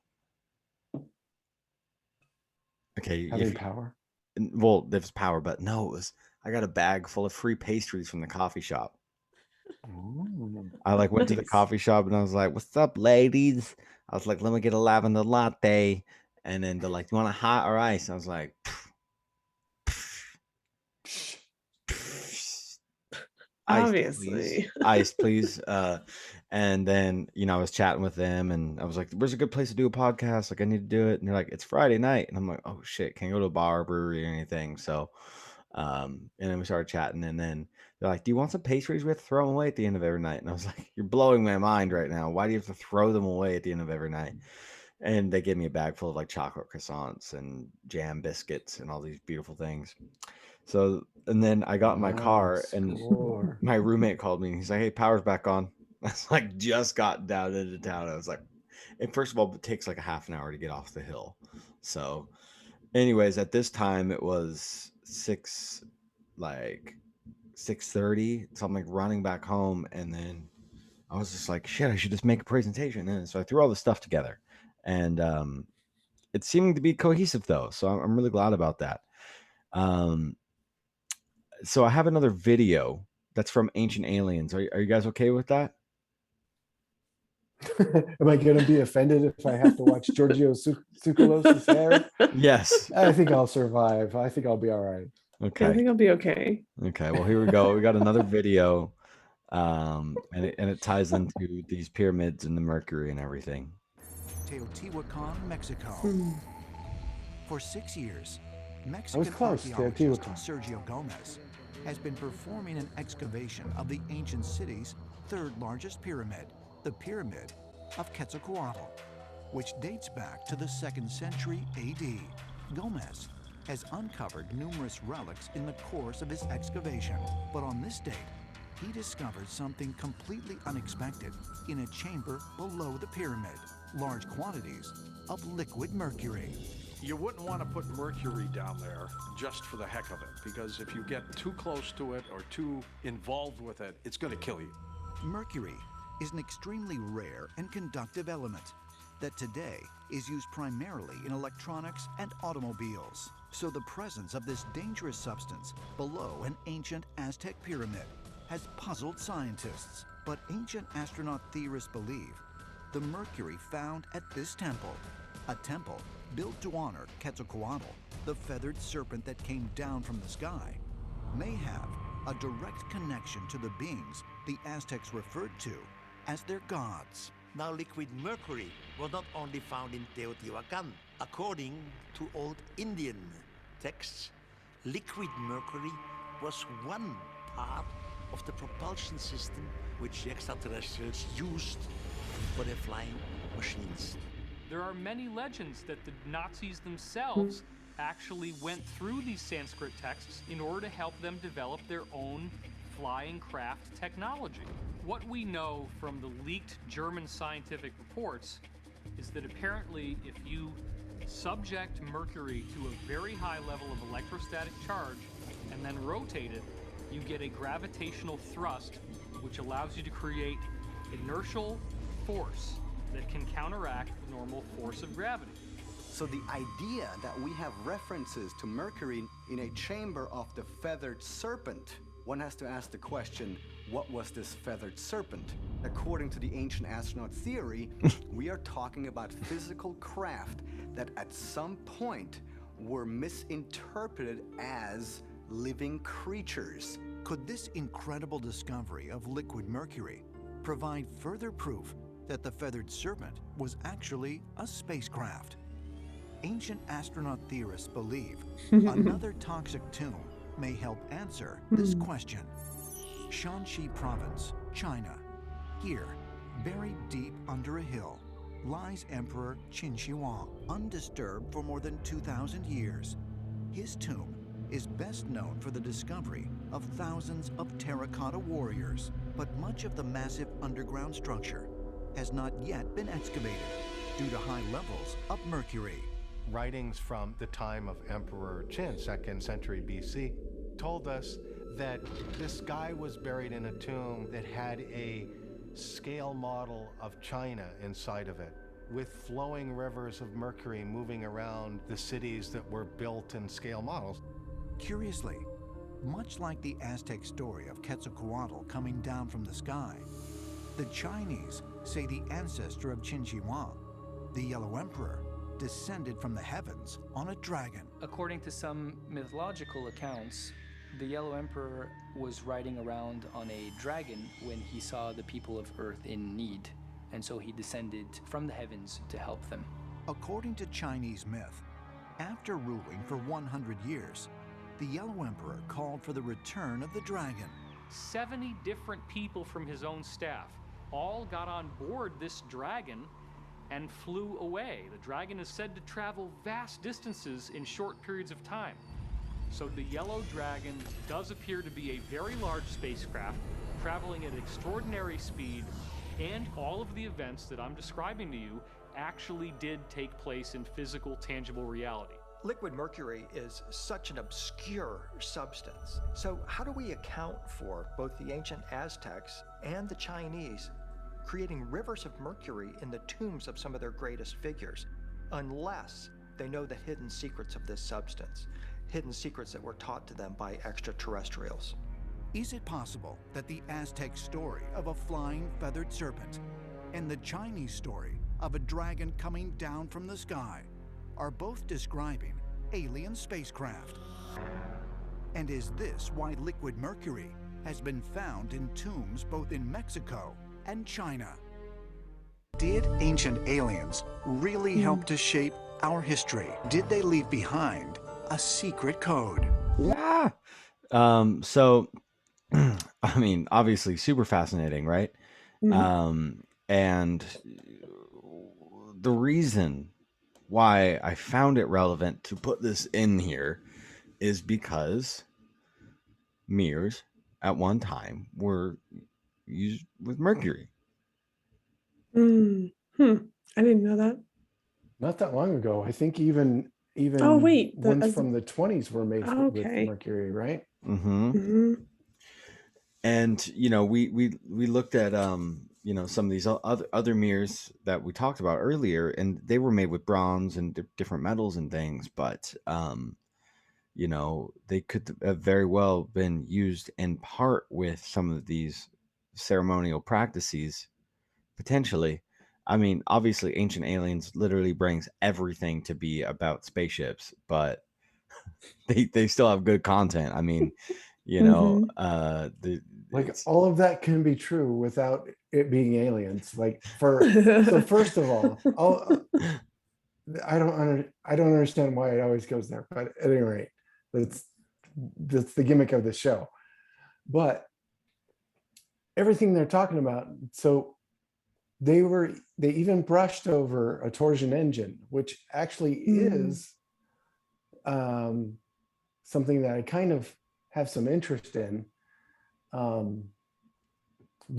Okay, Having power. well, there's power, but no, it was I got a bag full of free pastries from the coffee shop. Ooh. I like went to the Nice. coffee shop and I was like, "What's up, ladies?" I was like, "Let me get a lavender latte," and then they're like, "You want a hot or ice?" And I was like, Obviously. Ice, please. And then, you know, I was chatting with them and I was like, "Where's a good place to do a podcast? Like, I need to do it." And they're like, "It's Friday night." And I'm like, "Oh shit, can't go to a bar, brewery, or anything." So, and then we started chatting and then they're like, "Do you want some pastries? We have to throw them away at the end of every night." And I was like, "You're blowing my mind right now. Why do you have to throw them away at the end of every night?" And they gave me a bag full of like chocolate croissants and jam biscuits and all these beautiful things. So, and then I got in my car and Score. my roommate called me and he's like, "Hey, power's back on." I was like, just got down into town. I was like, and first of all, it takes like a half an hour to get off the hill. So, anyways, at this time it was 6:30. So I'm like running back home, and then I was just like, shit, I should just make a presentation. And so I threw all the stuff together, and it's seeming to be cohesive though. So I'm really glad about that. So I have another video that's from Ancient Aliens. Are you guys okay with that? Am I going to be offended if I have to watch Giorgio Tsoukalos' hair? Yes. I think I'll survive. I think I'll be all right. I Okay. think I'll be okay. Okay. Well, here we go. We got another video And it ties into these pyramids and the mercury and everything. Teotihuacan, Mexico. Hmm. For 6 years, Mexican close, archaeologist Teotihuacan. Sergio Gomez has been performing an excavation of the ancient city's third largest pyramid, the Pyramid of Quetzalcoatl, which dates back to the 2nd century AD. Gomez has uncovered numerous relics in the course of his excavation, but on this date, he discovered something completely unexpected in a chamber below the pyramid: large quantities of liquid mercury. You wouldn't want to put mercury down there just for the heck of it, because if you get too close to it or too involved with it, it's going to kill you. Mercury is an extremely rare and conductive element that today is used primarily in electronics and automobiles. So the presence of this dangerous substance below an ancient Aztec pyramid has puzzled scientists. But ancient astronaut theorists believe the mercury found at this temple, a temple built to honor Quetzalcoatl, the feathered serpent that came down from the sky, may have a direct connection to the beings the Aztecs referred to as their gods. Now, liquid mercury was not only found in Teotihuacan. According to old Indian texts, liquid mercury was one part of the propulsion system which the extraterrestrials used for their flying machines. There are many legends that the Nazis themselves actually went through these Sanskrit texts in order to help them develop their own flying craft technology. What we know from the leaked German scientific reports is that apparently if you subject mercury to a very high level of electrostatic charge and then rotate it, you get a gravitational thrust which allows you to create inertial force that can counteract the normal force of gravity. So the idea that we have references to mercury in a chamber of the feathered serpent, one has to ask the question, what was this feathered serpent? According to the ancient astronaut theory, we are talking about physical craft that at some point were misinterpreted as living creatures. Could this incredible discovery of liquid mercury provide further proof that the feathered serpent was actually a spacecraft? Ancient astronaut theorists believe another toxic tomb may help answer this question. Shanxi Province, China. Here, buried deep under a hill, lies Emperor Qin Shi Huang, undisturbed for more than 2,000 years. His tomb is best known for the discovery of thousands of terracotta warriors, but much of the massive underground structure has not yet been excavated due to high levels of mercury. Writings from the time of Emperor Qin, 2nd century BC, told us that this guy was buried in a tomb that had a scale model of China inside of it, with flowing rivers of mercury moving around the cities that were built in scale models. Curiously, much like the Aztec story of Quetzalcoatl coming down from the sky, the Chinese say the ancestor of Qin Shi Huang, the Yellow Emperor, descended from the heavens on a dragon. According to some mythological accounts, the Yellow Emperor was riding around on a dragon when he saw the people of Earth in need, and so he descended from the heavens to help them. According to Chinese myth, after ruling for 100 years, the Yellow Emperor called for the return of the dragon. 70 different people from his own staff all got on board this dragon and flew away. The dragon is said to travel vast distances in short periods of time. So the Yellow Dragon does appear to be a very large spacecraft traveling at extraordinary speed, and all of the events that I'm describing to you actually did take place in physical, tangible reality. Liquid mercury is such an obscure substance. So how do we account for both the ancient Aztecs and the Chinese creating rivers of mercury in the tombs of some of their greatest figures, unless they know the hidden secrets of this substance, hidden secrets that were taught to them by extraterrestrials? Is it possible that the Aztec story of a flying feathered serpent and the Chinese story of a dragon coming down from the sky are both describing alien spacecraft? And is this why liquid mercury has been found in tombs both in Mexico and China. Did ancient aliens really help to shape our history? Did they leave behind a secret code? Yeah. So, I mean, obviously, super fascinating, right? And the reason why I found it relevant to put this in here is because mirrors at one time were used with mercury. I didn't know that. Not that long ago. I think even Oh, wait, ones from the 20s were made with okay. mercury, right? And we looked at some of these other mirrors that we talked about earlier, and they were made with bronze and different metals and things, but they could have very well been used in part with some of these ceremonial practices, potentially. I mean, obviously, Ancient Aliens literally brings everything to be about spaceships, but they still have good content. I mean, like all of that can be true without it being aliens. Like so first of all, I don't understand why it always goes there, but at any rate, that's the gimmick of the show. But everything they're talking about, so they even brushed over a torsion engine, which actually is something that I kind of have some interest in. Did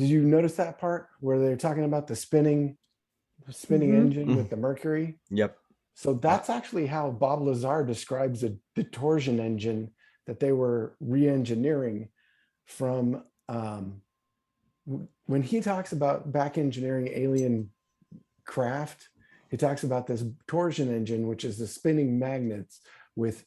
you notice that part where they're talking about the spinning engine with the mercury? Yep. So that's actually how Bob Lazar describes the torsion engine that they were re-engineering from. When he talks about back engineering alien craft, he talks about this torsion engine, which is the spinning magnets with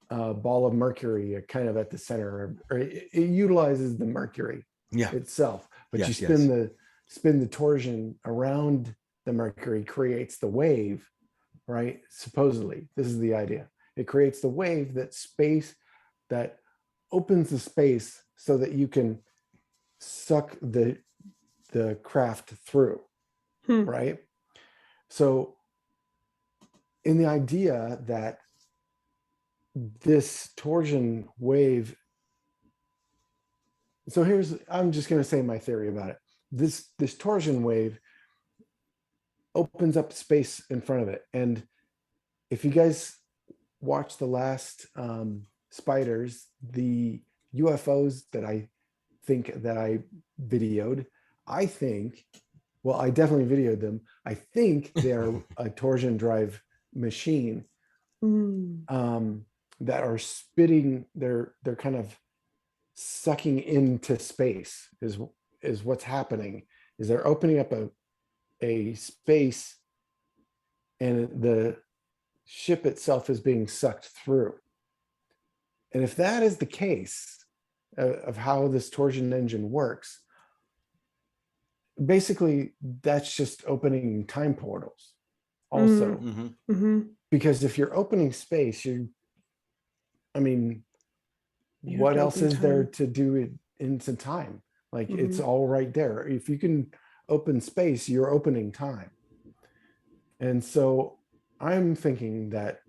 a ball of mercury kind of at the center. Or it utilizes the mercury itself, but you spin the torsion around the mercury, creates the wave, right? Supposedly, this is the idea. It creates the wave that opens the space so that you can suck the craft through, right? So in the idea that this torsion wave, so I'm just going to say my theory about it. This torsion wave opens up space in front of it. And if you guys watch the last Spiders, the UFOs that I think that I videoed, I definitely videoed them. I think they're a torsion drive machine that are spitting, they're kind of sucking into space is what's happening, is they're opening up a space and the ship itself is being sucked through. And if that is the case of how this torsion engine works, basically that's just opening time portals also. Because if you're opening space, what else is there to do it into time? Like it's all right there. If you can open space, you're opening time. And so I'm thinking that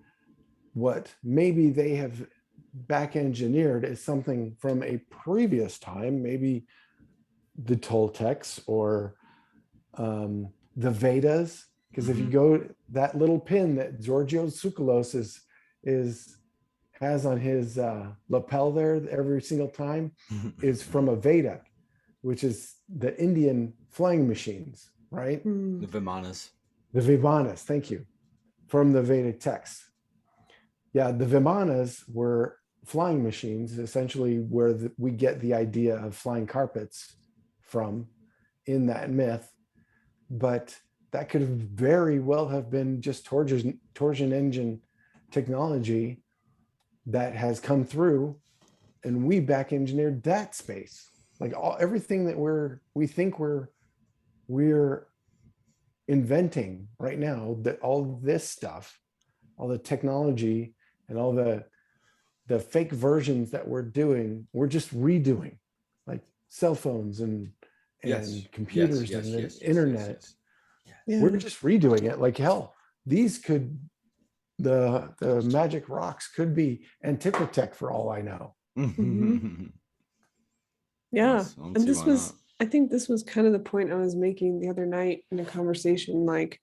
what maybe they have back engineered is something from a previous time, maybe the Toltecs or the Vedas. Because if you go, that little pin that Georgios Tsoukalos has on his lapel there every single time is from a Veda, which is the Indian flying machines, right? The Vimanas. The Vimanas, thank you, from the Vedic text. Yeah, the Vimanas were flying machines, essentially where we get the idea of flying carpets from in that myth. But that could very well have been just torsion engine technology that has come through, and we back engineered that space. Like everything that we think we're inventing right now, that all this stuff, all the technology and all the fake versions that we're doing, we're just redoing. cell phones and Yes. computers Yes, and the yes, yes, internet. yes, yes. Yeah. We're just redoing it. Like hell, these could, the magic rocks could be Antiquitech for all I know. Yeah. I don't And see this why was, not. I think this was kind of the point I was making the other night in a conversation, like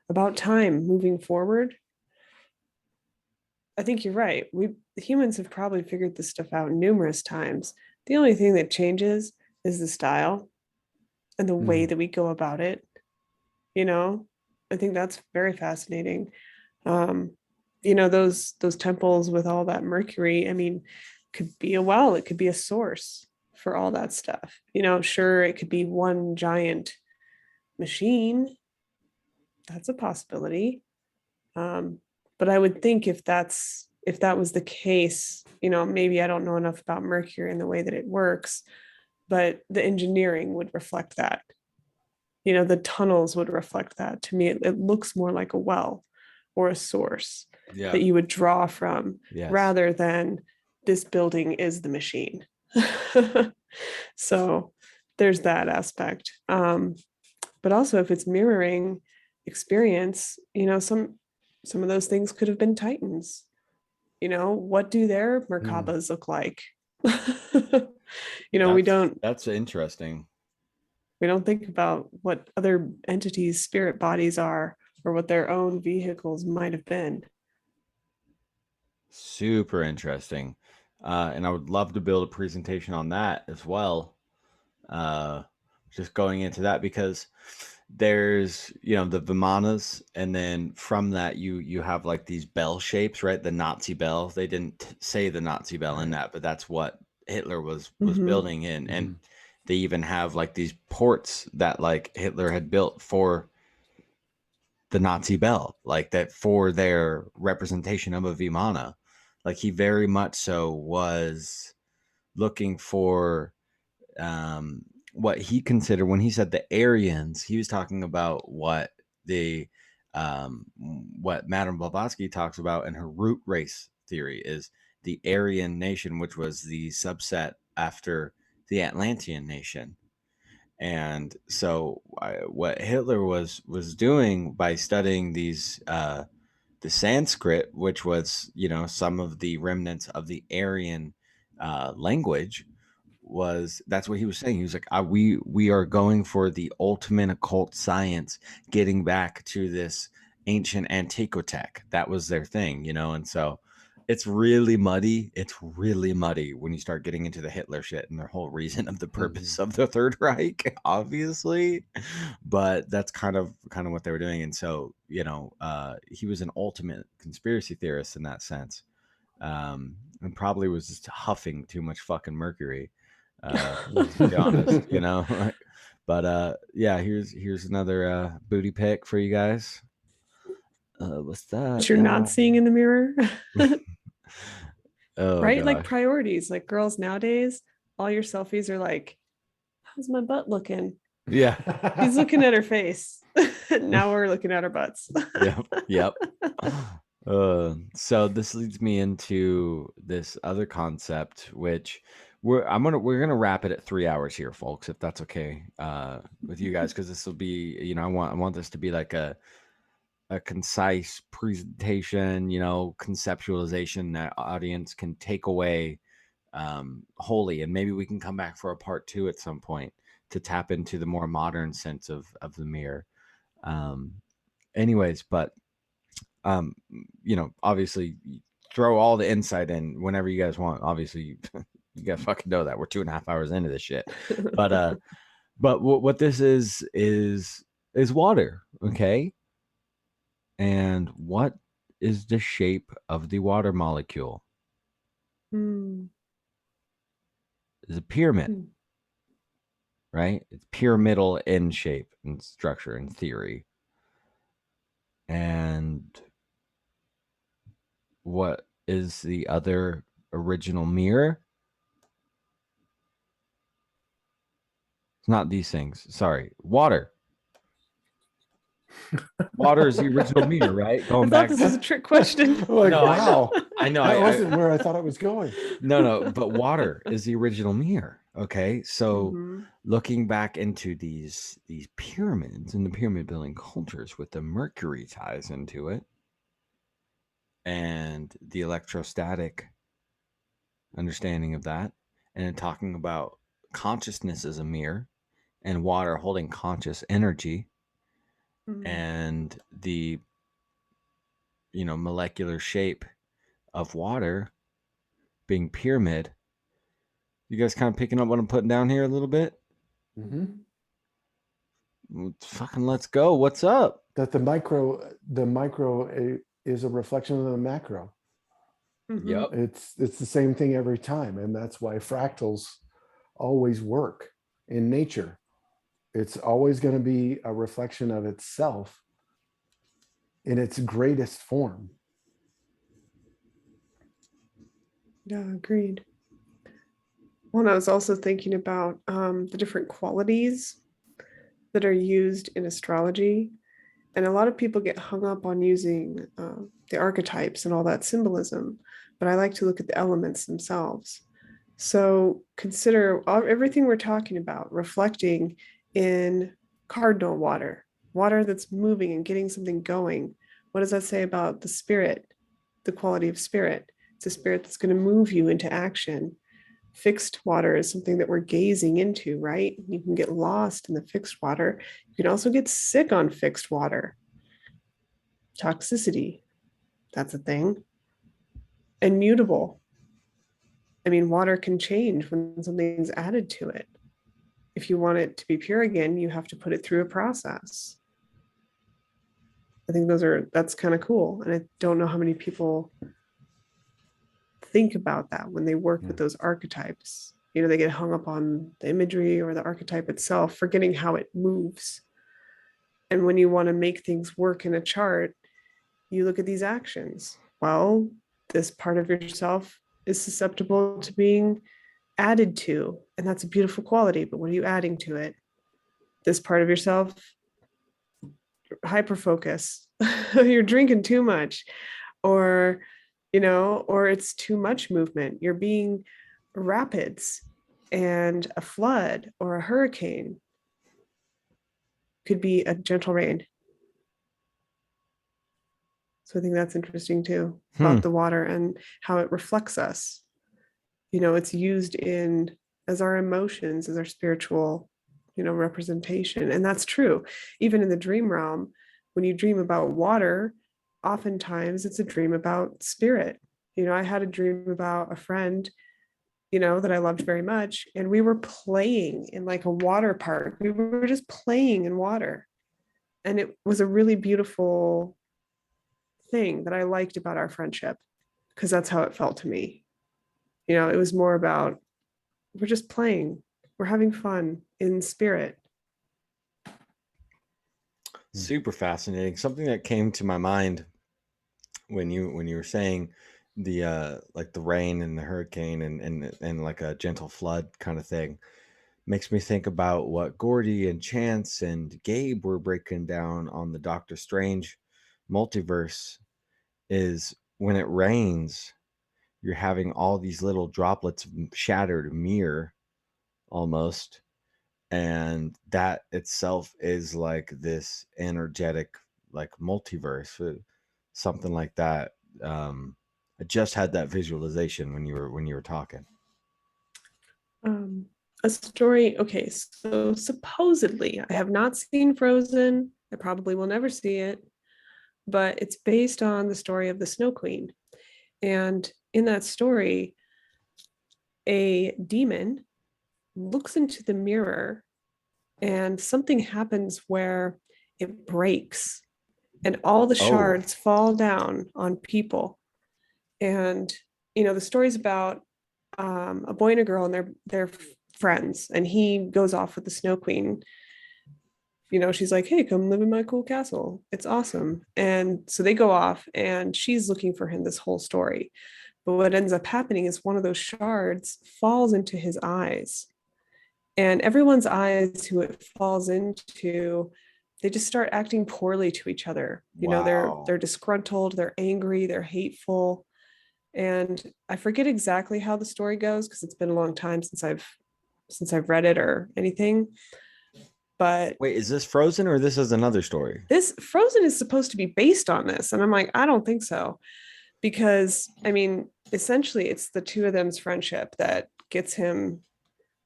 about time moving forward. I think you're right. Humans have probably figured this stuff out numerous times. The only thing that changes is the style and the way that we go about it. You know, I think that's very fascinating. You know, those temples with all that mercury, I mean, could be a well, it could be a source for all that stuff. You know, sure, it could be one giant machine. That's a possibility. But I would think if that was the case, you know, maybe I don't know enough about mercury and the way that it works, but the engineering would reflect that. You know, the tunnels would reflect that. To me, it looks more like a well or a source that you would draw from, rather than this building is the machine. So there's that aspect. But also, if it's mirroring experience, you know, some of those things could have been Titans. You know, what do their Merkabas look like? You know, That's interesting. we don't think about what other entities' spirit bodies are, or what their own vehicles might have been. Super interesting. And I would love to build a presentation on that as well. Just going into that, because there's, you know, the Vimanas, and then from that you have like these bell shapes, right? The Nazi bell. They didn't say the Nazi bell in that, but that's what Hitler was building in. And they even have like these ports that like Hitler had built for the Nazi bell, like that, for their representation of a Vimana. Like he very much so was looking for what he considered, when he said the Aryans, he was talking about what what Madame Blavatsky talks about in her root race theory, is the Aryan nation, which was the subset after the Atlantean nation. And so what Hitler was doing by studying these the Sanskrit, which was, you know, some of the remnants of the Aryan language, that's what he was saying. He was like, we are going for the ultimate occult science, getting back to this ancient Antiquitech. That was their thing, you know. And so it's really muddy. It's really muddy when you start getting into the Hitler shit and the whole reason of the purpose of the Third Reich, obviously. But that's kind of what they were doing. And so, you know, he was an ultimate conspiracy theorist in that sense. And probably was just huffing too much fucking mercury, to be honest, you know. But yeah, here's another booty pic for you guys. What's that? But you're not seeing in the mirror. Oh, right? gosh. Like priorities, like girls nowadays, all your selfies are like, how's my butt looking? Yeah. He's looking at her face. Now we're looking at our butts. Yep. So this leads me into this other concept, which we're gonna wrap it at 3 hours here, folks, if that's okay with you guys, because this will be, you know, I want this to be like a concise presentation, you know, conceptualization that audience can take away wholly, and maybe we can come back for a part 2 at some point to tap into the more modern sense of the mirror. Anyways, but you know, obviously throw all the insight in whenever you guys want. Obviously, you guys fucking know that we're 2.5 hours into this shit. But what this is water, okay? And what is the shape of the water molecule? It's a pyramid, right? It's pyramidal in shape and structure and theory. And what is the other original mirror? It's not these things. Sorry. Water. Water is the original mirror, right? Going I thought back. this was a trick question. Like, No, wow. I know. That wasn't where I thought it was going. No, but water is the original mirror. Okay, so Mhm. looking back into these pyramids and the pyramid building cultures with the mercury ties into it and the electrostatic understanding of that, and then talking about consciousness as a mirror and water holding conscious energy Mhm. and the molecular shape of water being pyramid. You guys kind of picking up what I'm putting down here a little bit? Mm-hmm. Fucking let's go. What's up? That the micro is a reflection of the macro. Mhm. It's the same thing every time, and that's why fractals always work in nature. It's always going to be a reflection of itself in its greatest form. Yeah, agreed. Well, and I was also thinking about the different qualities that are used in astrology. And a lot of people get hung up on using the archetypes and all that symbolism, but I like to look at the elements themselves. So consider everything we're talking about reflecting in cardinal water, water that's moving and getting something going. What does that say about the spirit, the quality of spirit? It's a spirit that's going to move you into action. Fixed water is something that we're gazing into, right? You can get lost in the fixed water. You can also get sick on fixed water. Toxicity, that's a thing. And mutable. I mean, water can change when something's added to it. If you want it to be pure again, you have to put it through a process. I think that's kind of cool. And I don't know how many people think about that when they work with those archetypes. They get hung up on the imagery or the archetype itself, forgetting how it moves. And when you want to make things work in a chart, you look at these actions. Well, this part of yourself is susceptible to being added to, and that's a beautiful quality, but what are you adding to it? This part of yourself, hyper focus. You're drinking too much, or or it's too much movement. You're being rapids, and a flood or a hurricane could be a gentle rain. So I think that's interesting too, about the water and how it reflects us. It's used as our emotions, as our spiritual, representation. And that's true. Even in the dream realm, when you dream about water, oftentimes it's a dream about spirit. I had a dream about a friend, that I loved very much. And we were playing in like a water park. We were just playing in water. And it was a really beautiful thing that I liked about our friendship, because that's how it felt to me. It was more about, we're just playing, we're having fun in spirit. Super fascinating. Something that came to my mind when you were saying the like the rain and the hurricane and like a gentle flood kind of thing makes me think about what Gordy and Chance and Gabe were breaking down on the Doctor Strange multiverse. Is when it rains, you're having all these little droplets of shattered mirror almost, and that itself is like this energetic like multiverse, something like that. I just had that visualization when you were talking. A story. Okay, so supposedly, I have not seen Frozen. I probably will never see it, but it's based on the story of the Snow Queen. And in that story, a demon looks into the mirror and something happens where it breaks and all the shards fall down on people. And the story's about a boy and a girl, and they're friends, and he goes off with the Snow Queen. She's like, hey, come live in my cool castle, it's awesome. And so they go off, and she's looking for him this whole story. But what ends up happening is one of those shards falls into his eyes, and everyone's eyes who it falls into, they just start acting poorly to each other. They're disgruntled, they're angry, they're hateful. And I forget exactly how the story goes, because it's been a long time since I've since I've read it or anything. But wait, is this Frozen or this is another story? this Frozen is supposed to be based on this. And I'm like, I don't think so. Because I mean, essentially it's the two of them's friendship that gets him,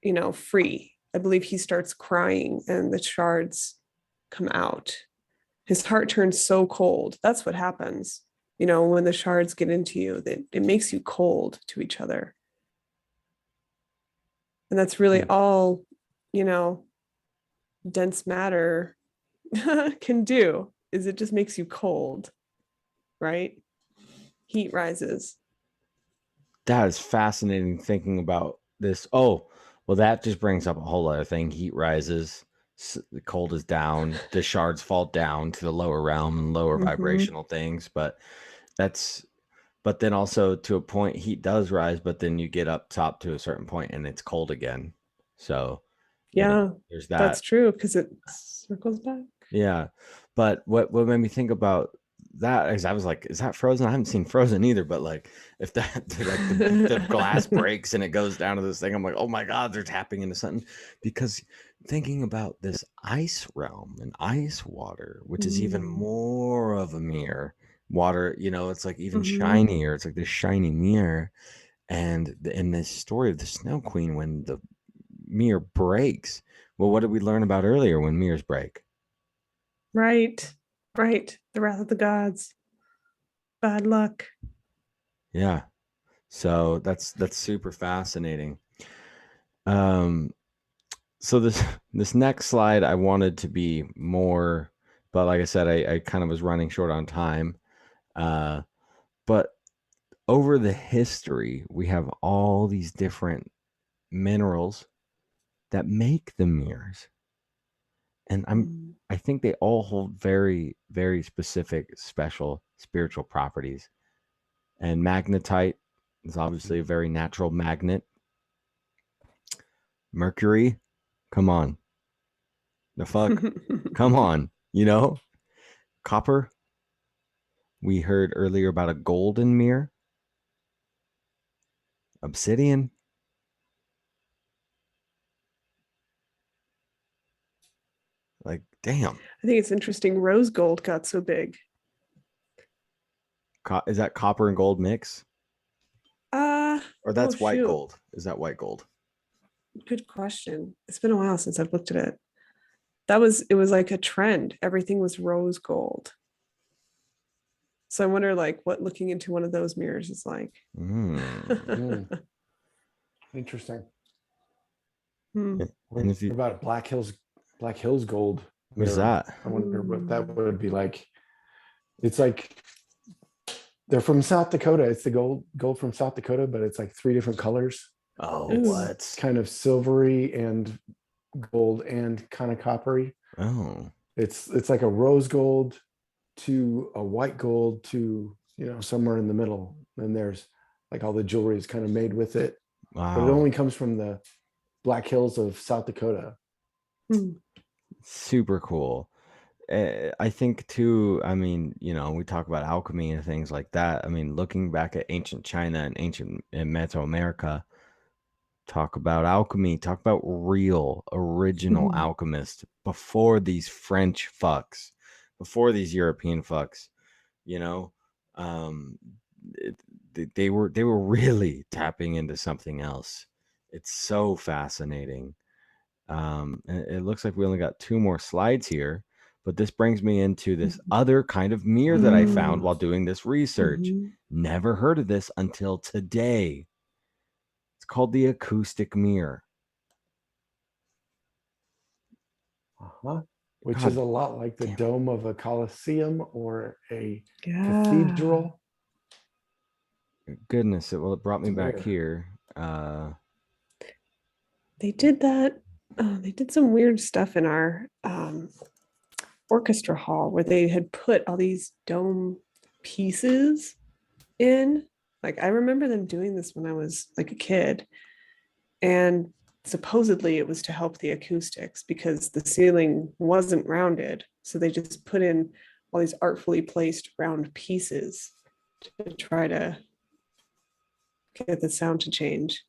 you know, free. I believe he starts crying and the shards come out. His heart turns so cold. That's what happens. You know, when the shards get into you, that it makes you cold to each other. And that's really all, you know, dense matter can do, is it just makes you cold, right? Heat rises. That is fascinating thinking about this. Oh, well, that just brings up a whole other thing. Heat rises, the cold is down, the shards fall down to the lower realm and lower vibrational things. But then also to a point, heat does rise, but then you get up top to a certain point and it's cold again. So Yeah, there's that. that's true, because it circles back. Yeah. But what made me think about that is I was like, is that Frozen? I haven't seen Frozen either, but like if that like the glass breaks and it goes down to this thing, I'm like, oh my God, they're tapping into something. Because thinking about this ice realm and ice water, which is even more of a mirror. Water, you know, it's like even shinier. It's like this shiny mirror. And in this story of the Snow Queen, when the mirror breaks, well, what did we learn about earlier when mirrors break? Right. The wrath of the gods. Bad luck. Yeah. So that's super fascinating. So this next slide I wanted to be more, but like I said, I kind of was running short on time. But over the history, we have all these different minerals that make the mirrors. And I think they all hold very, very specific, special spiritual properties. And magnetite is obviously a very natural magnet. Mercury, come on. The fuck? Come on, you know? Copper. We heard earlier about a golden mirror. Obsidian. Like, damn. I think it's interesting. Rose gold got so big. Is that copper and gold mix? Or that's white shoot. gold? Is that white gold? Good question. It's been a while since I've looked at it. It was like a trend. Everything was rose gold. So I wonder like what looking into one of those mirrors is like. Interesting. And What about Black Hills gold? What is that? I wonder what that would be like. It's like they're from South Dakota. It's the gold from South Dakota, but it's like 3 different colors. Oh, it's what? Kind of silvery and gold and kind of coppery. Oh. It's like a rose gold to a white gold to, you know, somewhere in the middle. And there's like all the jewelry is kind of made with it. Wow. But it only comes from the Black Hills of South Dakota. Super cool. I think too, I mean, you know, we talk about alchemy and things like that. I mean, looking back at ancient China and ancient Mesoamerica, talk about alchemy, talk about real original alchemists before these French fucks, before these European fucks, you know, they were really tapping into something else. It's so fascinating. And it looks like we only got 2 more slides here, but this brings me into this other kind of mirror that I found while doing this research. Never heard of this until today. It's called the acoustic mirror. Which God is a lot like the dome of a Colosseum or a Yeah. cathedral. Goodness, it brought me back here. They did that. They did some weird stuff in our orchestra hall where they had put all these dome pieces in. Like I remember them doing this when I was like a kid, and supposedly it was to help the acoustics because the ceiling wasn't rounded, so they just put in all these artfully placed round pieces to try to get the sound to change.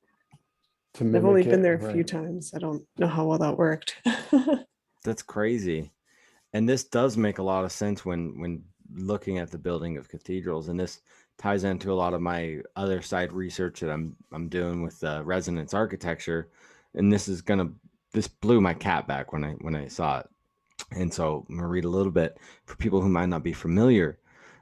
to I've only mimic been it, there a few right. times. I don't know how well that worked. That's crazy. And this does make a lot of sense when looking at the building of cathedrals, and this ties into a lot of my other side research that I'm doing with resonance architecture. And this blew my cat back when I saw it. And so I'm gonna read a little bit for people who might not be familiar.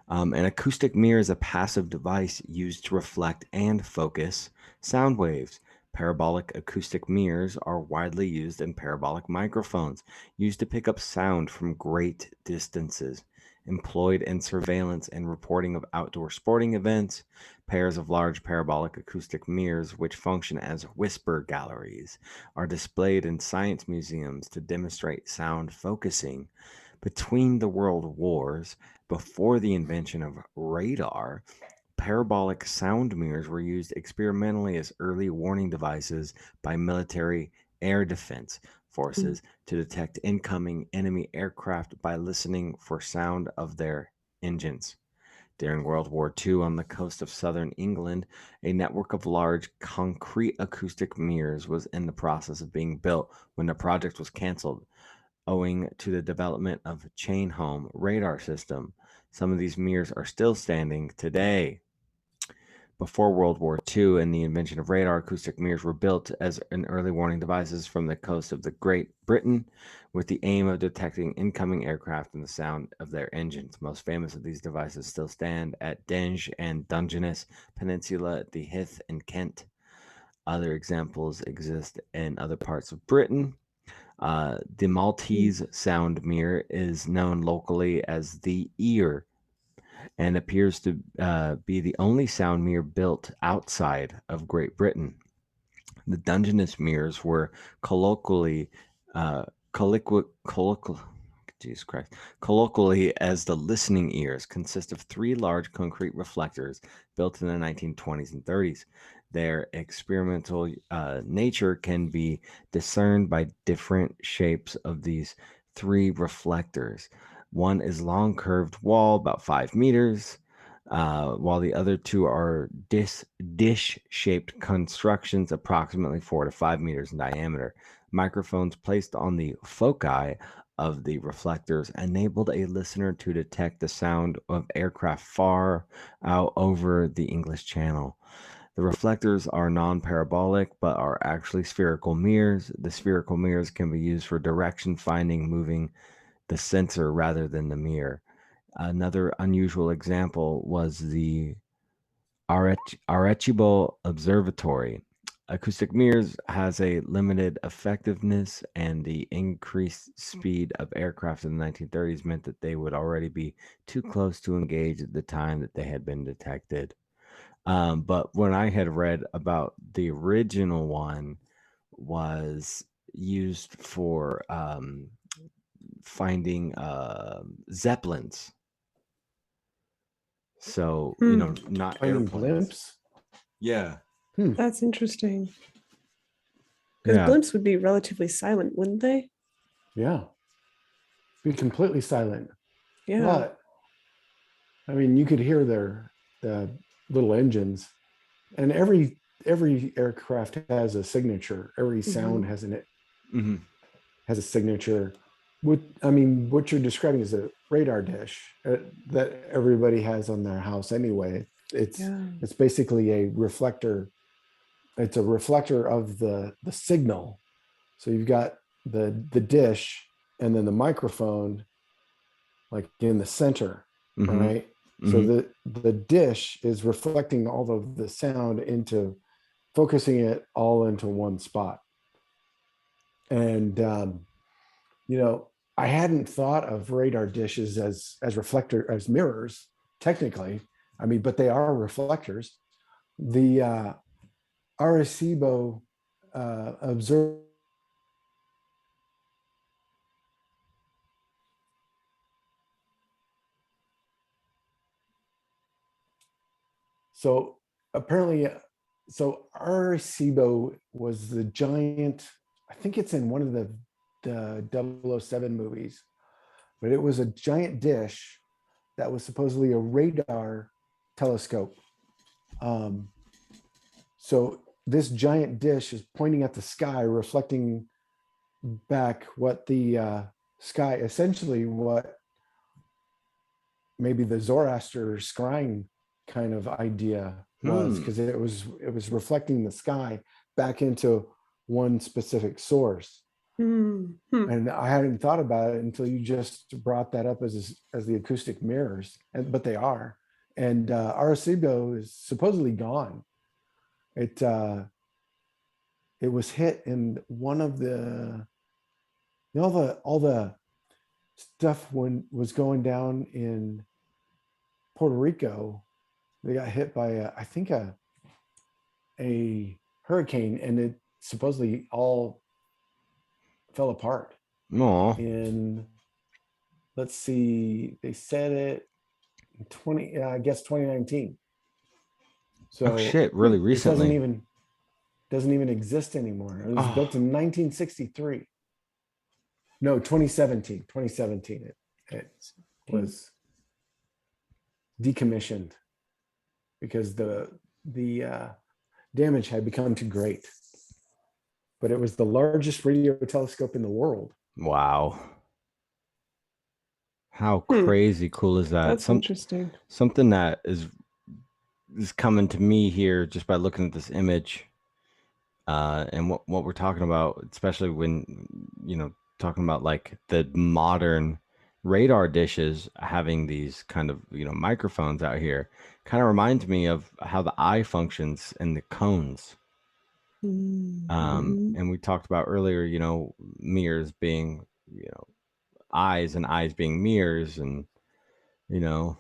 An acoustic mirror is a passive device used to reflect and focus sound waves. Parabolic acoustic mirrors are widely used in parabolic microphones, used to pick up sound from great distances. Employed in surveillance and reporting of outdoor sporting events, pairs of large parabolic acoustic mirrors, which function as whisper galleries, are displayed in science museums to demonstrate sound focusing. Between the world wars, before the invention of radar, parabolic sound mirrors were used experimentally as early warning devices by military air defense forces to detect incoming enemy aircraft by listening for sound of their engines. During World War II, on the coast of southern England, a network of large concrete acoustic mirrors was in the process of being built when the project was canceled, owing to the development of chain home radar system. Some of these mirrors are still standing today. Before World War II and the invention of radar, acoustic mirrors were built as an early warning devices from the coast of the Great Britain with the aim of detecting incoming aircraft and the sound of their engines. Most famous of these devices still stand at Denge and Dungeness Peninsula, the Hythe in Kent. Other examples exist in other parts of Britain. The Maltese sound mirror is known locally as the ear and appears to be the only sound mirror built outside of Great Britain. The Dungeness mirrors were colloquially Jesus Christ, colloquially as the listening ears, consist of three large concrete reflectors built in the 1920s and 30s. Their experimental nature can be discerned by different shapes of these three reflectors. One is long curved wall, about 5 meters, while the other two are dish-shaped constructions approximately 4 to 5 meters in diameter. Microphones placed on the foci of the reflectors enabled a listener to detect the sound of aircraft far out over the English Channel. The reflectors are non-parabolic, but are actually spherical mirrors. The spherical mirrors can be used for direction finding, moving the sensor rather than the mirror. Another unusual example was the Arecibo Observatory. Acoustic mirrors has a limited effectiveness, and the increased speed of aircraft in the 1930s meant that they would already be too close to engage at the time that they had been detected. But when I had read about the original one was used for finding zeppelins. So, not Finding airplanes. blimps. Yeah. That's interesting. Because Yeah. blimps would be relatively silent, wouldn't they? Yeah. Be completely silent. Yeah. But I mean, you could hear the little engines, and every aircraft has a signature. Every sound has has a signature. What you're describing is a radar dish that everybody has on their house anyway. It's basically a reflector. It's a reflector of the signal. So you've got the dish and then the microphone like in the center, right? So the dish is reflecting all of the sound into focusing it all into one spot. And I hadn't thought of radar dishes as mirrors, technically. But they are reflectors. The Arecibo observer. So apparently, Arecibo was the giant. I think it's in one of the 007 movies, but it was a giant dish that was supposedly a radar telescope. So this giant dish is pointing at the sky, reflecting back what the sky, essentially what maybe the Zoroaster scrying kind of idea was, because it was reflecting the sky back into one specific source. And I hadn't thought about it until you just brought that up as the acoustic mirrors, but they are. And Arecibo is supposedly gone. It was hit in one of the, you know, all the stuff when was going down in Puerto Rico. They got hit by I think a hurricane, and it supposedly all fell apart. In, let's see, they said it in 2019. So oh shit, really recently. It doesn't even exist anymore. It was built in 1963. No, 2017. 2017 it was decommissioned because the damage had become too great. But it was the largest radio telescope in the world. Wow. How crazy cool is that? That's interesting. Something that is coming to me here just by looking at this image, and what we're talking about, especially when, you know, talking about like the modern radar dishes having these kind of, you know, microphones out here, kind of reminds me of how the eye functions and the cones. And we talked about earlier, you know, mirrors being, you know, eyes, and eyes being mirrors, and, you know,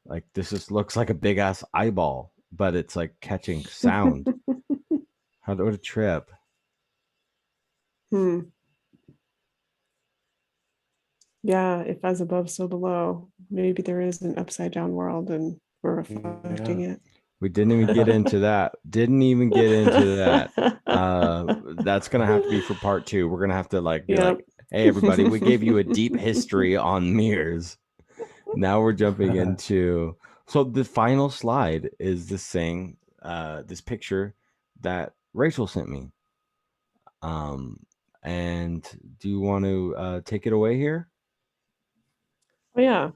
like this just looks like a big ass eyeball, but it's like catching sound. What a trip. Yeah, if as above, so below. Maybe there is an upside down world and we're reflecting it. We didn't even get into that. That's gonna have to be for part 2. We're gonna have to like be like, hey everybody, we gave you a deep history on mirrors. Now we're jumping into, so the final slide is this thing, this picture that Rachel sent me. And do you want to take it away here? Oh yeah.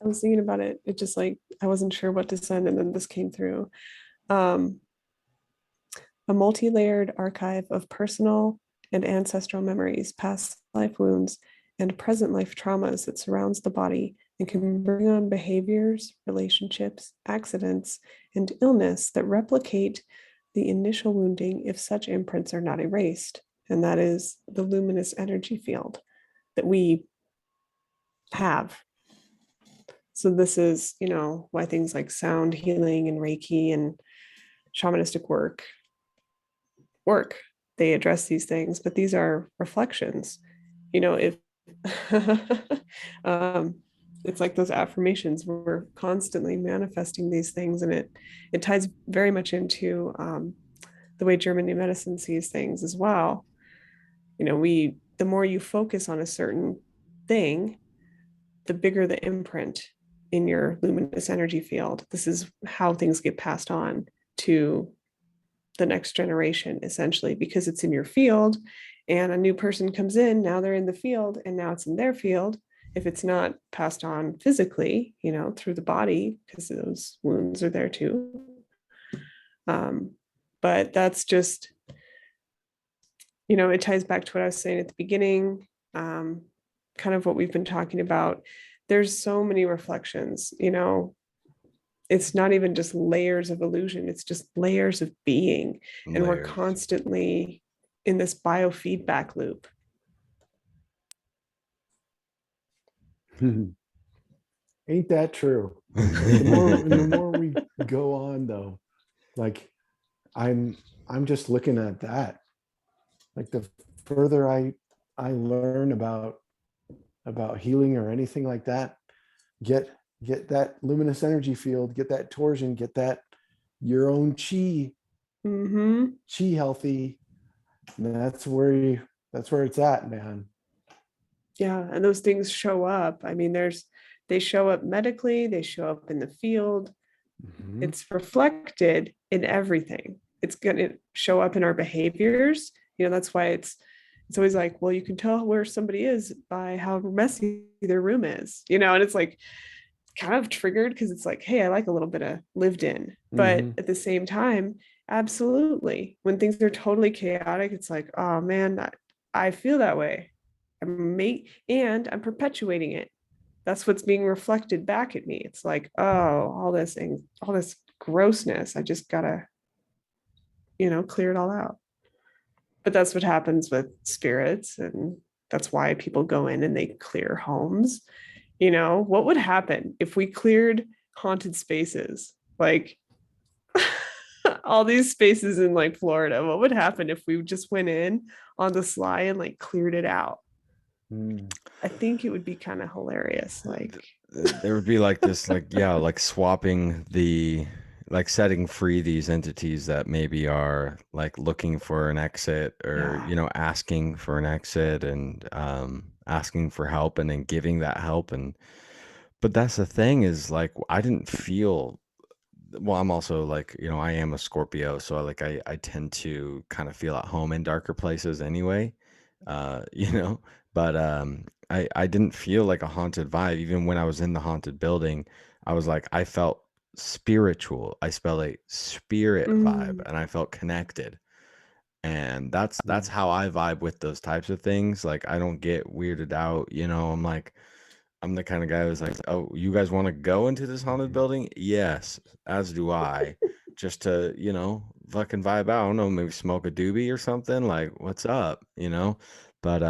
I was thinking about it. It just like, I wasn't sure what to send, and then this came through. A multi-layered archive of personal and ancestral memories, past life wounds, and present life traumas that surrounds the body and can bring on behaviors, relationships, accidents, and illness that replicate the initial wounding if such imprints are not erased. And that is the luminous energy field that we have. So this is, you know, why things like sound healing and Reiki and shamanistic work. They address these things, but these are reflections. You know, if it's like those affirmations, we're constantly manifesting these things, and it ties very much into the way German New Medicine sees things as well. You know, the more you focus on a certain thing, the bigger the imprint in your luminous energy field. This is how things get passed on to the next generation, essentially, because it's in your field, and a new person comes in, now they're in the field, and now it's in their field. If it's not passed on physically, you know, through the body, because those wounds are there too. But that's just, you know, it ties back to what I was saying at the beginning, kind of what we've been talking about. There's so many reflections, you know, it's not even just layers of illusion, it's just layers of being. And we're constantly in this biofeedback loop. Ain't that true? The more we go on, though, like I'm just looking at that. Like the further I learn about healing or anything like that, get that luminous energy field, get that torsion, get that your own chi, chi healthy. And that's where it's at, man. Yeah, and those things show up. I mean, they show up medically, they show up in the field, Mhm. It's reflected in everything. It's going to show up in our behaviors. That's why it's always like, well, you can tell where somebody is by how messy their room is, and it's like kind of triggered because it's like, hey, I like a little bit of lived in. But Mhm. at the same time, absolutely, when things are totally chaotic, it's like, oh man, I feel that way. And I'm perpetuating it. That's what's being reflected back at me. It's like, oh, all this grossness. I just gotta, clear it all out. But that's what happens with spirits, and that's why people go in and they clear homes. What would happen if we cleared haunted spaces? Like all these spaces in like Florida, what would happen if we just went in on the sly and like cleared it out? I think it would be kind of hilarious. Like There would be like this, like, yeah, like swapping like setting free these entities that maybe are like looking for an exit, or Yeah. asking for an exit, and asking for help, and then giving that help. But that's the thing, is like, I didn't feel, well, I'm also like, I am a Scorpio, so I tend to kind of feel at home in darker places anyway. You know, but I didn't feel like a haunted vibe even when I was in the haunted building. I was like, I felt spiritual. I felt a spirit vibe, and I felt connected. And that's how I vibe with those types of things. Like, I don't get weirded out, I'm like, I'm the kind of guy who's like, oh, you guys want to go into this haunted building? Yes, as do I. Just to, fucking vibe out. I don't know, maybe smoke a doobie or something. Like, what's up, But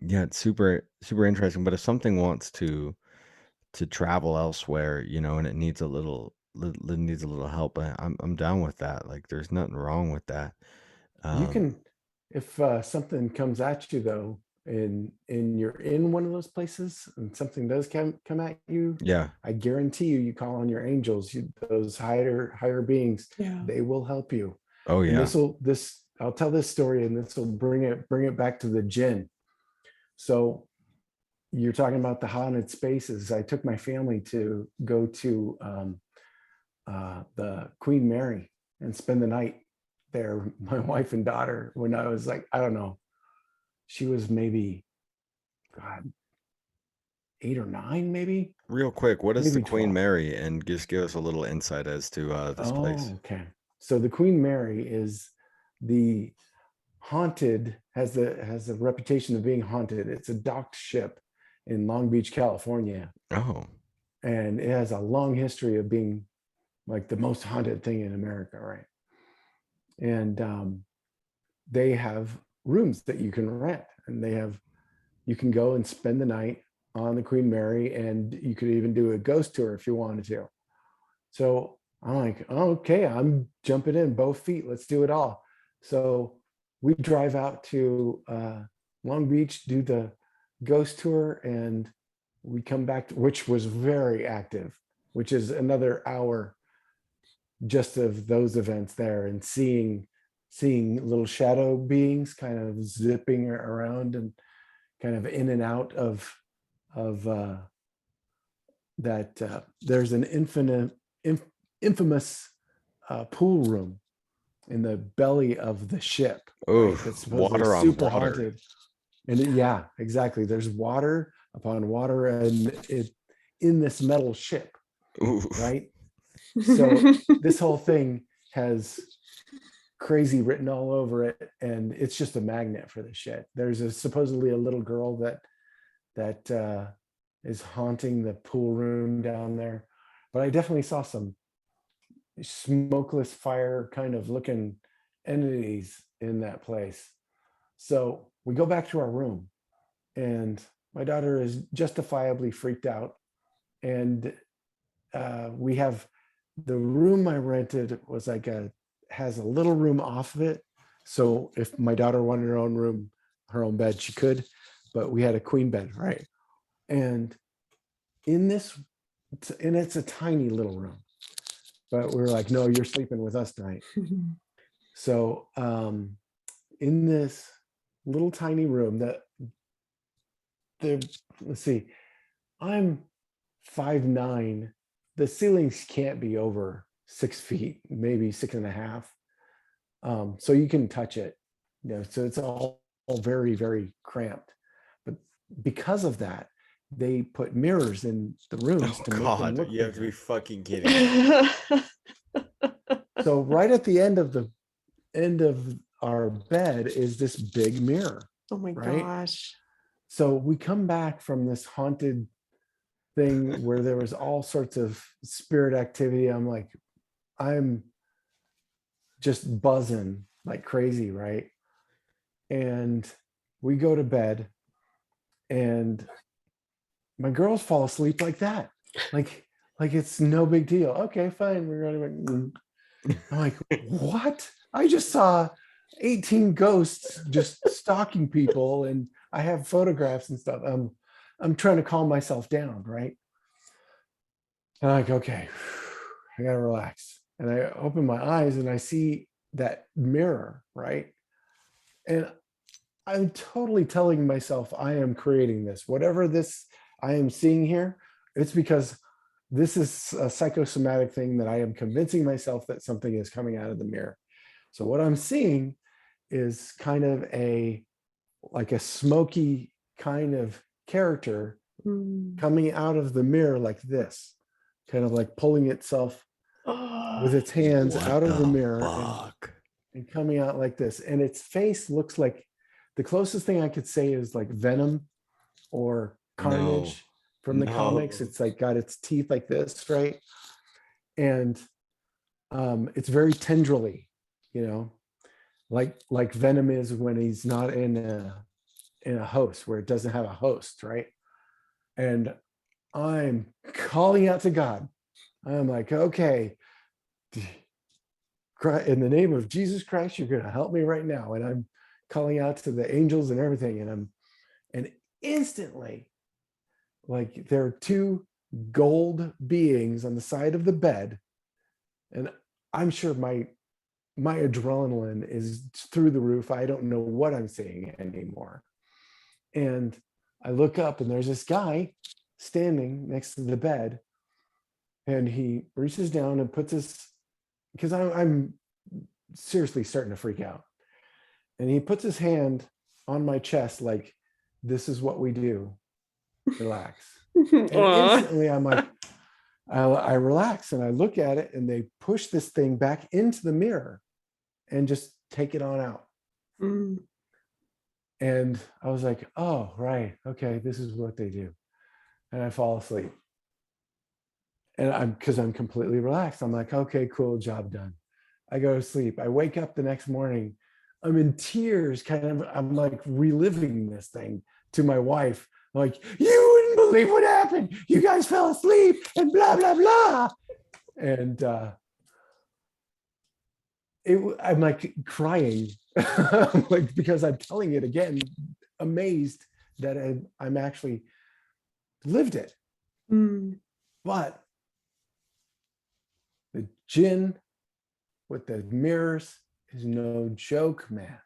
yeah, it's super, super interesting. But if something wants to travel elsewhere, and it needs a needs a little help, I'm down with that. Like, there's nothing wrong with that. You Um, can, if something comes at you though, and you're in one of those places, and something does come at you, yeah. I guarantee you call on your angels, those higher beings. Yeah. They will help you. Oh And yeah. I'll tell this story, and this will bring it back to the gin. So you're talking about the haunted spaces. I took my family to go to the Queen Mary and spend the night there. My wife and daughter, when I was like, I don't know, she was maybe, God, 8 or 9, maybe. Real quick, what is the Maybe Queen 12. Mary? And just give us a little insight as to this place. Oh, okay. So the Queen Mary is the haunted, has a reputation of being haunted. It's a docked ship in Long Beach, California, Oh, and it has a long history of being like the most haunted thing in America, right? And they have rooms that you can rent, and you can go and spend the night on the Queen Mary, and you could even do a ghost tour if you wanted to. So I'm like, oh, okay, I'm jumping in both feet. Let's do it all. So we drive out to Long Beach, do the ghost tour, and we come back, which was very active, which is another hour just of those events there, and seeing little shadow beings kind of zipping around and kind of in and out of that. There's an infamous pool room in the belly of the ship. oh, Right? That's supposedly water on super water. haunted. And yeah, exactly. There's water upon water, and it in this metal ship, Ooh. right? So this whole thing has crazy written all over it, and it's just a magnet for the shit. There's supposedly a little girl that is haunting the pool room down there. But I definitely saw some smokeless fire kind of looking entities in that place. So we go back to our room, and my daughter is justifiably freaked out. And we have the room I rented was like has a little room off of it. So if my daughter wanted her own room, her own bed, she could, but we had a queen bed, right? And and it's a tiny little room, but we were like, no, you're sleeping with us tonight. So in this little tiny room let's see, I'm 5'9", the ceilings can't be over 6 feet, maybe 6.5. So you can touch it, you know, so it's all very, very cramped. But because of that, they put mirrors in the rooms to make them look You have to be bigger. fucking kidding me. So right at the end of our bed is this big mirror. Oh my right? gosh. So we come back from this haunted thing where there was all sorts of spirit activity. I'm just buzzing like crazy, right? And we go to bed and my girls fall asleep like that. Like it's no big deal. Okay, fine. We're going to. I'm like, what? I just saw 18 ghosts just stalking people, and I have photographs and stuff. I'm trying to calm myself down, right? And I'm like, okay, I gotta relax. And I open my eyes and I see that mirror, right? And I'm totally telling myself I am creating this. Whatever this I am seeing here, it's because this is a psychosomatic thing that I am convincing myself that something is coming out of the mirror. So what I'm seeing is kind of like a smoky kind of character coming out of the mirror like this, kind of like pulling itself with its hands out of the mirror and coming out like this. And its face looks like, the closest thing I could say is like Venom or Carnage from the comics. It's like got its teeth like this, right? And it's very tendrily, you know, like Venom is when he's not in a host, where it doesn't have a host, right? And I'm calling out to God. I'm like, okay, in the name of Jesus Christ, you're going to help me right now. And I'm calling out to the angels and everything. And instantly, like, there are two gold beings on the side of the bed. And I'm sure my adrenaline is through the roof. I don't know what I'm seeing anymore. And I look up and there's this guy standing next to the bed, and he reaches down and puts his, because I'm seriously starting to freak out. And he puts his hand on my chest like, this is what we do. Relax. And instantly I'm like, I relax and I look at it, and they push this thing back into the mirror and just take it on out. And I was like, oh, right. Okay, this is what they do. And I fall asleep. And because I'm completely relaxed. I'm like, okay, cool, job done. I go to sleep. I wake up the next morning. I'm in tears, I'm like reliving this thing to my wife. I'm like, you wouldn't believe what happened. You guys fell asleep and blah, blah, blah. And I'm like crying, like, because I'm telling it again, amazed that I'm actually lived it. But the jinn with the mirrors is no joke, man.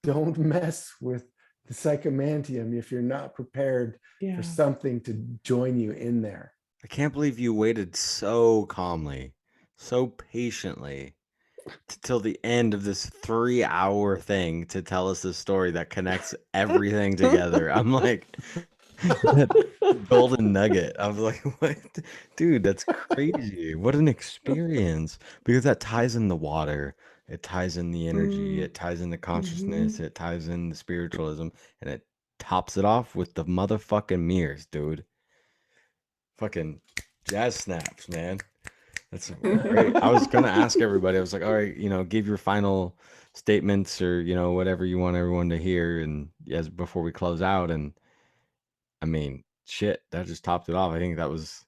Don't mess with the psychomantium if you're not prepared for something to join you in there. I can't believe you waited so calmly, so patiently till the end of this 3-hour thing to tell us this story that connects everything together. I'm like, that golden nugget. I was like, what? Dude, that's crazy. What an experience. Because that ties in the water. It ties in the energy. It ties in the consciousness. It ties in the spiritualism. And it tops it off with the motherfucking mirrors, dude. Fucking jazz snaps, man. That's great. I was gonna ask everybody. I was like, all right, give your final statements or whatever you want everyone to hear, and before we close out. And I mean, shit, that just topped it off. I think that was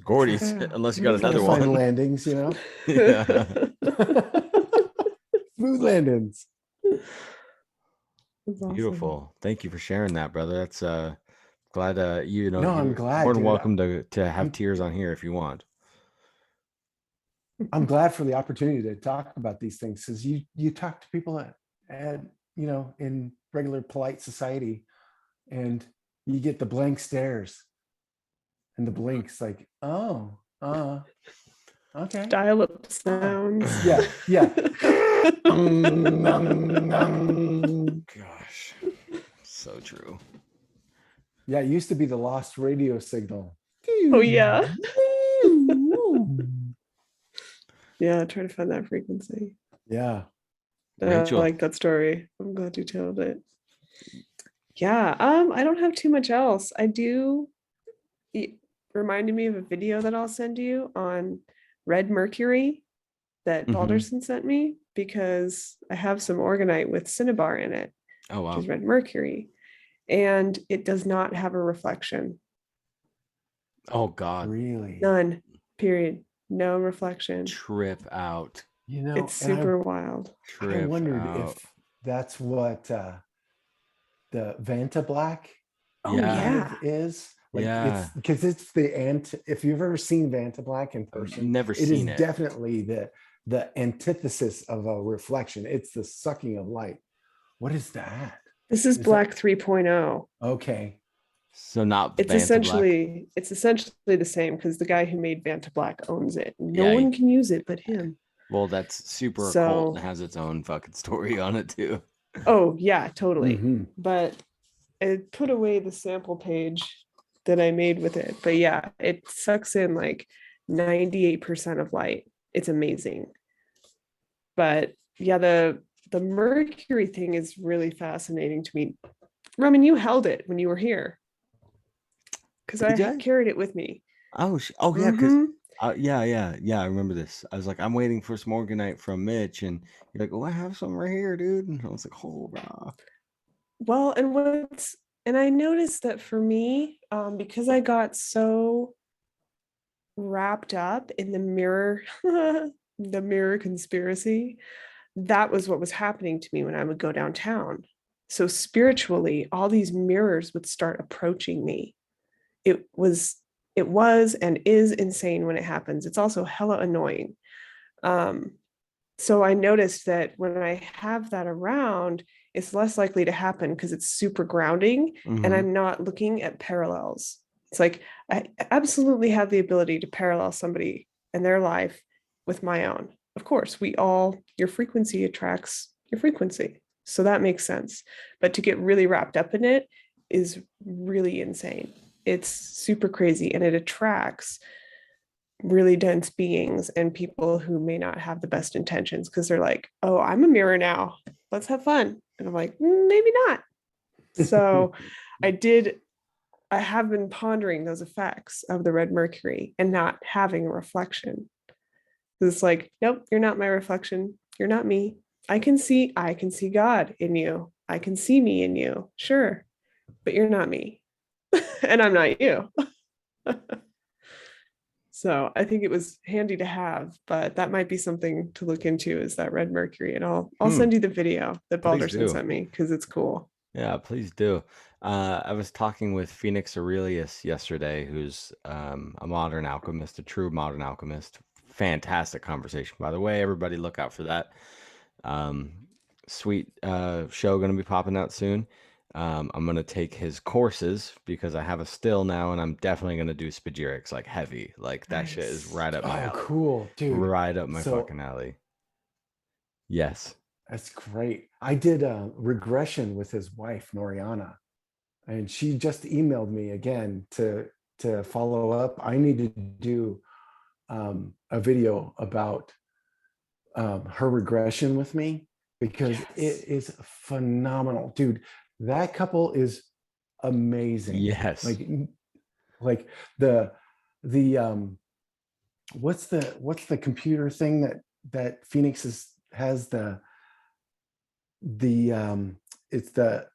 Gordy's, unless you got another one. Final landings, Yeah. Smooth landings. That's awesome. Beautiful. Thank you for sharing that, brother. That's glad No, I'm you're glad, more than dude. welcome to have tears on here if you want. I'm glad for the opportunity to talk about these things, because you talk to people at in regular polite society, and you get the blank stares. And the blink's like, oh, okay. Dial-up sounds. Yeah, yeah. Gosh, so true. Yeah, it used to be the lost radio signal. Oh yeah. Yeah, trying to find that frequency. Yeah. I Rachel. like that story. I'm glad you told it. Yeah, I don't have too much else. It reminded me of a video that I'll send you on red mercury that Balderson sent me, because I have some orgonite with cinnabar in it, Oh wow. which is red mercury, and it does not have a reflection. Oh God. Really? None. Period. No reflection. Trip out. You know, It's super wild. I wondered if that's what the Vanta Black is. Like it's because it's the if you've ever seen Vanta Black in person, never seen it. It is definitely the antithesis of a reflection. It's the sucking of light. What is that? This is Black 3.0. Okay. So not it's Vanta essentially Black. It's essentially the same, because the guy who made Vanta Black owns it. No one can use it but him. Well, that's super occult and has its own fucking story on it too. Oh yeah, totally. But I put away the sample page that I made with it. But yeah, it sucks in like 98% of light. It's amazing. But yeah, the mercury thing is really fascinating to me. Roman, you held it when you were here, because I carried it with me. Oh yeah, because yeah, I remember this. I was like, I'm waiting for some orgonite from Mitch, and you're like, oh, I have some right here, dude. And I was like, oh, rah. Well, and I noticed that for me, because I got so wrapped up in the mirror, the mirror conspiracy, that was what was happening to me when I would go downtown. So spiritually, all these mirrors would start approaching me. It was and is insane when it happens. It's also hella annoying. So I noticed that when I have that around, it's less likely to happen because it's super grounding and I'm not looking at parallels. It's like I absolutely have the ability to parallel somebody and their life with my own. Of course, your frequency attracts your frequency. So that makes sense. But to get really wrapped up in it is really insane. It's super crazy, and it attracts really dense beings and people who may not have the best intentions, because they're like, oh, I'm a mirror now. Let's have fun. And I'm like, maybe not. So I have been pondering those effects of the red mercury and not having a reflection. It's like, nope, you're not my reflection. You're not me. I can see God in you. I can see me in you. Sure. But you're not me. And I'm not you. So I think it was handy to have, but that might be something to look into, is that red mercury. And I'll send you the video that Balderson sent me, because it's cool. Yeah, please do. I was talking with Phoenix Aurelius yesterday, who's a modern alchemist, a true modern alchemist. Fantastic conversation, by the way. Everybody look out for that. Sweet show going to be popping out soon. I'm going to take his courses because I have a still now, and I'm definitely going to do spagyrics like heavy. Like that shit is right up my alley. Oh, cool, dude. Right up my fucking alley. Yes. That's great. I did a regression with his wife, Noriana, and she just emailed me again to follow up. I need to do a video about her regression with me, because it is phenomenal, dude. That couple is amazing. Yes. Like the what's the computer thing that Phoenix has it's the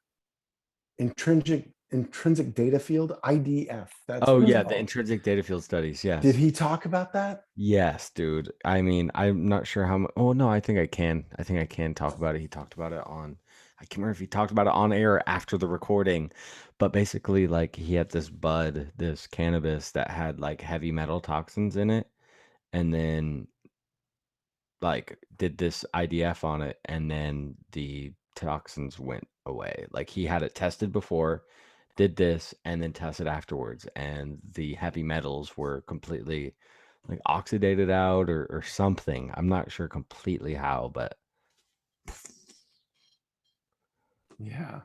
intrinsic data field, IDF. That's the intrinsic data field studies. Yes. Did he talk about that? Yes, dude. I mean, I'm not sure how much. Oh no, I think I can talk about it. He talked about it on. I can't remember if he talked about it on air or after the recording, but basically, like, he had this cannabis that had like heavy metal toxins in it, and then like did this IDF on it, and then the toxins went away. Like, he had it tested before, did this and then tested afterwards, and the heavy metals were completely like oxidated out or something. I'm not sure completely how, but Yeah,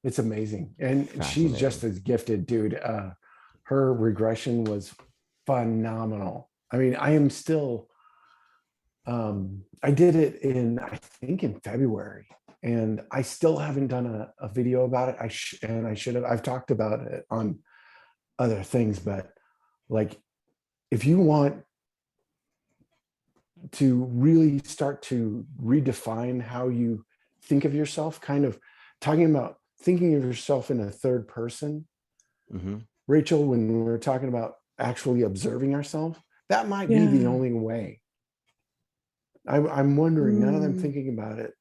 it's amazing. And she's just fascinating. as gifted, dude. Her regression was phenomenal. I mean, I am still, I did it I think in February, and I still haven't done a video about it. I should have. I've talked about it on other things, but like, if you want to really start to redefine how you think of yourself, kind of talking about thinking of yourself in a third person, Hmm. Rachel, when we're talking about actually observing ourselves, that might be the Yeah. only way. I'm wondering, now that I'm Mm. thinking about it,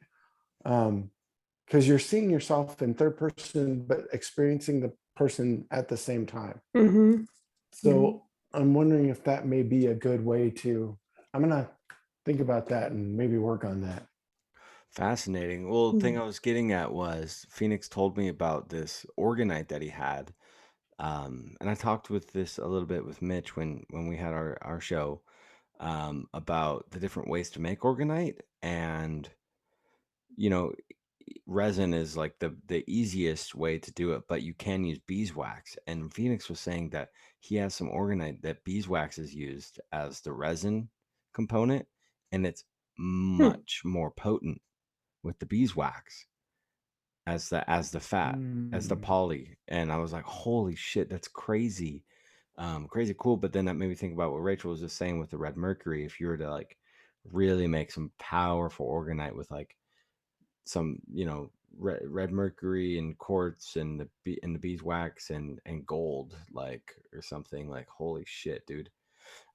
because you're seeing yourself in third person, but experiencing the person at the same time. Mm-hmm. So I'm wondering if that may be a good way to, I'm going to think about that and maybe work on that. Fascinating. Well, the thing Mm. I was getting at was Phoenix told me about this organite that he had. And I talked with this a little bit with Mitch when we had our show, about the different ways to make organite. And, you know, resin is like the easiest way to do it, but you can use beeswax. And Phoenix was saying that he has some organite that beeswax is used as the resin component, and it's Hmm. much more potent with the beeswax as the fat, as the poly. And I was like, holy shit, that's crazy. Crazy cool. But then that made me think about what Rachel was just saying with the red mercury. If you were to like really make some powerful organite with like some, red mercury and quartz and the beeswax and gold, like, or something, like, holy shit, dude.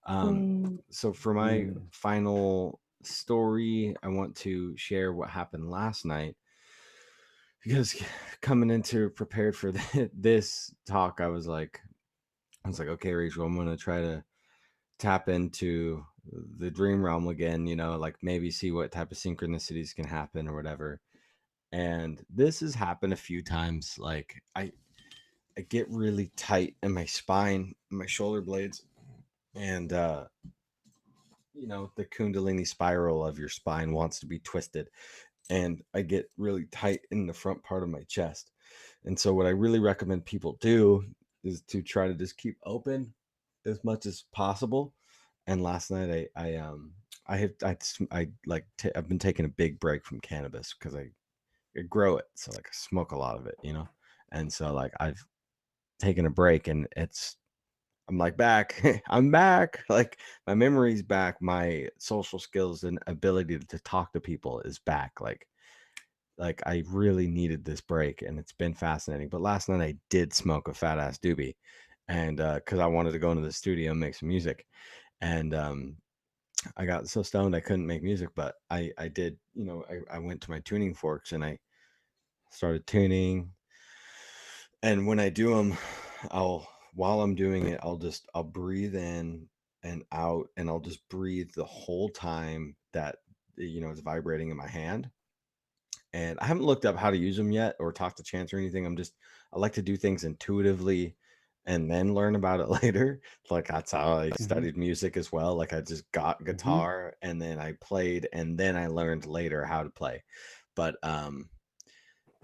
Mm. So for my final story, I want to share what happened last night, because coming into prepared for this talk, I was like, okay, Rachel, I'm gonna try to tap into the dream realm again, like maybe see what type of synchronicities can happen or whatever. And this has happened a few times. Like I get really tight in my spine, my shoulder blades, and the kundalini spiral of your spine wants to be twisted, and I get really tight in the front part of my chest. And so what I really recommend people do is to try to just keep open as much as possible. And last night I've been taking a big break from cannabis because I grow it, so like I smoke a lot of it. And so like I've taken a break, and I'm like back. I'm back. Like my memory's back. My social skills and ability to talk to people is back. Like I really needed this break, and it's been fascinating. But last night I did smoke a fat ass doobie, and because I wanted to go into the studio and make some music, and I got so stoned I couldn't make music, but I did. I went to my tuning forks and I started tuning, and when I do them, while I'm doing it, I'll breathe in and out, and I'll just breathe the whole time that it's vibrating in my hand. And I haven't looked up how to use them yet or talked to Chance or anything. I like to do things intuitively and then learn about it later. Like that's how I studied music as well. Like I just got guitar and then I played and then I learned later how to play. But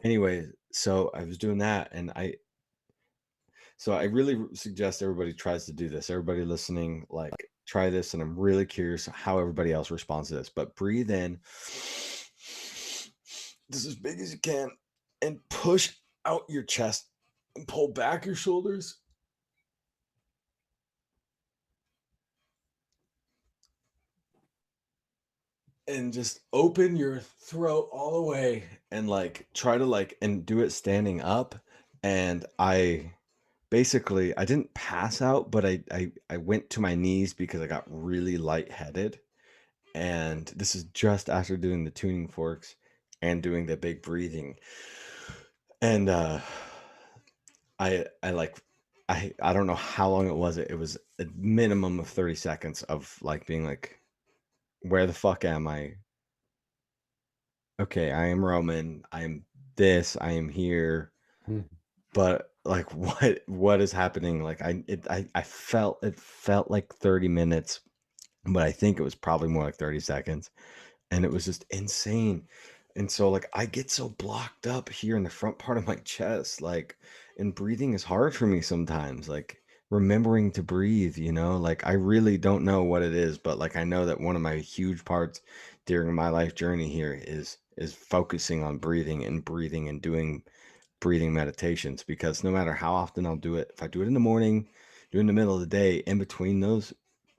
anyway, so I was doing that, and I really suggest everybody tries to do this. Everybody listening, like, try this, and I'm really curious how everybody else responds to this. But breathe in just as big as you can and push out your chest and pull back your shoulders. And just open your throat all the way and like try to like and do it standing up. And I didn't pass out, but I went to my knees because I got really lightheaded. And this is just after doing the tuning forks and doing the big breathing. And I like I don't know how long it was. It was a minimum of 30 seconds of like being like, where the fuck am I? Okay, I am Roman. I am this. I am here. But like what is happening? Like I felt it felt like 30 minutes, but I think it was probably more like 30 seconds. And it was just insane. And so like I get so blocked up here in the front part of my chest, like, and breathing is hard for me sometimes, like remembering to breathe, like I really don't know what it is, but like I know that one of my huge parts during my life journey here is focusing on breathing and doing breathing meditations, because no matter how often I'll do it, if I do it in the morning, do it in the middle of the day, in between those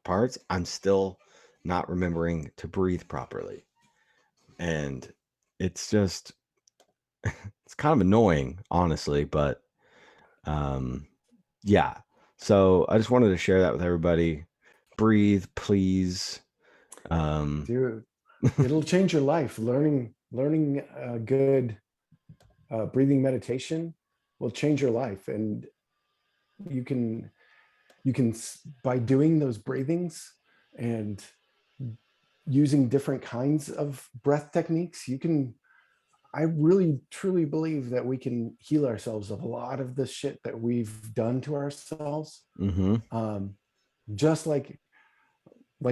parts, I'm still not remembering to breathe properly. And it's just it's kind of annoying, honestly, but yeah. So I just wanted to share that with everybody. Breathe, please. Dude, it'll change your life. Learning good breathing meditation will change your life. And you can by doing those breathings and using different kinds of breath techniques, I really truly believe that we can heal ourselves of a lot of the shit that we've done to ourselves. Just like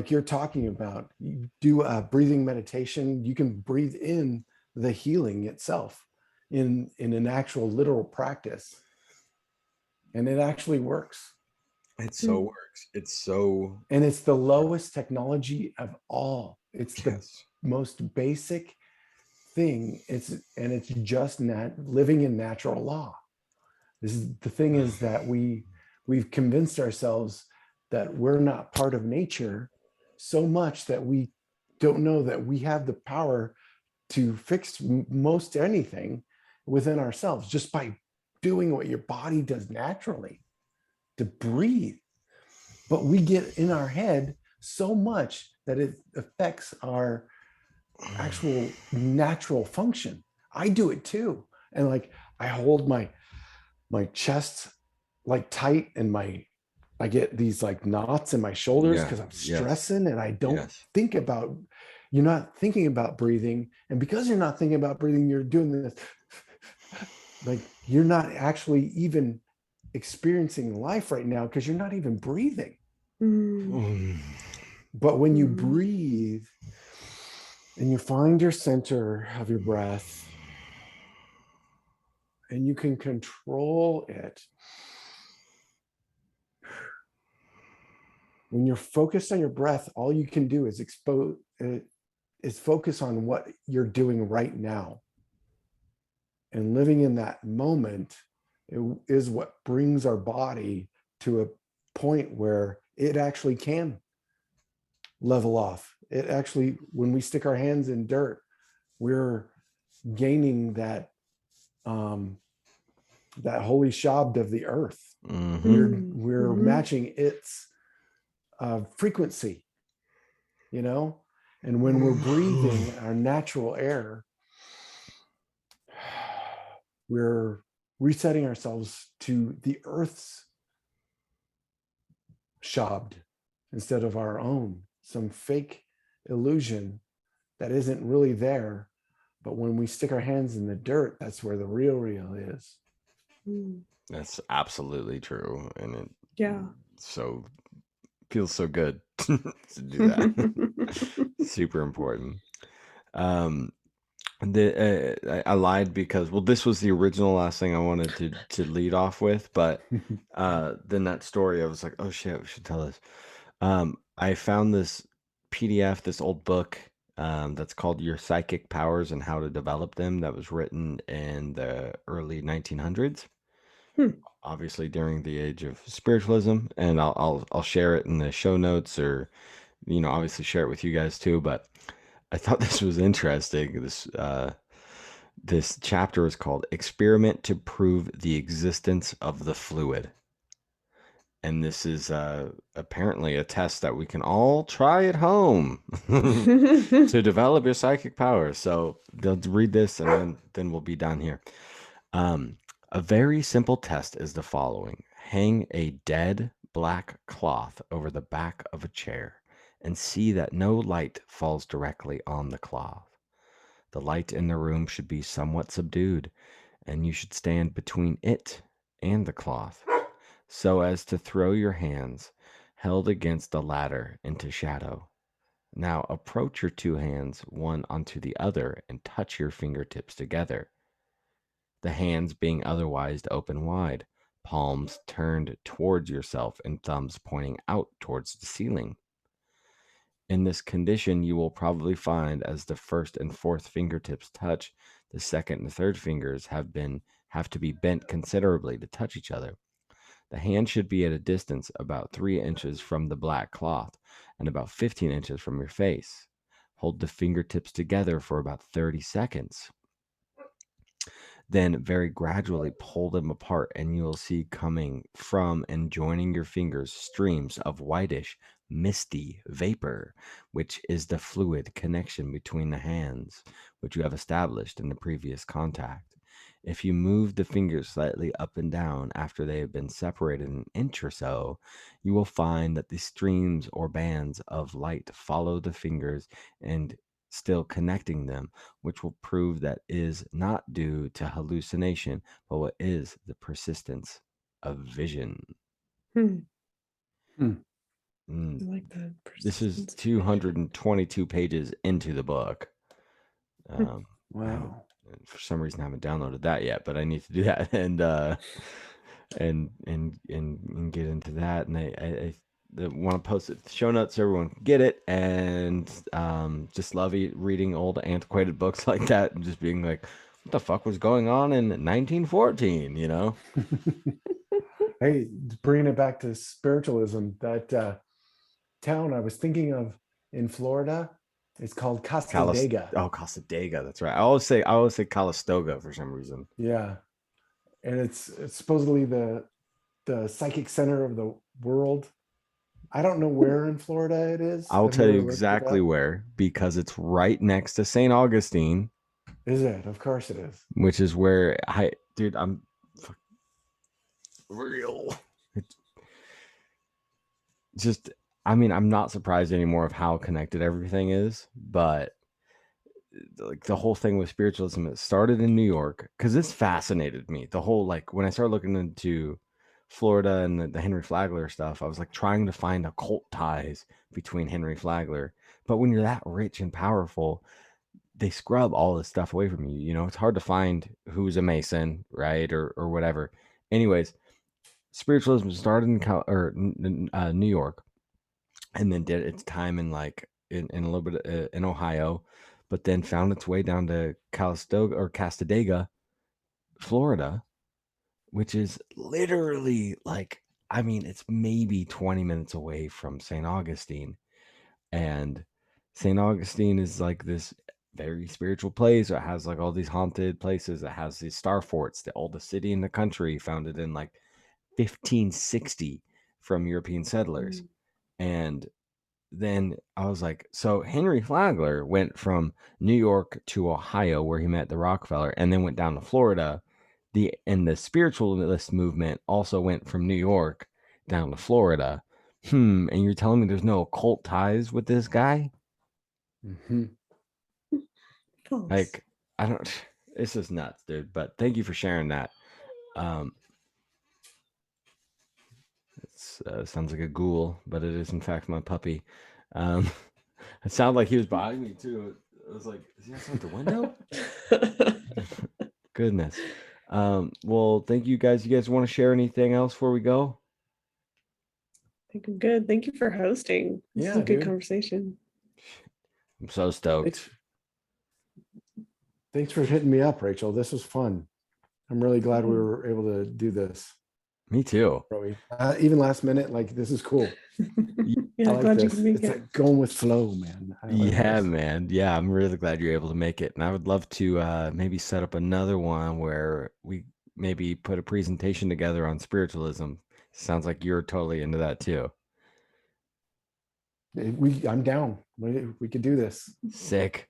you're talking about, you do a breathing meditation, you can breathe in the healing itself in an actual literal practice, and it actually works. It so works. And it's the lowest technology of all. It's the most basic thing. It's just living in natural law. The thing is that we've convinced ourselves that we're not part of nature so much that we don't know that we have the power to fix most anything within ourselves just by doing what your body does naturally, to breathe. But we get in our head so much that it affects our actual natural function. I do it too. And like I hold my chest like tight, and I get these like knots in my shoulders because I'm stressing, and I don't think about, you're not thinking about breathing. And because you're not thinking about breathing, you're doing this, like you're not actually even experiencing life right now because you're not even breathing. But when you breathe and you find your center of your breath and you can control it, when you're focused on your breath, all you can do is focus on what you're doing right now. And living in that moment is what brings our body to a point where it actually can level off. It actually, when we stick our hands in dirt, we're gaining that holy shabd of the earth. We're matching its frequency, and when we're breathing our natural air, we're resetting ourselves to the earth's shabd instead of our own, some fake illusion that isn't really there. But when we stick our hands in the dirt, that's where the real is. That's absolutely true. And it feels so good to do that. Super important. I lied because, well, this was the original last thing I wanted to lead off with, but then that story, I was like, oh shit, we should tell this. I found this PDF, this old book that's called Your Psychic Powers and How to Develop Them, that was written in the early 1900s. Obviously during the age of spiritualism, and I'll share it in the show notes, or obviously share it with you guys too. But I thought this was interesting. This chapter is called "Experiment to Prove the Existence of the Fluid," and this is apparently a test that we can all try at home to develop your psychic powers. So they'll read this, and then we'll be done here. A very simple test is the following. Hang a dead black cloth over the back of a chair and see that no light falls directly on the cloth. The light in the room should be somewhat subdued, and you should stand between it and the cloth, so as to throw your hands held against the latter into shadow. Now approach your two hands one onto the other and touch your fingertips together, the hands being otherwise open wide, palms turned towards yourself and thumbs pointing out towards the ceiling. In this condition, you will probably find as the first and fourth fingertips touch, the second and third fingers have to be bent considerably to touch each other. The hand should be at a distance about 3 inches from the black cloth and about 15 inches from your face. Hold the fingertips together for about 30 seconds. Then very gradually pull them apart, and you will see coming from and joining your fingers streams of whitish, misty vapor, which is the fluid connection between the hands, which you have established in the previous contact. If you move the fingers slightly up and down after they have been separated an inch or so, you will find that the streams or bands of light follow the fingers and still connecting them, which will prove that is not due to hallucination, but what is the persistence of vision. Hmm. Hmm. I like that. This is persistence. 222 pages into the book. Wow. For some reason, I haven't downloaded that yet, but I need to do that and get into that. And I want to post it show notes so everyone can get it, and just love reading old antiquated books like that and just being like, what the fuck was going on in 1914, you know? Hey, bringing it back to spiritualism, that town I was thinking of in Florida, it's called Casadega. Casadega, that's right. I always say Calistoga for some reason. Yeah, and it's supposedly the psychic center of the world. I don't know where in Florida it is. I'll Have tell you ever looked it exactly up? where, because it's right next to St. Augustine. Is it? Of course it is. Which is where I'm real. Just, I mean, I'm not surprised anymore of how connected everything is, but like the whole thing with spiritualism, it started in New York because this fascinated me. The whole, like, when I started looking into Florida and the Henry Flagler stuff, I was like trying to find occult ties between Henry Flagler. But when you're that rich and powerful, they scrub all this stuff away from you. You know, it's hard to find who's a Mason, right? Or whatever. Anyways, spiritualism started in New York, and then did its time in like in a little bit in Ohio, but then found its way down to Casadega, Florida, which is literally like, I mean, it's maybe 20 minutes away from St. Augustine. And St. Augustine is like this very spiritual place. It has like all these haunted places. It has these star forts, the oldest city in the country, founded in like 1560 from European settlers. And then I was like, so Henry Flagler went from New York to Ohio, where he met the Rockefeller, and then went down to Florida. The spiritualist movement also went from New York down to Florida. And you're telling me there's no occult ties with this guy? Mm-hmm. Like, I don't. It's just nuts, dude. But thank you for sharing that. It sounds like a ghoul, but it is in fact my puppy. It sounded like he was behind me too. I was like, is he outside the window? Goodness. Well, thank you guys. You guys want to share anything else before we go? I think I'm good. Thank you for hosting. This is a good dude. conversation. I'm so stoked. Thanks for hitting me up, Rachel. This was fun. I'm really glad we were able to do this. Me too. Even last minute, like, this is cool. Yeah, I like glad this. you could make It's it. like going with flow, man. I like Yeah, this. man. Yeah, I'm really glad you're able to make it. And I would love to maybe set up another one where we maybe put a presentation together on spiritualism. Sounds like you're totally into that too. I'm down. We could do this. Sick.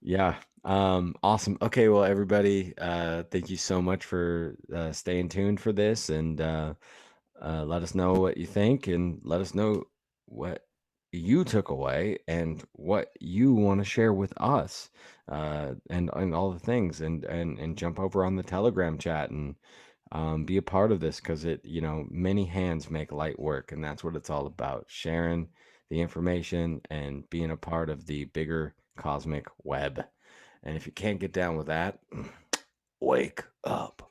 Yeah. Awesome. Okay, well, everybody, thank you so much for staying tuned for this, and let us know what you think, and let us know what you took away and what you want to share with us, and all the things, and jump over on the Telegram chat and be a part of this, because it, you know, many hands make light work, and that's what it's all about, sharing the information and being a part of the bigger cosmic web. And if you can't get down with that, wake up.